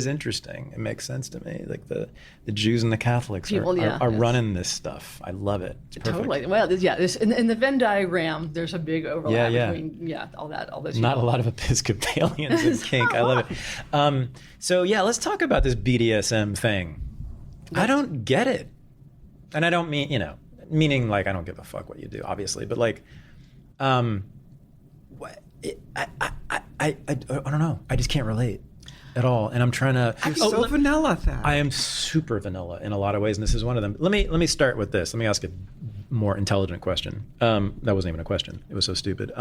interesting. It makes sense to me. Like the Jews and the Catholics People, yeah, are yes. running this stuff. I love it. It's perfect. Totally. Well, there's in the Venn diagram, there's a big overlap Yeah. between all those. Not a people. lot of Episcopalians in kink. I love it. So yeah, let's talk about this BDSM thing. I don't get it, and I don't mean meaning like I don't give a fuck what you do, obviously, but like, I don't know. I just can't relate at all, and I'm trying to. You're so vanilla, Thad. I am super vanilla in a lot of ways, and this is one of them. Let me start with this. Let me ask a more intelligent question. That wasn't even a question. It was so stupid.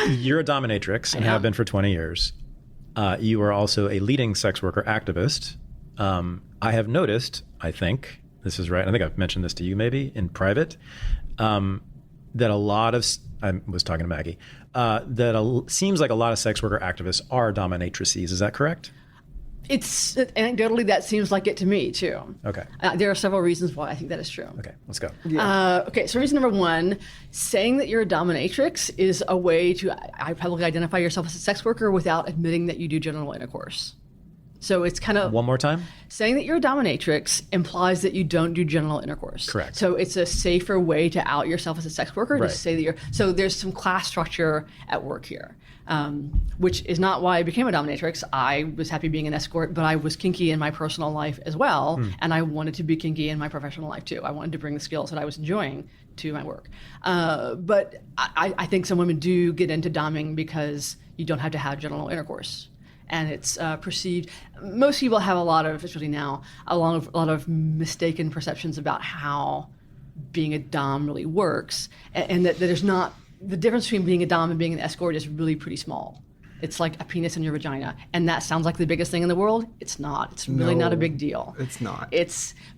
You're a dominatrix and have been for 20 years. You are also a leading sex worker activist. I have noticed, I think I've mentioned this to you maybe in private, that a lot of, I was talking to Maggie, seems like a lot of sex worker activists are dominatrices. Is that correct? It's anecdotally that seems like it to me too. Okay. There are several reasons why I think that is true. Okay, let's go. Okay, so reason number one, saying that you're a dominatrix is a way to publicly identify yourself as a sex worker without admitting that you do genital intercourse. So it's kind of One more time? saying that you're a dominatrix implies that you don't do genital intercourse. Correct. So it's a safer way to out yourself as a sex worker to Right. say that you're. So there's some class structure at work here, which is not why I became a dominatrix. I was happy being an escort, but I was kinky in my personal life as well, and I wanted to be kinky in my professional life too. I wanted to bring the skills that I was enjoying to my work. But I think some women do get into doming because you don't have to have genital intercourse. And it's perceived. Most people have a lot of, especially now, a lot of mistaken perceptions about how being a dom really works, and that there's not the difference between being a dom and being an escort is really pretty small. It's like a penis in your vagina, and that sounds like the biggest thing in the world. It's not. It's really not a big deal. It's not.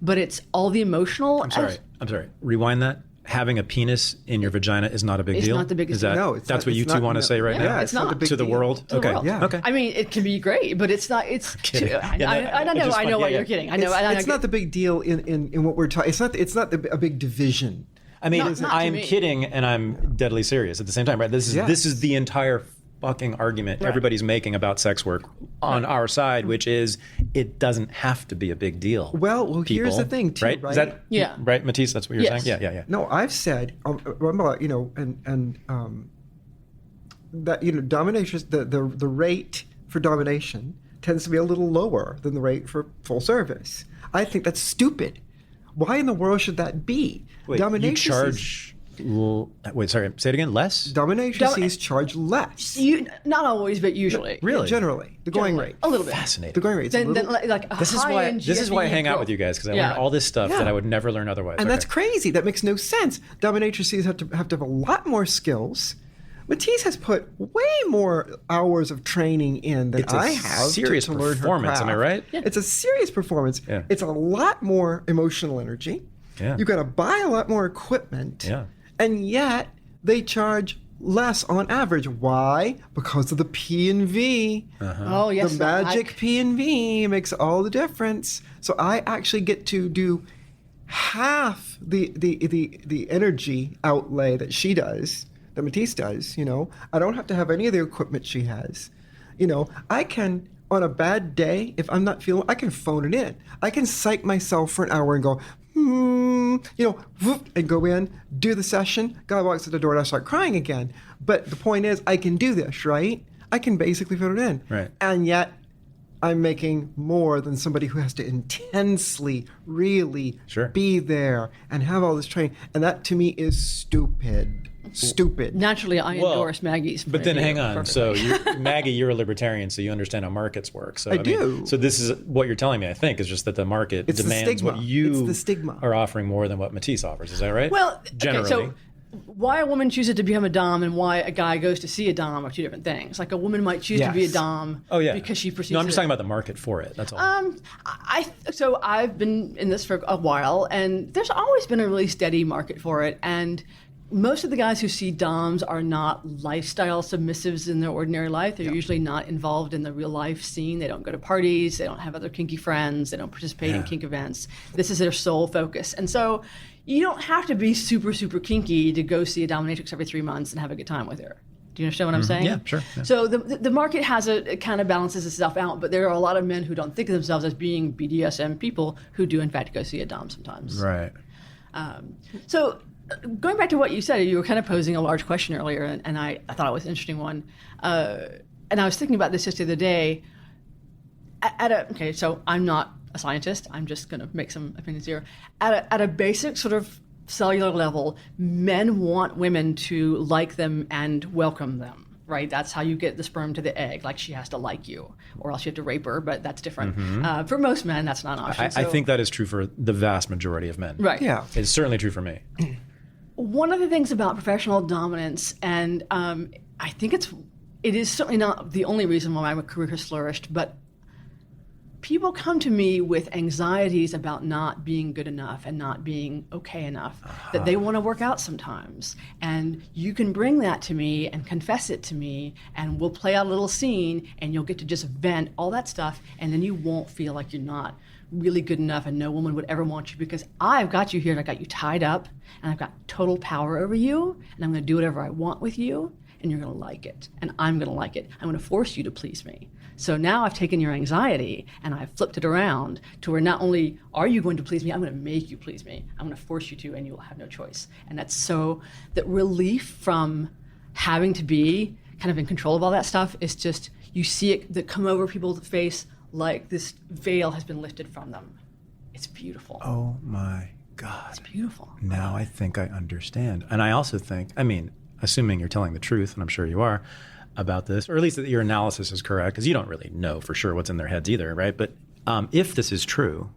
But it's all the emotional. I'm sorry. Rewind that. Having a penis in your vagina is not a big It's deal? not the biggest Is that, deal. No, it's that's not- what you it's two not- want to no. say right Yeah, now? it's not a big To the deal. world? To the Okay. world. Yeah. Okay. I mean, it can be great, but it's not. It's. Kidding. I Yeah, know. it's just I know fun. why Yeah, you're yeah. kidding. It's not the big deal in what we're talking. It's not a big division. I mean, Not to I'm me. kidding and I'm deadly serious at the same time, right? This is the entire fucking argument everybody's making about sex work on our side, which is it doesn't have to be a big deal. Well, here's people, the thing, too, right? right? Is that Yeah. right, Matisse? That's what you're Yes. saying? Yeah. No, I've said, that dominatrix, the rate for domination tends to be a little lower than the rate for full service. I think that's stupid. Why in the world should that be? Wait, you charge... Wait, sorry. Say it again. Less? Dominatrices charge less. Not always, but usually. Really? Generally, the going rate. A little bit. Fascinating. The going rate. Then like a This is why high-end I hang out girl. with you guys, because I Yeah. learn all this stuff Yeah. that I would never learn otherwise. And Okay. that's crazy. That makes no sense. Dominatrices have to have a lot more skills. Matisse has put way more hours of training in than It's a I have serious to learn her performance, am I craft. right? Yeah. It's a serious performance. Yeah. It's a lot more emotional energy. Yeah. You've got to buy a lot more equipment. Yeah. And yet they charge less on average. Why? Because of the P&V. Oh yes. The magic P&V makes all the difference. So I actually get to do half the energy outlay that she does, that Matisse does. I don't have to have any of the equipment she has. I can, on a bad day, if I'm not feeling, I can phone it in. I can psych myself for an hour and go, whoop, and go in, do the session. Guy walks to the door and I start crying again. But the point is, I can do this, right? I can basically phone it in. Right. And yet, I'm making more than somebody who has to intensely, really be there and have all this training. And that to me is stupid. Stupid. Naturally, I endorse Maggie's. But then hang on. perfectly. So Maggie, you're a libertarian, so you understand how markets work. So I mean, do. So this is what you're telling me, I think, is just that the market It's the demands stigma. what you It's the stigma. are offering more than what Matisse offers. Is that right? Well, generally. okay, so why a woman chooses to become a dom and why a guy goes to see a dom are two different things. Like a woman might choose to be a Yes. dom because she perceives No, I'm just it- talking about the market for it. That's all. So I've been in this for a while, and there's always been a really steady market for it. And most of the guys who see doms are not lifestyle submissives in their ordinary life. They're usually not involved in the real life scene. They don't go to parties. They don't have other kinky friends. They don't participate in kink events. This is their sole focus. And so you don't have to be super, super kinky to go see a dominatrix every 3 months and have a good time with her. Do you understand what I'm saying? Yeah, sure. Yeah. So the market it kind of balances itself out, but there are a lot of men who don't think of themselves as being BDSM people who do in fact go see a dom sometimes. Right. So going back to what you said, you were kind of posing a large question earlier, and I thought it was an interesting one. And I was thinking about this just the other day. So I'm not a scientist. I'm just going to make some opinions here. At a basic sort of cellular level, men want women to like them and welcome them. Right, that's how you get the sperm to the egg. Like she has to like you, or else you have to rape her. But that's different. For most men, that's not an option. I think that is true for the vast majority of men. Right. Yeah. It's certainly true for me. One of the things about professional dominance, and I think it is certainly not the only reason why my career has flourished, but people come to me with anxieties about not being good enough and not being okay enough, that they want to work out sometimes. And you can bring that to me and confess it to me, and we'll play out a little scene, and you'll get to just vent all that stuff, and then you won't feel like you're not really good enough and no woman would ever want you, because I've got you here and I got you tied up and I've got total power over you and I'm going to do whatever I want with you. and you're going to like it, and I'm going to like it. I'm going to force you to please me. So now I've taken your anxiety and I've flipped it around to where not only are you going to please me, I'm going to make you please me. I'm going to force you to, and you will have no choice. And that's so that relief from having to be kind of in control of all that stuff is just, you see it that come over people's face like this veil has been lifted from them. It's beautiful. Oh my God. It's beautiful. Now I think I understand. And I also think, I mean, assuming you're telling the truth, and I'm sure you are, about this, or at least that your analysis is correct, because you don't really know for sure what's in their heads either, right? But if this is true,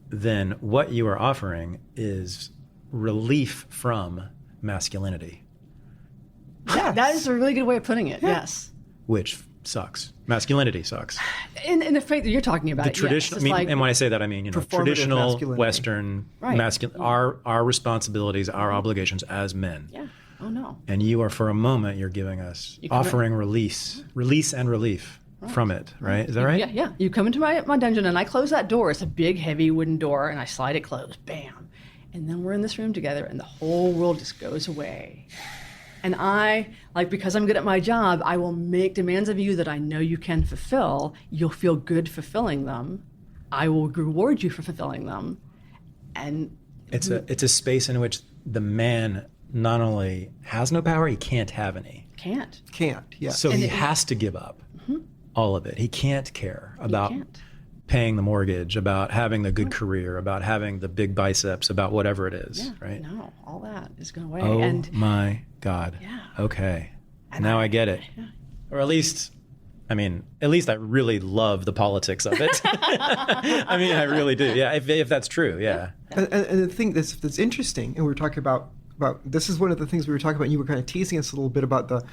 then what you are offering is relief from masculinity. Yeah, that is a really good way of putting it, yes. Which sucks. Masculinity sucks. In the faith that you're talking about, The traditional, yes, and when I say that, I mean, you know, Performative traditional masculinity. Western our responsibilities, our obligations as men. Yeah. Oh no. And you are, for a moment, you're giving us, offering release and relief from it, right? Is that right? Yeah. You come into my dungeon and I close that door. It's a big, heavy wooden door, and I slide it closed. Bam. And then we're in this room together, and the whole world just goes away. And I, because I'm good at my job, I will make demands of you that I know you can fulfill. You'll feel good fulfilling them. I will reward you for fulfilling them. And it's a space in which the man not only has no power, he can't have any. Can't, yeah. So he has to give up all of it. He can't care about paying the mortgage, about having the good career, about having the big biceps, about whatever it is, right? No, all that is going away. Oh and my God. Yeah. Okay. Now I get it. Yeah. Or at least I really love the politics of it. I mean, I really do. Yeah, if that's true, yeah. And the thing that's interesting, and we were talking about this is one of the things we were talking about, and you were kind of teasing us a little bit about the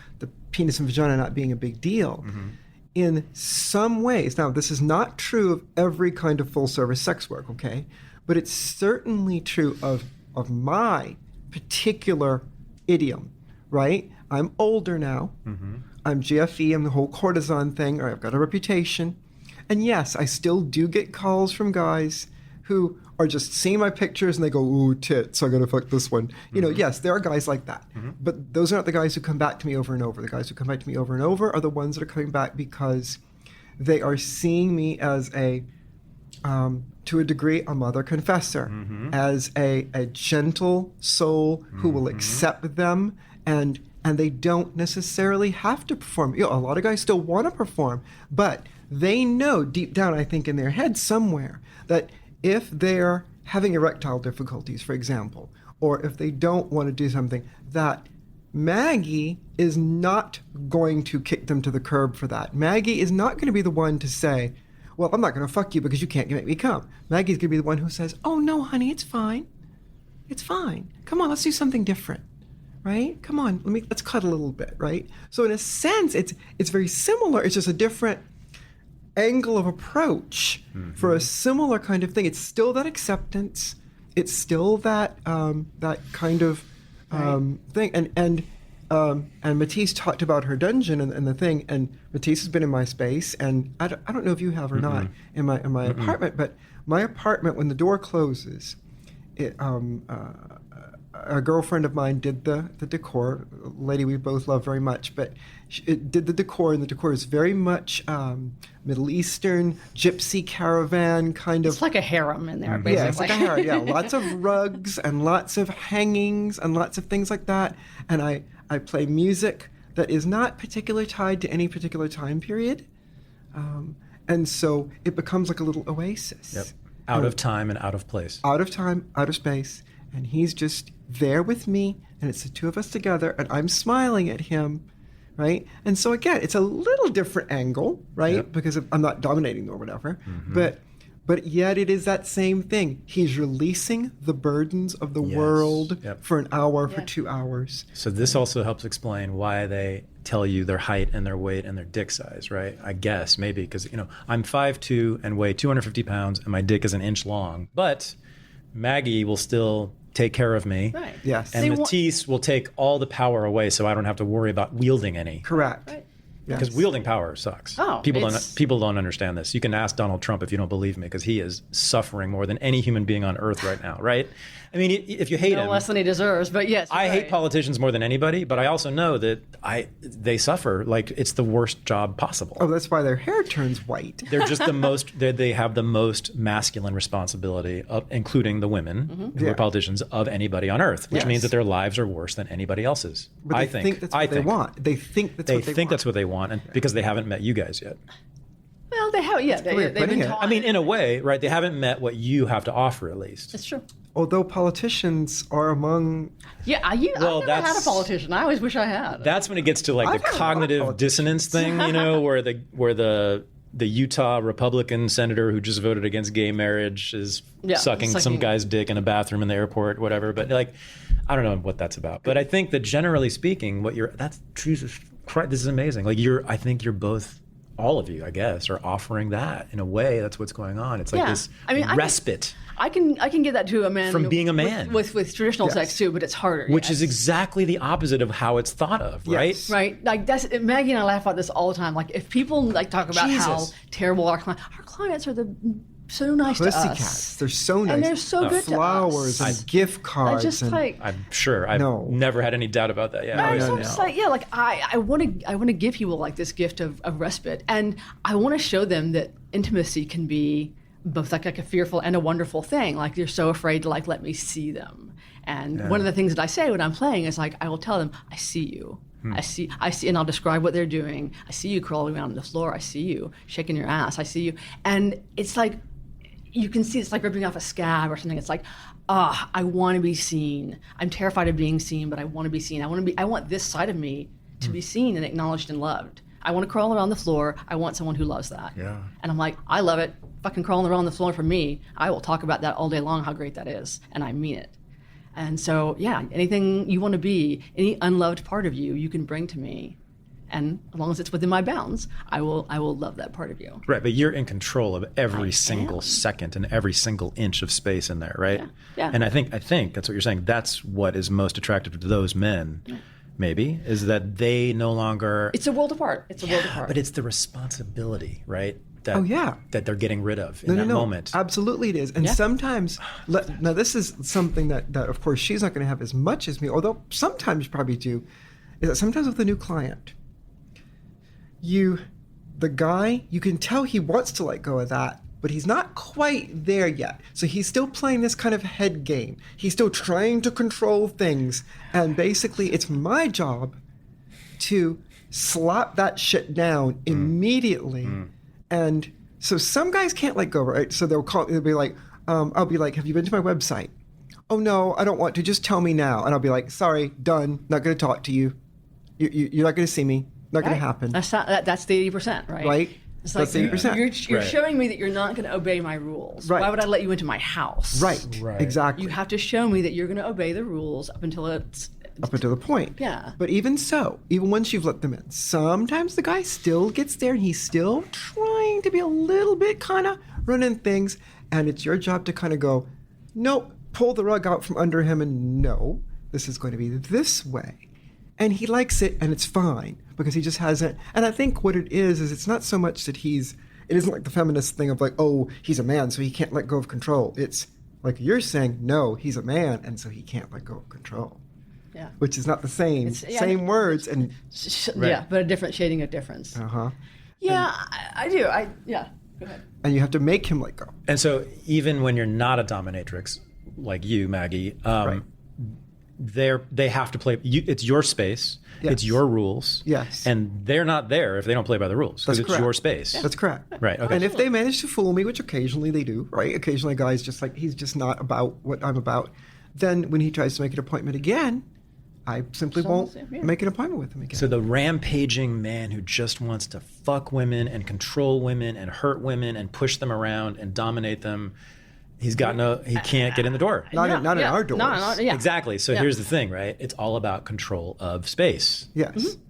penis and vagina not being a big deal. Mm-hmm. In some ways, now this is not true of every kind of full-service sex work, okay? But it's certainly true of my particular idiom, right? I'm older now. Mm-hmm. I'm GFE, I'm the whole courtesan thing, or I've got a reputation. And yes, I still do get calls from guys who are just seeing my pictures and they go, ooh, tits, I gotta fuck this one. You know, yes, there are guys like that. Mm-hmm. But those aren't the guys who come back to me over and over. The guys who come back to me over and over are the ones that are coming back because they are seeing me as to a degree, a mother confessor, as a gentle soul who will accept them, and they don't necessarily have to perform. You know, a lot of guys still want to perform, but they know deep down, I think in their head somewhere, that if they're having erectile difficulties, for example, or if they don't want to do something, that Maggie is not going to kick them to the curb for that. Maggie is not going to be the one to say, well, I'm not going to fuck you because you can't make me come. Maggie's going to be the one who says, oh, no, honey, it's fine. It's fine. Come on, let's do something different, right? Come on, let's cut a little bit, right? So in a sense, it's very similar. It's just a different angle of approach for a similar kind of thing. It's still that acceptance. It's still that that kind of thing. And Matisse talked about her dungeon and the thing. And Matisse has been in my space, and I don't know if you have or not in my apartment, but my apartment, when the door closes, a girlfriend of mine did the decor, a lady we both love very much, but it did the decor, and the decor is very much Middle Eastern, gypsy caravan kind of. It's like a harem in there, basically. Yeah, it's like a harem, yeah. Lots of rugs and lots of hangings and lots of things like that. And I play music that is not particularly tied to any particular time period. And so it becomes like a little oasis. Yep. Out of time and out of place. Out of time, out of space. And he's just there with me, and it's the two of us together, and I'm smiling at him, right? And so again, it's a little different angle, right? Yep. Because I'm not dominating or whatever, but yet it is that same thing. He's releasing the burdens of the world for an hour, for 2 hours. So this also helps explain why they tell you their height and their weight and their dick size, right? I guess maybe because, I'm 5'2" and weigh 250 pounds and my dick is an inch long, but Maggie will still take care of me. Right. Yes. And Matisse will take all the power away so I don't have to worry about wielding any. Correct. Right. Because wielding power sucks. Oh, people don't understand this. You can ask Donald Trump if you don't believe me, because he is suffering more than any human being on earth right now, right? I mean, if you hate him, no less than he deserves. But yes, I hate politicians more than anybody, but I also know that they suffer like it's the worst job possible. Oh, that's why their hair turns white. They're just the most. They have the most masculine responsibility, including the women who are politicians, of anybody on earth, which means that their lives are worse than anybody else's. But they think that's what they want. They think that's what they want, and because they haven't met you guys yet. Well, they have. Yeah, they've been taught. I mean, in a way, right? They haven't met what you have to offer, at least. It's true. Although politicians are among... Yeah, I never had a politician. I always wish I had. That's when it gets to like the cognitive dissonance thing, where the Utah Republican senator who just voted against gay marriage is sucking some guy's dick in a bathroom in the airport, whatever. But like, I don't know what that's about. But I think that generally speaking, that's Jesus Christ, this is amazing. Like I think you're both... all of you, I guess, are offering that in a way. That's what's going on. It's like this respite. I can get that to a man from being a man with traditional sex too, but it's harder. Which is exactly the opposite of how it's thought of, right? Yes. Right. Like Maggie and I laugh about this all the time. Like if people like talk about how terrible our clients are, so nice to us. Pussycats. They're so nice. And they're so good to us. Flowers and gift cards. I'm sure. I've never had any doubt about that. Yeah. I'm just like, I want to give people like this gift of respite. And I want to show them that intimacy can be both like a fearful and a wonderful thing. Like you're so afraid to like let me see them. And one of the things that I say when I'm playing is like I will tell them, I see you. I see, and I'll describe what they're doing. I see you crawling around on the floor. I see you shaking your ass. I see you. And it's like, you can see it's like ripping off a scab or something. It's like, I want to be seen. I'm terrified of being seen, but I want to be seen. I want this side of me to be seen and acknowledged and loved. I want to crawl around the floor. I want someone who loves that. Yeah. And I'm like, I love it. Fucking crawling around the floor for me. I will talk about that all day long, how great that is. And I mean it. And so, anything you want to be, any unloved part of you, you can bring to me. And as long as it's within my bounds, I will love that part of you. Right, but you're in control of every single second and every single inch of space in there, right? Yeah. And I think that's what you're saying. That's what is most attractive to those men, maybe, is that they no longer... It's a world apart. But it's the responsibility, right? That they're getting rid of in that moment. Absolutely it is. And sometimes, now this is something that of course she's not going to have as much as me, although sometimes you probably do, is that sometimes with a new client, the guy, you can tell he wants to let go of that, but he's not quite there yet. So he's still playing this kind of head game. He's still trying to control things. And basically it's my job to slap that shit down immediately. And so some guys can't let go, right? So they'll be like, I'll be like, have you been to my website? Oh no, I don't want to, just tell me now. And I'll be like, sorry, done, not gonna talk to you. You're not gonna see me. Not going to happen. That's the 80%, right? Right. It's like, that's 80%. You're showing me that you're not going to obey my rules. Right. Why would I let you into my house? Right. Exactly. You have to show me that you're going to obey the rules up until the point. Yeah. But even so, even once you've let them in, sometimes the guy still gets there and he's still trying to be a little bit kind of running things. And it's your job to kind of go, nope, pull the rug out from under him and no, this is going to be this way. And he likes it and it's fine. Because he just hasn't, and I think what it is it's not so much that it isn't like the feminist thing of like, oh, he's a man, so he can't let go of control. It's like you're saying, no, he's a man, and so he can't let go of control. Yeah. Which is not the same. Same words. And yeah, but a different shading of difference. Uh-huh. Yeah, I do. Go ahead. And you have to make him let go. And so even when you're not a dominatrix, like you, Maggie, they have to play, it's your space. Yes. It's your rules. Yes. And they're not there if they don't play by the rules. Because it's your space. That's correct. Right. Okay. And if they manage to fool me, which occasionally they do, right? Occasionally a guy's just like, he's just not about what I'm about. Then when he tries to make an appointment again, I simply won't make an appointment with him again. So the rampaging man who just wants to fuck women and control women and hurt women and push them around and dominate them, he can't get in the door. Not in our doors. Exactly. So here's the thing, right? It's all about control of space. Yes. Mm-hmm.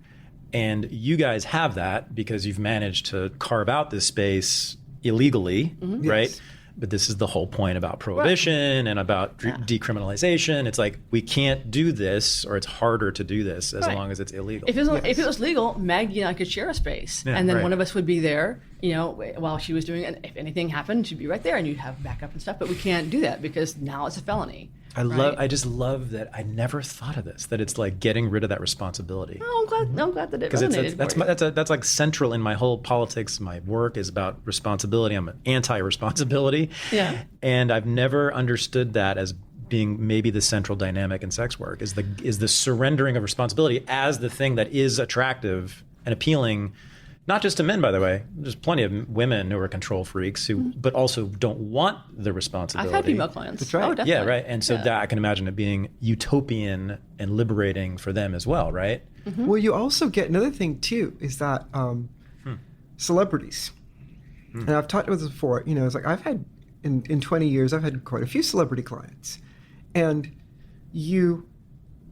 And you guys have that because you've managed to carve out this space illegally, right? Yes. but this is the whole point about prohibition and about decriminalization. It's like, we can't do this, or it's harder to do this as long as it's illegal. If it was legal, Maggie and I could share a space, and then one of us would be there, while she was doing it. And if anything happened, she'd be right there, and you'd have backup and stuff. But we can't do that because now it's a felony. I just love that. I never thought of this, that it's like getting rid of that responsibility. Oh, I'm glad that it resonated. That's like central in my whole politics. My work is about responsibility. I'm an anti-responsibility. Yeah. And I've never understood that as being maybe the central dynamic in sex work, is the surrendering of responsibility as the thing that is attractive and appealing. Not just to men, by the way. There's plenty of women who are control freaks but also don't want the responsibility. I've had female clients. That's right. Oh, definitely. Yeah, right. And so that I can imagine it being utopian and liberating for them as well, right? Mm-hmm. Well, you also get another thing too, is that celebrities. And I've talked about this before. It's like I've had in 20 years, I've had quite a few celebrity clients, and you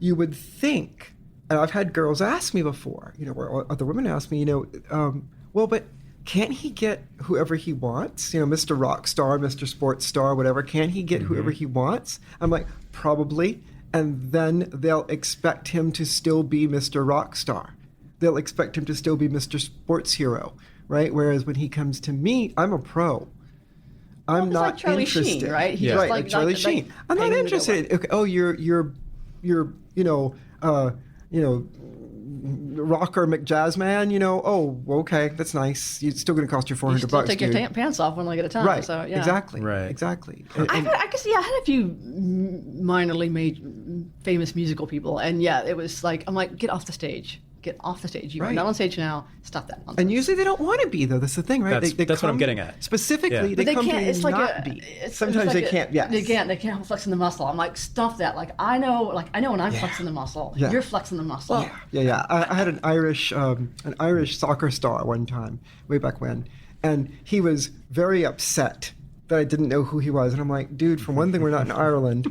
would think. And I've had girls ask me before, where other women ask me, well, but can't he get whoever he wants? Mr. Rock Star, Mr. Sports Star, whatever. Can't he get whoever he wants? I'm like, probably. And then they'll expect him to still be Mr. Rock Star. They'll expect him to still be Mr. Sports Hero, right? Whereas when he comes to me, I'm a pro. I'm not like Charlie interested. Sheen, right? He's right, like Charlie Sheen. I'm not interested. Okay, oh, you're rocker McJazzman, oh, okay, that's nice. It's still going to cost you $400. You still take your pants off one leg at a time. Right, So, yeah. exactly. Right. Exactly. I had a few minorly made famous musical people, and it was like, I'm like, get off the stage. Get off the stage. You're not on stage now. Stop that nonsense. And usually they don't want to be, though. That's the thing, right? That's what I'm getting at. Specifically, they come to not be. Sometimes they can't. Yes. They can't. They can't flex in the muscle. I'm like, stop that. Like I know when I'm flexing the muscle. Yeah. You're flexing the muscle. Yeah. I had an Irish soccer star one time, way back when, and he was very upset that I didn't know who he was. And I'm like, dude, for one thing, we're not in Ireland.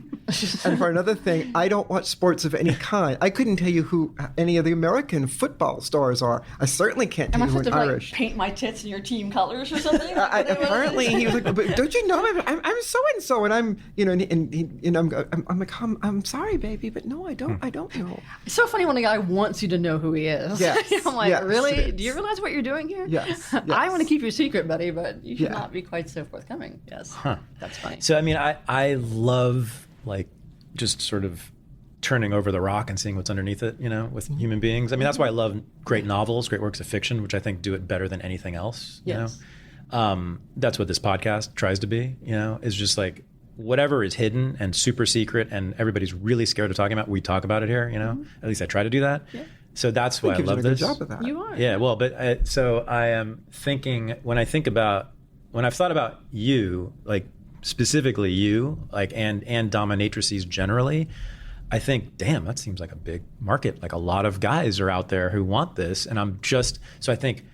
And for another thing, I don't watch sports of any kind. I couldn't tell you who any of the American football stars are. I certainly can't tell you who an Irish. Like, paint my tits in your team colors or something? Apparently, he was like, but don't you know I'm so-and-so. And I'm, and I'm like, I'm sorry, baby, but no, I don't know. It's so funny when a guy wants you to know who he is. Yes. I'm like, yes, really? Do you realize what you're doing here? Yes. I want to keep your secret, buddy, but you should not be quite so forthcoming. Yes. Huh. That's funny. So, I mean, I love, like, just sort of turning over the rock and seeing what's underneath it, with human beings. I mean, that's why I love great novels, great works of fiction, which I think do it better than anything else, Yes. That's what this podcast tries to be, is just like whatever is hidden and super secret and everybody's really scared of talking about, we talk about it here, At least I try to do that. Yeah. So that's why I love this. You're doing a good job of that. You are. Yeah, well, but so I am thinking, when I've thought about you, like specifically you, like and dominatrices generally, I think, damn, that seems like a big market. Like a lot of guys are out there who want this, and so I think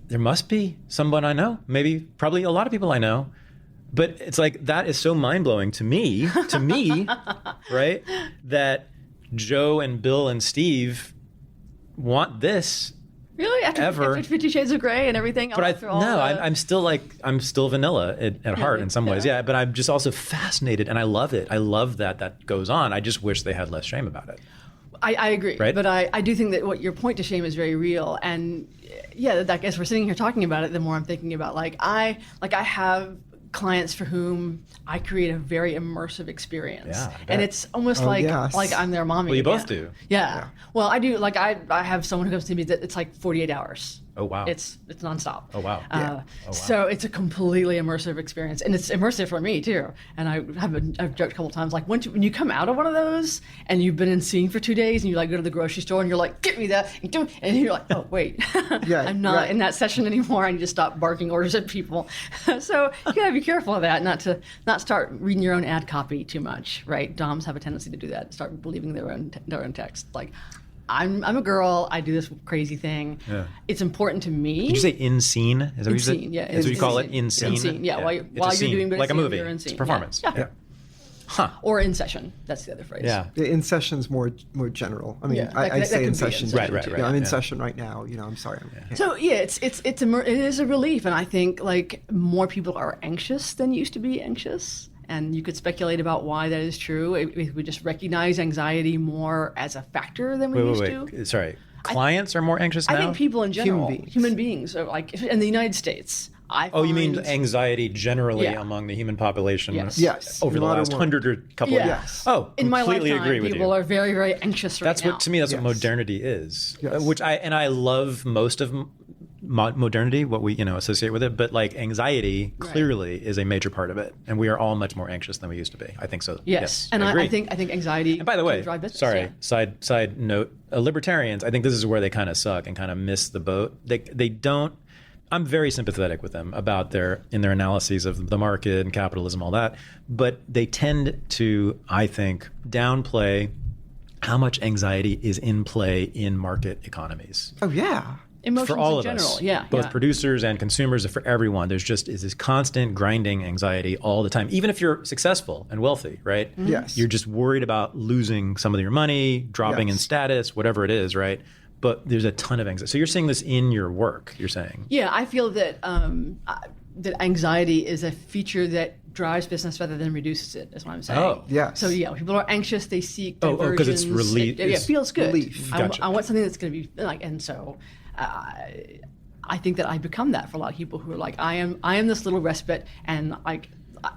there must be someone I know, probably a lot of people I know, but it's like that is so mind blowing to me, right? That Joe and Bill and Steve want this. Really? After 50 Shades of Grey and everything? But I'm still vanilla at heart in some ways. Yeah, but I'm just also fascinated and I love it. I love that goes on. I just wish they had less shame about it. I agree. Right? But I do think that what your point to shame is very real. And as we're sitting here talking about it, the more I'm thinking about I have clients for whom I create a very immersive experience. Yeah, and it's almost like I'm their mommy. Well, you both do. Yeah. Well, I do. Like I have someone who comes to me that it's like 48 hours. Oh, wow. It's nonstop. Oh, wow. So it's a completely immersive experience. And it's immersive for me, too. And I've joked a couple times, like, when you come out of one of those and you've been in scene for 2 days and you, like, go to the grocery store and you're like, get me that. And you're like, oh, wait. I'm not in that session anymore. I need to stop barking orders at people. So you got to be careful of that, not start reading your own ad copy too much, right? Doms have a tendency to do that, start believing their own text. Like, I'm a girl. I do this crazy thing. Yeah. It's important to me. Did you say in scene? Is that what you said? Yeah. That's what you call it? In scene? In scene. Yeah. While you're doing like a movie. You're in scene. It's a performance. Yeah. Huh. Or in session. That's the other phrase. Yeah. In session's more general. I mean, Yeah, I that say could in be session. in session, Right, too. right. I'm in Yeah. session right now. I'm sorry. So yeah, it is a relief, and I think like more people are anxious than used to be anxious, and you could speculate about why that is true. If we just recognize anxiety more as a factor than we used to. Sorry. Clients are more anxious now? I think people in general, beings. human beings, are like in the United States. Oh, you mean find- anxiety generally Yeah. among the human population Yes. over the Modern last world. 100 or couple of Yeah. years? Oh, In my completely lifetime, agree with people you. are very, very anxious right now. To me, that's Yes. what modernity is. Yes. Which I love most of modernity, what we associate with it, but like anxiety clearly is a major part of it, and we are all much more anxious than we used to be. I think so. Yes, and agree. I think anxiety. And by the can way, drive business, sorry, yeah. side note, libertarians, I think this is where they kind of suck and kind of miss the boat. They don't. I'm very sympathetic with them about their analyses of the market and capitalism, all that, but they tend to, I think, downplay how much anxiety is in play in market economies. Oh yeah. Emotions For all in of general, us, yeah, both yeah. producers and consumers, for everyone, there's just is this constant grinding anxiety all the time. Even if you're successful and wealthy, right? Mm-hmm. Yes. You're just worried about losing some of your money, dropping in Yes. status, whatever it is, right? But there's a ton of anxiety. So you're seeing this in your work, you're saying? Yeah, I feel that that anxiety is a feature that drives business rather than reduces it. Is what I'm saying. Oh, yes. So yeah, when people are anxious, they seek Oh, 'cause it's diversions. relief- It feels good. relief. Gotcha. I want something that's going to be like, and so. I think that I become that for a lot of people who are like, I am this little respite, and like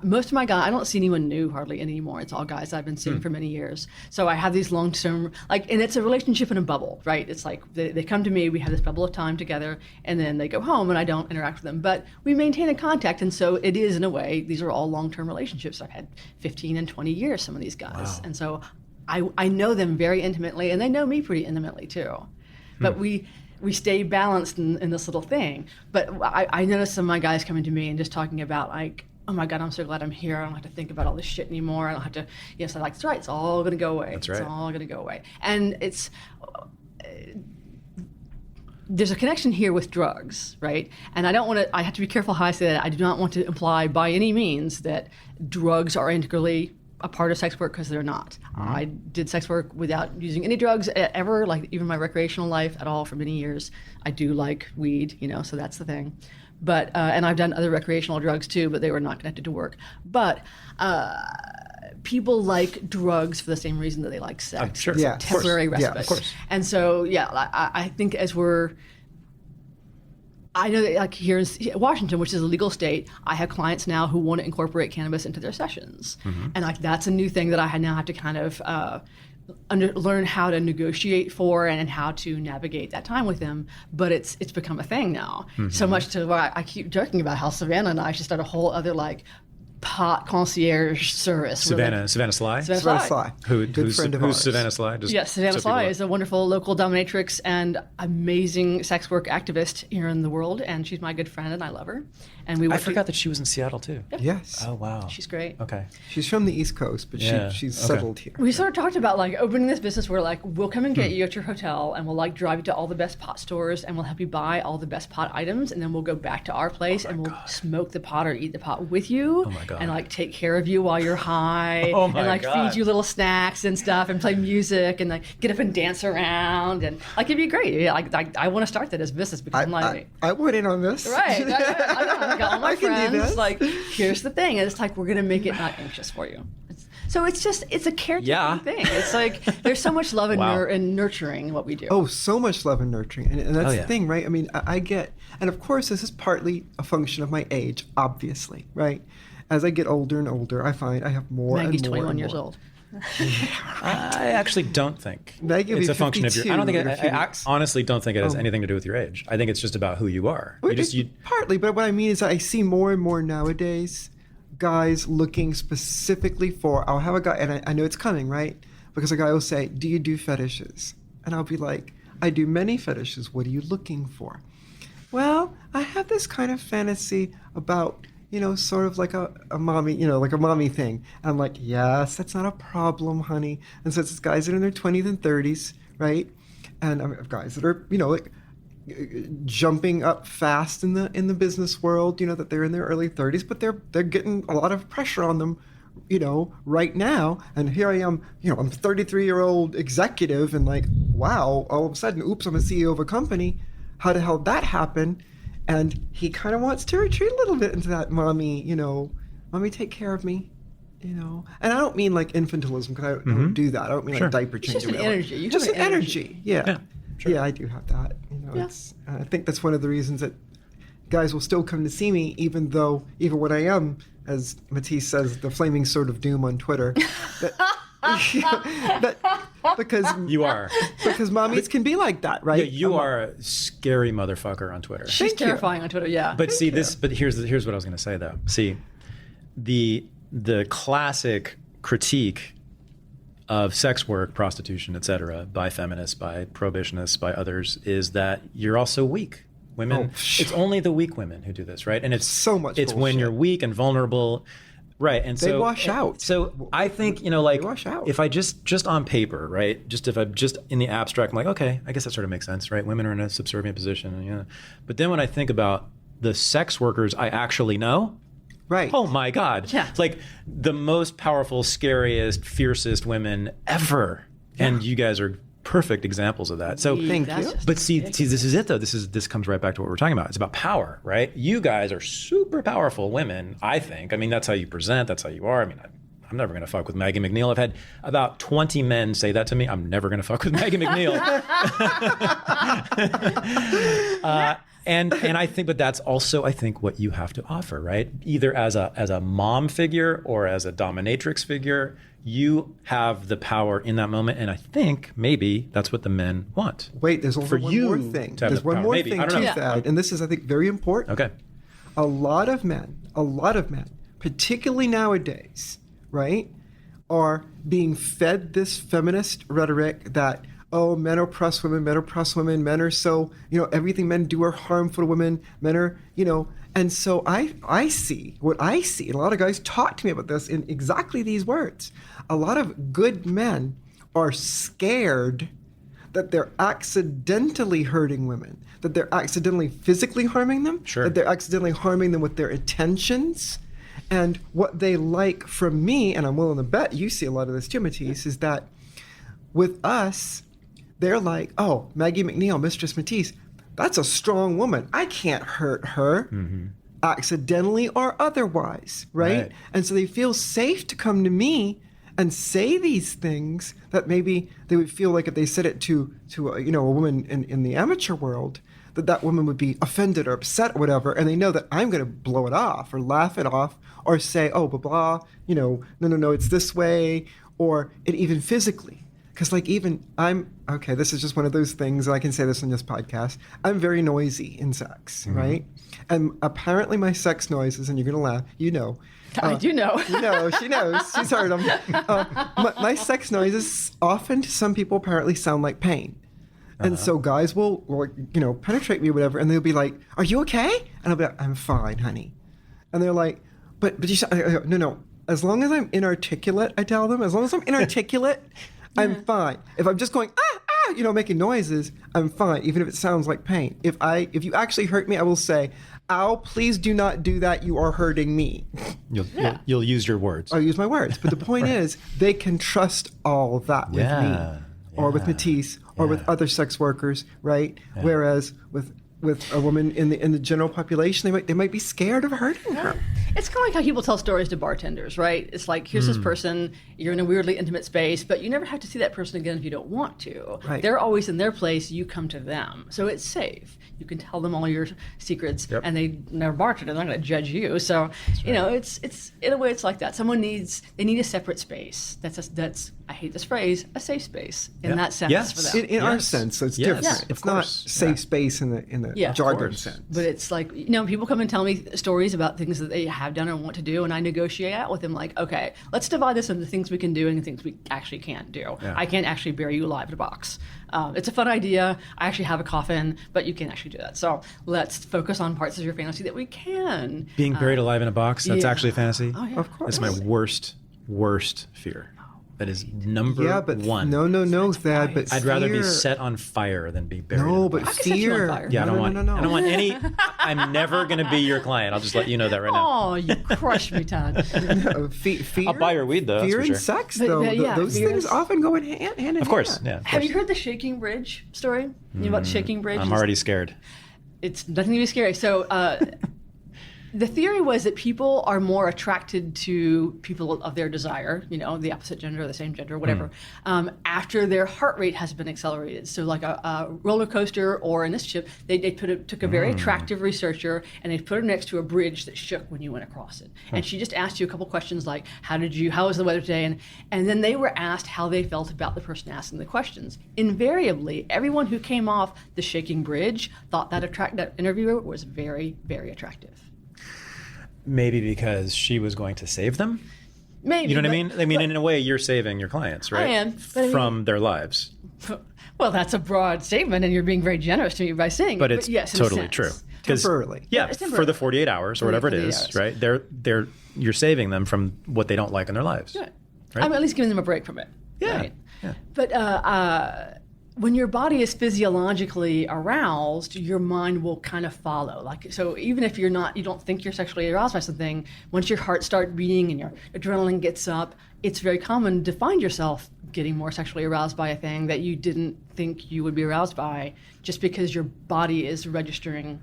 most of my guys, I don't see anyone new hardly anymore. It's all guys I've been seeing for many years. So I have these long-term, like, and it's a relationship in a bubble, right? It's like they come to me, we have this bubble of time together, and then they go home, and I don't interact with them. But we maintain a contact, and so it is, in a way, these are all long-term relationships. I've had 15 and 20 years, some of these guys. Wow. And so I know them very intimately, and they know me pretty intimately too. But we stay balanced in this little thing. But I noticed some of my guys coming to me and just talking about like, oh my God, I'm so glad I'm here. I don't have to think about all this shit anymore. I don't have to, yes, I'm like, that's right, it's all going to go away. That's right. It's all going to go away. And there's a connection here with drugs, right? And I have to be careful how I say that. I do not want to imply by any means that drugs are integrally a part of sex work, because they're not. I did sex work without using any drugs ever, like even my recreational life at all for many years. I do like weed, so that's the thing. But and I've done other recreational drugs too, but they were not connected to work. But people like drugs for the same reason that they like sex. Sure. It's Yeah, a of course. temporary Yeah, respite. of course. And so, yeah, I think I know that like here in Washington, which is a legal state, I have clients now who want to incorporate cannabis into their sessions. And like that's a new thing that I now have to kind of learn how to negotiate for and how to navigate that time with them. But it's become a thing now. So much to where I keep joking about how Savannah and I should start a whole other like pot concierge service. Savannah Sly? Savannah Sly. Good friend of who's ours. Savannah Sly? Just Yes, Savannah so Sly people is a wonderful local dominatrix and amazing sex work activist here in the world, and she's my good friend, and I love her. And I forgot that she was in Seattle too. Yes. Oh wow. she's great. Okay. She's from the East Coast, but Yeah, she's okay. settled here. We sort of talked about like opening this business where like we'll come and get you at your hotel, and we'll like drive you to all the best pot stores, and we'll help you buy all the best pot items, and then we'll go back to our place and we'll smoke the pot or eat the pot with you, Oh my God. and like take care of you while you're high, Oh my and like God. feed you little snacks and stuff, and play music, and like get up and dance around, and like it'd be great. Yeah, like I want to start that as a business because I'm like. I went in on this. Right. I got all my I can do friends. this. Like, here's the thing. And it's like, we're going to make it not anxious for you. It's a caretaking Yeah. thing. It's like, there's so much love and, Wow. and nurturing in what we do. Oh, so much love and nurturing. And that's Oh, yeah. the thing, right? I mean, I get, and of course, this is partly a function of my age, obviously, right? As I get older and older, I find I have more Maggie's and more 21 and years more. old. I actually don't think Maggie will it's be a function of your. I don't think. in a few I weeks. honestly don't think it has Oh. anything to do with your age. I think it's just about who you are. Well, You partly, but what I mean is that I see more and more nowadays guys looking specifically for, I'll have a guy, and I know it's coming, right? Because a guy will say, do you do fetishes? And I'll be like, I do many fetishes. What are you looking for? Well, I have this kind of fantasy about, sort of like a mommy, like a mommy thing. And I'm like, yes, that's not a problem, honey. And so it's guys that are in their 20s and 30s, right? And I have guys that are, like jumping up fast in the business world, that they're in their early 30s, but they're getting a lot of pressure on them right now, and here I am, I'm a 33-year-old executive, and like, wow, all of a sudden, oops, I'm a CEO of a company. How the hell did that happen? And he kind of wants to retreat a little bit into that mommy, mommy take care of me, And I don't mean like infantilism, because I don't do that. I don't mean like diaper change. It's just an energy. Just an energy. Yeah. Sure. Yeah, I do have that. I think that's one of the reasons that guys will still come to see me, even when I am, as Matisse says, the flaming sword of doom on Twitter. Because you are. Because mommies can be like that, right? Yeah, you are a scary motherfucker on Twitter. She's terrifying on Twitter, yeah. But here's what I was going to say, though. See, the classic critique of sex work, prostitution, etc., by feminists, by prohibitionists, by others, is that you're also weak. Women, it's only the weak women who do this, right? And it's so much. It's bullshit. When you're weak and vulnerable, right? And they wash out. So I think like they wash out. If I just on paper, right? If I'm just in the abstract, I'm like, okay, I guess that sort of makes sense, right? Women are in a subservient position, But then when I think about the sex workers I actually know. Right. Oh my God. Yeah. It's like the most powerful, scariest, fiercest women ever. Yeah. And you guys are perfect examples of that. So thank you. But see, this is it though. This comes right back to what we're talking about. It's about power, right? You guys are super powerful women, I think. I mean, that's how you present, that's how you are. I mean, I'm never going to fuck with Maggie McNeill. I've had about 20 men say that to me. I'm never going to fuck with Maggie McNeill. And I think, but that's also, I think, what you have to offer, right? Either as a mom figure or as a dominatrix figure, you have the power in that moment. And I think maybe that's what the men want. Wait, there's also one more thing. There's one more thing to add, and this is, I think, very important. Okay. A lot of men, particularly nowadays, right, are being fed this feminist rhetoric that, men oppress women, men are so, everything men do are harmful to women, men are, and so I see, and a lot of guys talk to me about this in exactly these words. A lot of good men are scared that they're accidentally hurting women, that they're accidentally physically harming them, that they're accidentally harming them with their attentions. And what they like from me, and I'm willing to bet you see a lot of this too, Matisse, is that with us, they're like, oh, Maggie McNeill, Mistress Matisse, that's a strong woman. I can't hurt her accidentally or otherwise, right? And so they feel safe to come to me and say these things that maybe they would feel like if they said it to a woman in the amateur world, that woman would be offended or upset or whatever, and they know that I'm going to blow it off or laugh it off or say, oh, blah, blah, no, it's this way, or it even physically. Because this is just one of those things, I can say this on this podcast, I'm very noisy in sex, right? And apparently my sex noises, and you're going to laugh, I do know. She knows. She's heard them. My sex noises often to some people apparently sound like pain. And so guys will penetrate me or whatever, and they'll be like, are you okay? And I'll be like, I'm fine, honey. And they're like, but you no. As long as I'm inarticulate, I tell them, as long as I'm inarticulate, I'm fine. If I'm just going, making noises, I'm fine, even if it sounds like pain. If you actually hurt me, I will say, ow, please do not do that. You are hurting me. You'll use your words. I'll use my words. But the point is, they can trust all that with me. Or with Matisse, or with other sex workers, right? Yeah. Whereas with a woman in the general population, they might be scared of hurting her. It's kind of like how people tell stories to bartenders, right? It's like, here's this person, you're in a weirdly intimate space, but you never have to see that person again if you don't want to. Right. They're always in their place, you come to them. So it's safe. You can tell them all your secrets, and they're bartenders, they're not going to judge you. So, it's in a way, it's like that. They need a separate space. That's I hate this phrase, a safe space in that sense for them. In our sense, so it's different. Yeah, it's not safe space in the jargon sense. But it's like, people come and tell me stories about things that they have done or want to do, and I negotiate out with them like, okay, let's divide this into things we can do and things we actually can't do. Yeah. I can't actually bury you alive in a box. It's a fun idea. I actually have a coffin, but you can't actually do that. So let's focus on parts of your fantasy that we can. Being buried alive in a box, that's actually a fantasy? Oh, yeah. Of course. That's my worst fear. That is number Yeah, but one. no, Thad. But I'd rather be fear- set on fire than be buried. No, in but the I can set you on fear. fire. yeah, I don't no, want. no, no, I don't want any. I'm never going to be your client. I'll just let you know that right now. Oh, you crushed me, Todd. No, fear. I'll buy your weed though. Fear That's for and sure. sex, But- though. but yeah, those fear things is- often go hand in hand. Of course, yeah. Of Have you course. heard the shaking bridge story? You know about the shaking bridge? I'm already scared. It's nothing to be scary. So the theory was that people are more attracted to people of their desire, the opposite gender or the same gender, whatever, after their heart rate has been accelerated. So like a roller coaster, or in this ship, they took a very attractive researcher and they put her next to a bridge that shook when you went across it. And she just asked you a couple questions like, how was the weather today? And then they were asked how they felt about the person asking the questions. Invariably, everyone who came off the shaking bridge thought that interviewer was very, very attractive. Maybe because she was going to save them. Maybe. You know what I mean? I mean, in a way, you're saving your clients, right? I am, but I mean- from their lives. Well, that's a broad statement, and you're being very generous to me by saying But it. it's yes, in a totally sense. true. 'Cause- Temporarily. Yeah, it's for temporary. the 48 hours or whatever it 48 is, hours. right? You're saving them from what they don't like in their lives. Right. Right? I'm at least giving them a break from it. Yeah, Right? yeah. But when your body is physiologically aroused, your mind will kind of follow. Like, so even if you don't think you're sexually aroused by something, once your heart starts beating and your adrenaline gets up, it's very common to find yourself getting more sexually aroused by a thing that you didn't think you would be aroused by, just because your body is registering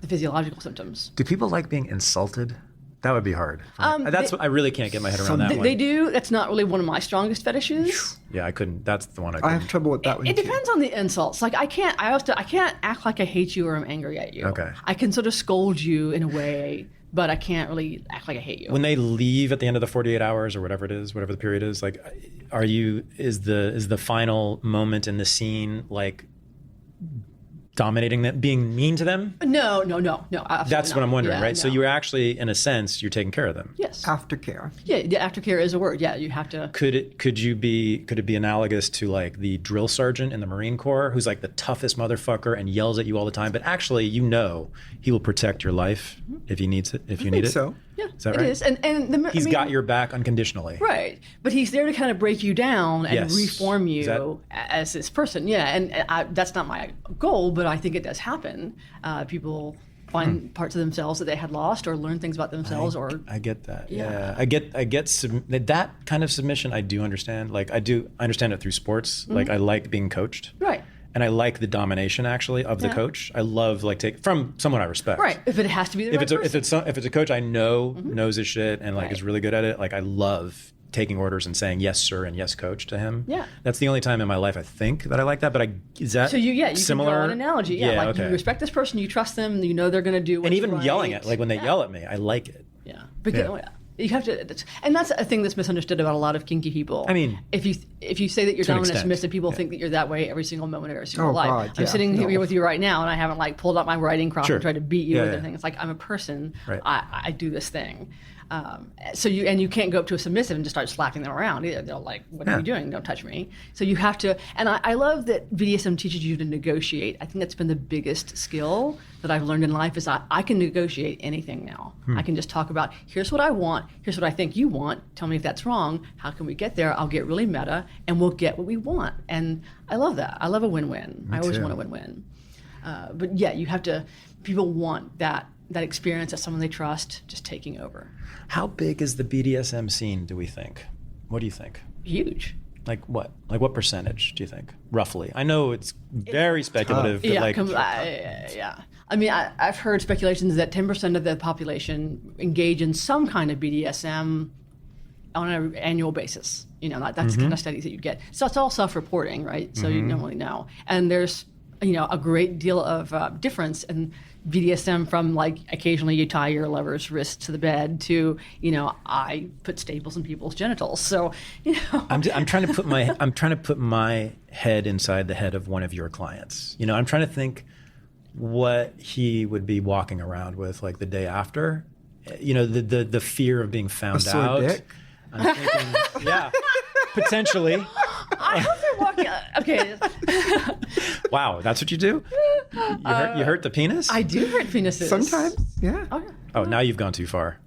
the physiological symptoms. Do people like being insulted? That would be hard. I really can't get my head around that one. They do. That's not really one of my strongest fetishes. Yeah, I couldn't. That's the one I I couldn't. have trouble with that one. It too. depends on the insults. Like I can't act like I hate you or I'm angry at you. Okay. I can sort of scold you in a way, but I can't really act like I hate you. When they leave at the end of the 48 hours or whatever it is, whatever the period is, like, is the final moment in the scene like dominating them, being mean to them? No. Absolutely That's what not. I'm wondering, Yeah, right? So no. you're actually, in a sense, you're taking care of them. Yes. Aftercare. Yeah. The aftercare is a word. Yeah. You have to. Could it be analogous to like the drill sergeant in the Marine Corps, who's like the toughest motherfucker and yells at you all the time, but actually he will protect your life if he needs it, if you need it? So. Yeah. Is that it right? is. And He's got your back unconditionally. Right, but he's there to kind of break you down and Yes. reform you Is that- as this person. Yeah, and that's not my goal, but I think it does happen. People find parts of themselves that they had lost, or learn things about themselves, or I get that. Yeah. I get that kind of submission. I do understand. Like I understand it through sports. Like I like being coached. right, And I like the domination actually of the Yeah. coach. I love from someone I respect. right. If it has to be the right person. If it's a coach I know knows his shit and like Right. is really good at it, like I love taking orders and saying yes sir and yes coach to him. Yeah. That's the only time in my life I think that I like that. But is that So you similar? can draw an analogy. Yeah, like okay. you respect this person, you trust them, you know they're going to do what's And even right. yelling at, like when they Yeah. yell at me, I like it. Yeah, because Yeah. you have to, and that's a thing that's misunderstood about a lot of kinky people. I mean, if you say that you're to an dominant extent. submissive, people think that you're that way every single moment of every single Oh, life. God, I'm yeah, sitting no. here with you right now, and I haven't like pulled out my writing crop Sure. and tried to beat you Yeah, with yeah. anything. It's like I'm a person. Right. I do this thing. So you can't go up to a submissive and just start slapping them around either. They're like, "What are Yeah. you doing? Don't touch me." So you have to. And I love that BDSM teaches you to negotiate. I think that's been the biggest skill that I've learned in life is I can negotiate anything now. I can just talk about here's what I want, here's what I think you want. Tell me if that's wrong. How can we get there? I'll get really meta, and we'll get what we want. And I love that. I love a win-win. I always too. want a win-win. But yeah, you have to. People want that experience of someone they trust just taking over. How big is the BDSM scene, do we think? What do you think? Huge. Like what? Like what percentage do you think, roughly? I know it's very speculative. But Yeah, like, yeah. I mean, I've heard speculations that 10% of the population engage in some kind of BDSM on an annual basis. That's the kind of studies that you get. So it's all self-reporting, right? So you don't really know. And there's, a great deal of difference in BDSM from like occasionally you tie your lover's wrist to the bed to, I put staples in people's genitals. So, I'm trying to put my head inside the head of one of your clients. I'm trying to think what he would be walking around with like the day after. The fear of being found A sore out. dick? I'm thinking, yeah, potentially. I hope they're walking. Okay. Wow, that's what you do? You hurt the penis? I do hurt penises. Sometimes, yeah. Oh, yeah. Oh, now you've gone too far.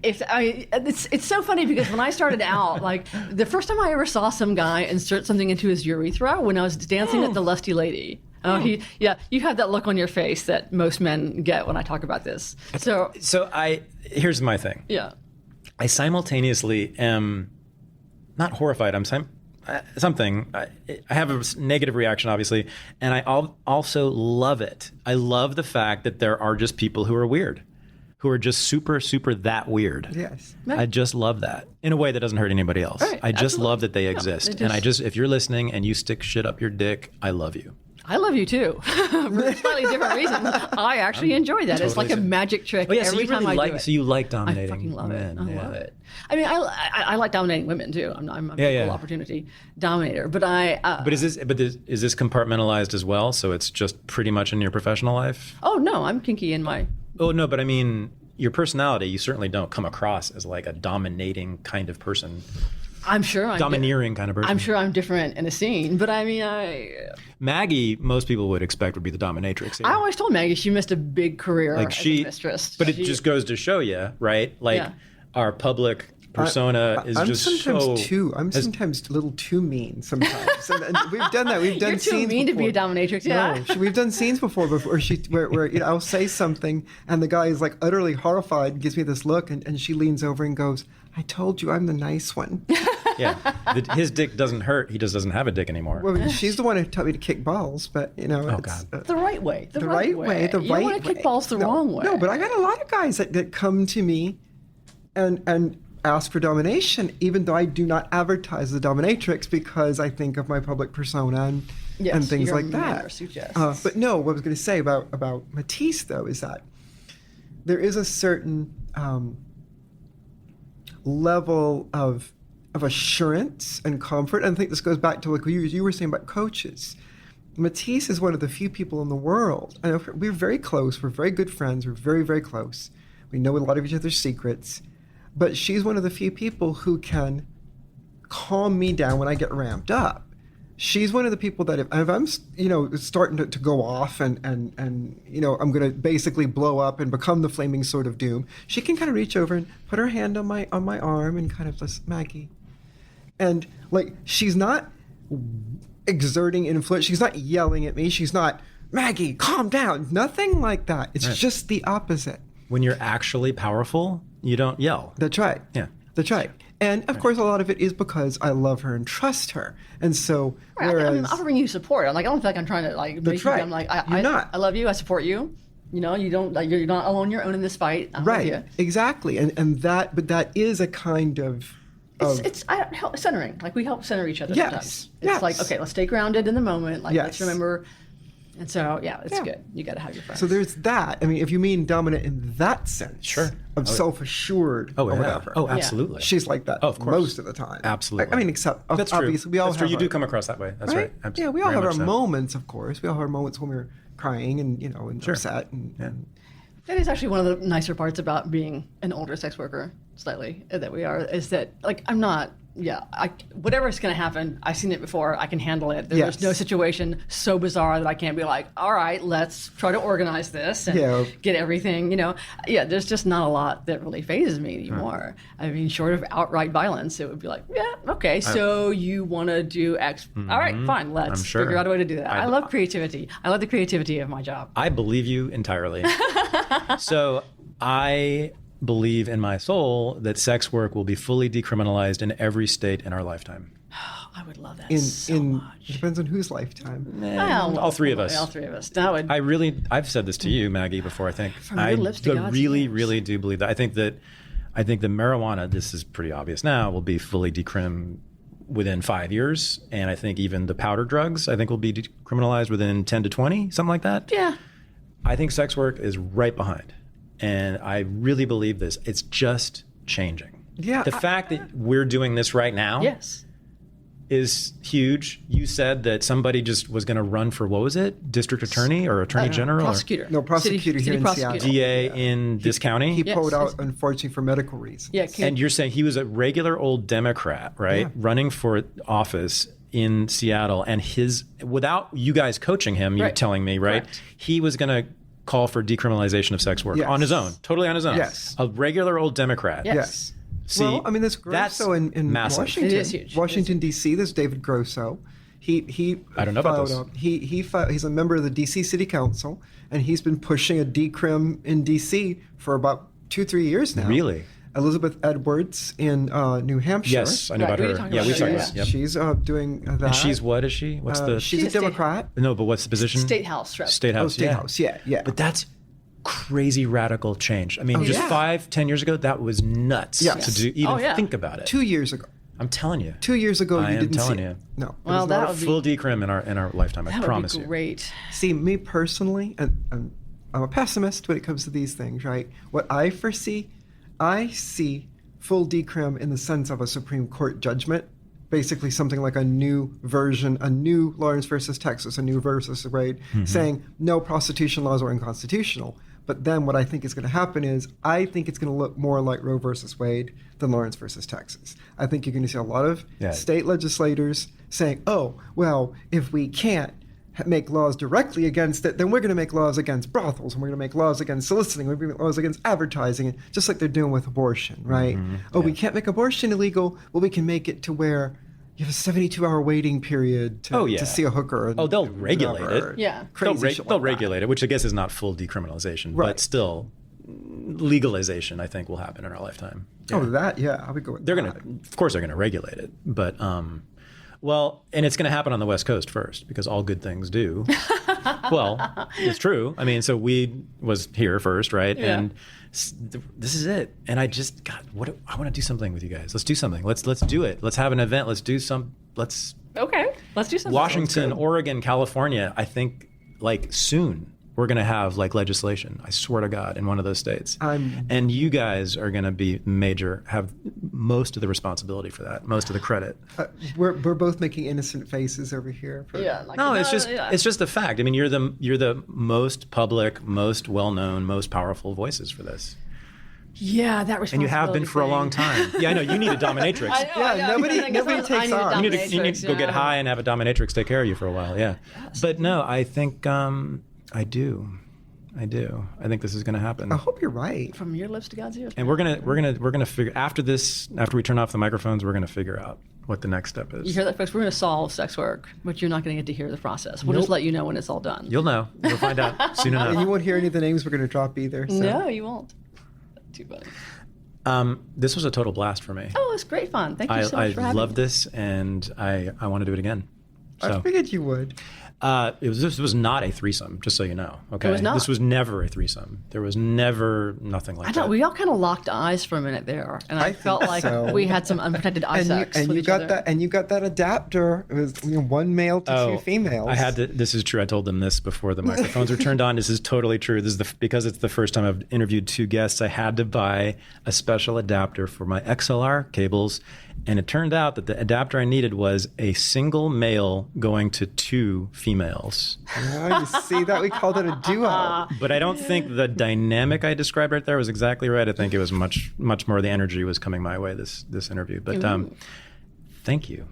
It's so funny because when I started out, like the first time I ever saw some guy insert something into his urethra when I was dancing at the Lusty Lady. You have that look on your face that most men get when I talk about this. So here's my thing. Yeah. I simultaneously am not horrified. I have a negative reaction, obviously, and I also love it. I love the fact that there are just people who are weird, who are just super, super that weird. Yes. I just love that in a way that doesn't hurt anybody else. Right, I just absolutely. love that they exist. And if you're listening and you stick shit up your dick, I love you. I love you too, for slightly different reasons. I actually enjoy that. It's like a magic trick every time I do it. So you like dominating I fucking love men. it. I love it. I mean, I like dominating women too. I'm a equal opportunity dominator. But is this compartmentalized as well? So it's just pretty much in your professional life? Oh no, I'm kinky in my. Oh no, but I mean, your personality. You certainly don't come across as like a dominating kind of person. I'm sure I'm domineering kind of person. I'm sure I'm different in a scene, but I mean, Maggie, most people would expect would be the dominatrix. I always told Maggie she missed a big career as a mistress. But it just goes to show you, right? Like our public persona is just so. I'm sometimes a little too mean sometimes, and we've done that. We've done You're too scenes mean before. to be a dominatrix. Yeah, no, we've done scenes before where I'll say something and the guy is like utterly horrified, and gives me this look, and she leans over and goes, "I told you I'm the nice one." Yeah, his dick doesn't hurt. He just doesn't have a dick anymore. Well, she's the one who taught me to kick balls, but the right way. The right way. You don't want to kick balls the wrong way. No, but I got a lot of guys that come to me and ask for domination, even though I do not advertise the dominatrix because I think of my public persona and things like that. But no, what I was going to say about Matisse though is that there is a certain level of assurance and comfort. And I think this goes back to like what you were saying about coaches. Matisse is one of the few people in the world. I know we're very close. We're very good friends. We're very, very close. We know a lot of each other's secrets. But she's one of the few people who can calm me down when I get ramped up. She's one of the people that if I'm starting to go off and I'm going to basically blow up and become the flaming sword of doom, she can kind of reach over and put her hand on my arm and kind of just, Maggie. And like, she's not exerting influence. She's not yelling at me. She's not, Maggie, calm down. Nothing like that. It's just the opposite. When you're actually powerful, you don't yell. That's right. Yeah. That's right. And of course, a lot of it is because I love her and trust her. And so, whereas I'm offering you support. I'm like, I don't feel like I'm trying to like. That's right. I'm like, I love you. I support you. You know, you don't like, you're not alone. You're own in this fight. I'm with you. Exactly. And that is a kind of. It's centering. Like we help center each other. Yes. Sometimes. It's like, okay, let's stay grounded in the moment. Like let's remember. And so, it's good. You got to have your friends. So there's that. I mean, if you mean dominant in that sense, of self-assured or whatever. Oh, absolutely. She's like that most of the time. Absolutely. I mean, except that's obviously true. we all that's have true. You do come across that way. That's right. Absolutely. Yeah, we all have our moments, of course. We all have our moments when we're crying and upset. And that is actually one of the nicer parts about being an older sex worker, slightly, that we are, is that, like, I'm not, whatever's going to happen, I've seen it before, I can handle it. There's no situation so bizarre that I can't be like, all right, let's try to organize this and get everything, there's just not a lot that really phases me anymore. I mean, short of outright violence, it would be like, okay, so you want to do X. All right, fine, let's figure out a way to do that. I love creativity. I love the creativity of my job. I believe you entirely. So I believe in my soul that sex work will be fully decriminalized in every state in our lifetime. I would love that so much. It depends on whose lifetime. All three of us. All three of us. That would. I've said this to you, Maggie, before. I think From your lips to God's ears. really do believe that. I think the marijuana, this is pretty obvious now, will be fully decrim within 5 years, and I think even the powder drugs, I think will be decriminalized within 10 to 20, something like that. Yeah. I think sex work is right behind. And I really believe this. It's just changing. Yeah. The fact that we're doing this right now is huge. You said that somebody just was going to run for, what was it? District attorney or attorney general? Prosecutor. Prosecutor here in Seattle. DA in this county? He pulled out, unfortunately, for medical reasons. Yeah, and you're saying he was a regular old Democrat, right? Yeah. Running for office in Seattle. And without you guys coaching him, you're telling me, right? Correct. He was going to call for decriminalization of sex work Yes. on his own, totally on his own. Yes. A regular old Democrat. Yes. See, well, I mean, there's Grosso in massive. Washington. It is huge. Washington, D.C., there's David Grosso. He I don't know about this. He's a member of the D.C. City Council, and he's been pushing a decrim in D.C. for about 2-3 years now. Really? Elizabeth Edwards in New Hampshire. Yes, I know about we her. talked Yeah, about we've her, talked yeah. about it. Yep. She's doing that. And she's what is she? What's the She's a She's a state- Democrat. no? But what's the position? State House rep. State House. State House. Yeah. But that's crazy radical change. I mean, just yeah. 5-10 years ago, that was nuts Yes. to do, even Oh, yeah. think about it. 2 years ago. I'm telling you. 2 years ago, I you am didn't telling see you. it. No. Well, There's that would be Full decrim in our lifetime. I that promise would be you. great. See, me personally, and I'm a pessimist when it comes to these things, right? What I foresee, I see full decrim in the sense of a Supreme Court judgment, basically something like a new version, a new Lawrence versus Texas, a new versus Wade, saying no, prostitution laws are unconstitutional. But then what I think is going to happen is I think it's going to look more like Roe versus Wade than Lawrence versus Texas. I think you're going to see a lot of state legislators saying, oh, well, if we can't make laws directly against it, then we're going to make laws against brothels, and we're going to make laws against soliciting, we're going to make laws against advertising, just like they're doing with abortion, right? We can't make abortion illegal, well, we can make it to where you have a 72-hour waiting period to see a hooker. And they'll regulate whatever. it. Yeah. Crazy shit They'll like that. regulate it, which I guess is not full decriminalization, Right. but still legalization, I think, will happen in our lifetime. Oh, that, yeah, I would go with They're that. going to, of course, they're going to regulate it, but well, and it's going to happen on the West Coast first because all good things do. Well, it's true. I mean, so weed was here first, right? Yeah. And this is it. And I just, God, I want to do something with you guys. Let's do something. Let's do it. Let's have an event. Let's do Okay, let's do something. Washington, Oregon, California. I think like soon we're going to have like legislation. I swear to God, in one of those states. And you guys are going to have most of the responsibility for that, most of the credit. We're both making innocent faces over here. Yeah. Like, No, it's just a fact. I mean, you're the most public, most well-known, most powerful voices for this. Yeah, that responsibility. And you have been for a long time. Yeah, I know. You need a dominatrix. I know, Yeah, nobody takes on. You need to go get high and have a dominatrix take care of you for a while. Yeah. But no, I think I do. I think this is going to happen. I hope you're right. From your lips to God's ears. And we're gonna figure after we turn off the microphones, we're gonna figure out what the next step You is. hear that, folks? We're going to solve sex work, but you're not going to get to hear the process. We'll just let you know when it's all done. You'll know. You'll find out soon And you enough. won't hear any of the names we're going to drop either. So. No, you won't. Too funny. This was a total blast for me. Oh, it's great fun. Thank you so much for I having love me. this, and I want to do it again. I So figured you would. this was not a threesome, just so you know. Okay, It was not. This was never a threesome. There was never nothing like I that. thought we all kind of locked eyes for a minute there, and I felt like so. we had some unprotected eye sex And with you each got other. that. And you got that adapter. It was one male to two females. I had to. This is true. I told them this before the microphones were turned on. This is totally true. This is because it's the first time I've interviewed two guests. I had to buy a special adapter for my XLR cables, and it turned out that the adapter I needed was a single male going to two females. Oh, you see that? We called it a duo. But I don't think the dynamic I described right there was exactly right. I think it was much more the energy was coming my way this interview. But thank you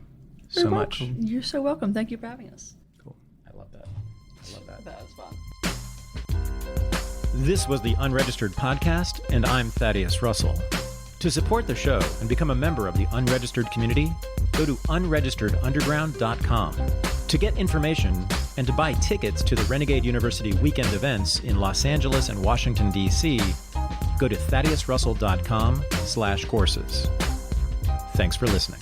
so much. You're so welcome. Thank you for having us. Cool. I love that. That was fun. This was the Unregistered podcast, and I'm Thaddeus Russell. To support the show and become a member of the Unregistered community, go to unregisteredunderground.com. To get information and to buy tickets to the Renegade University weekend events in Los Angeles and Washington, D.C., go to thaddeusrussell.com/courses. Thanks for listening.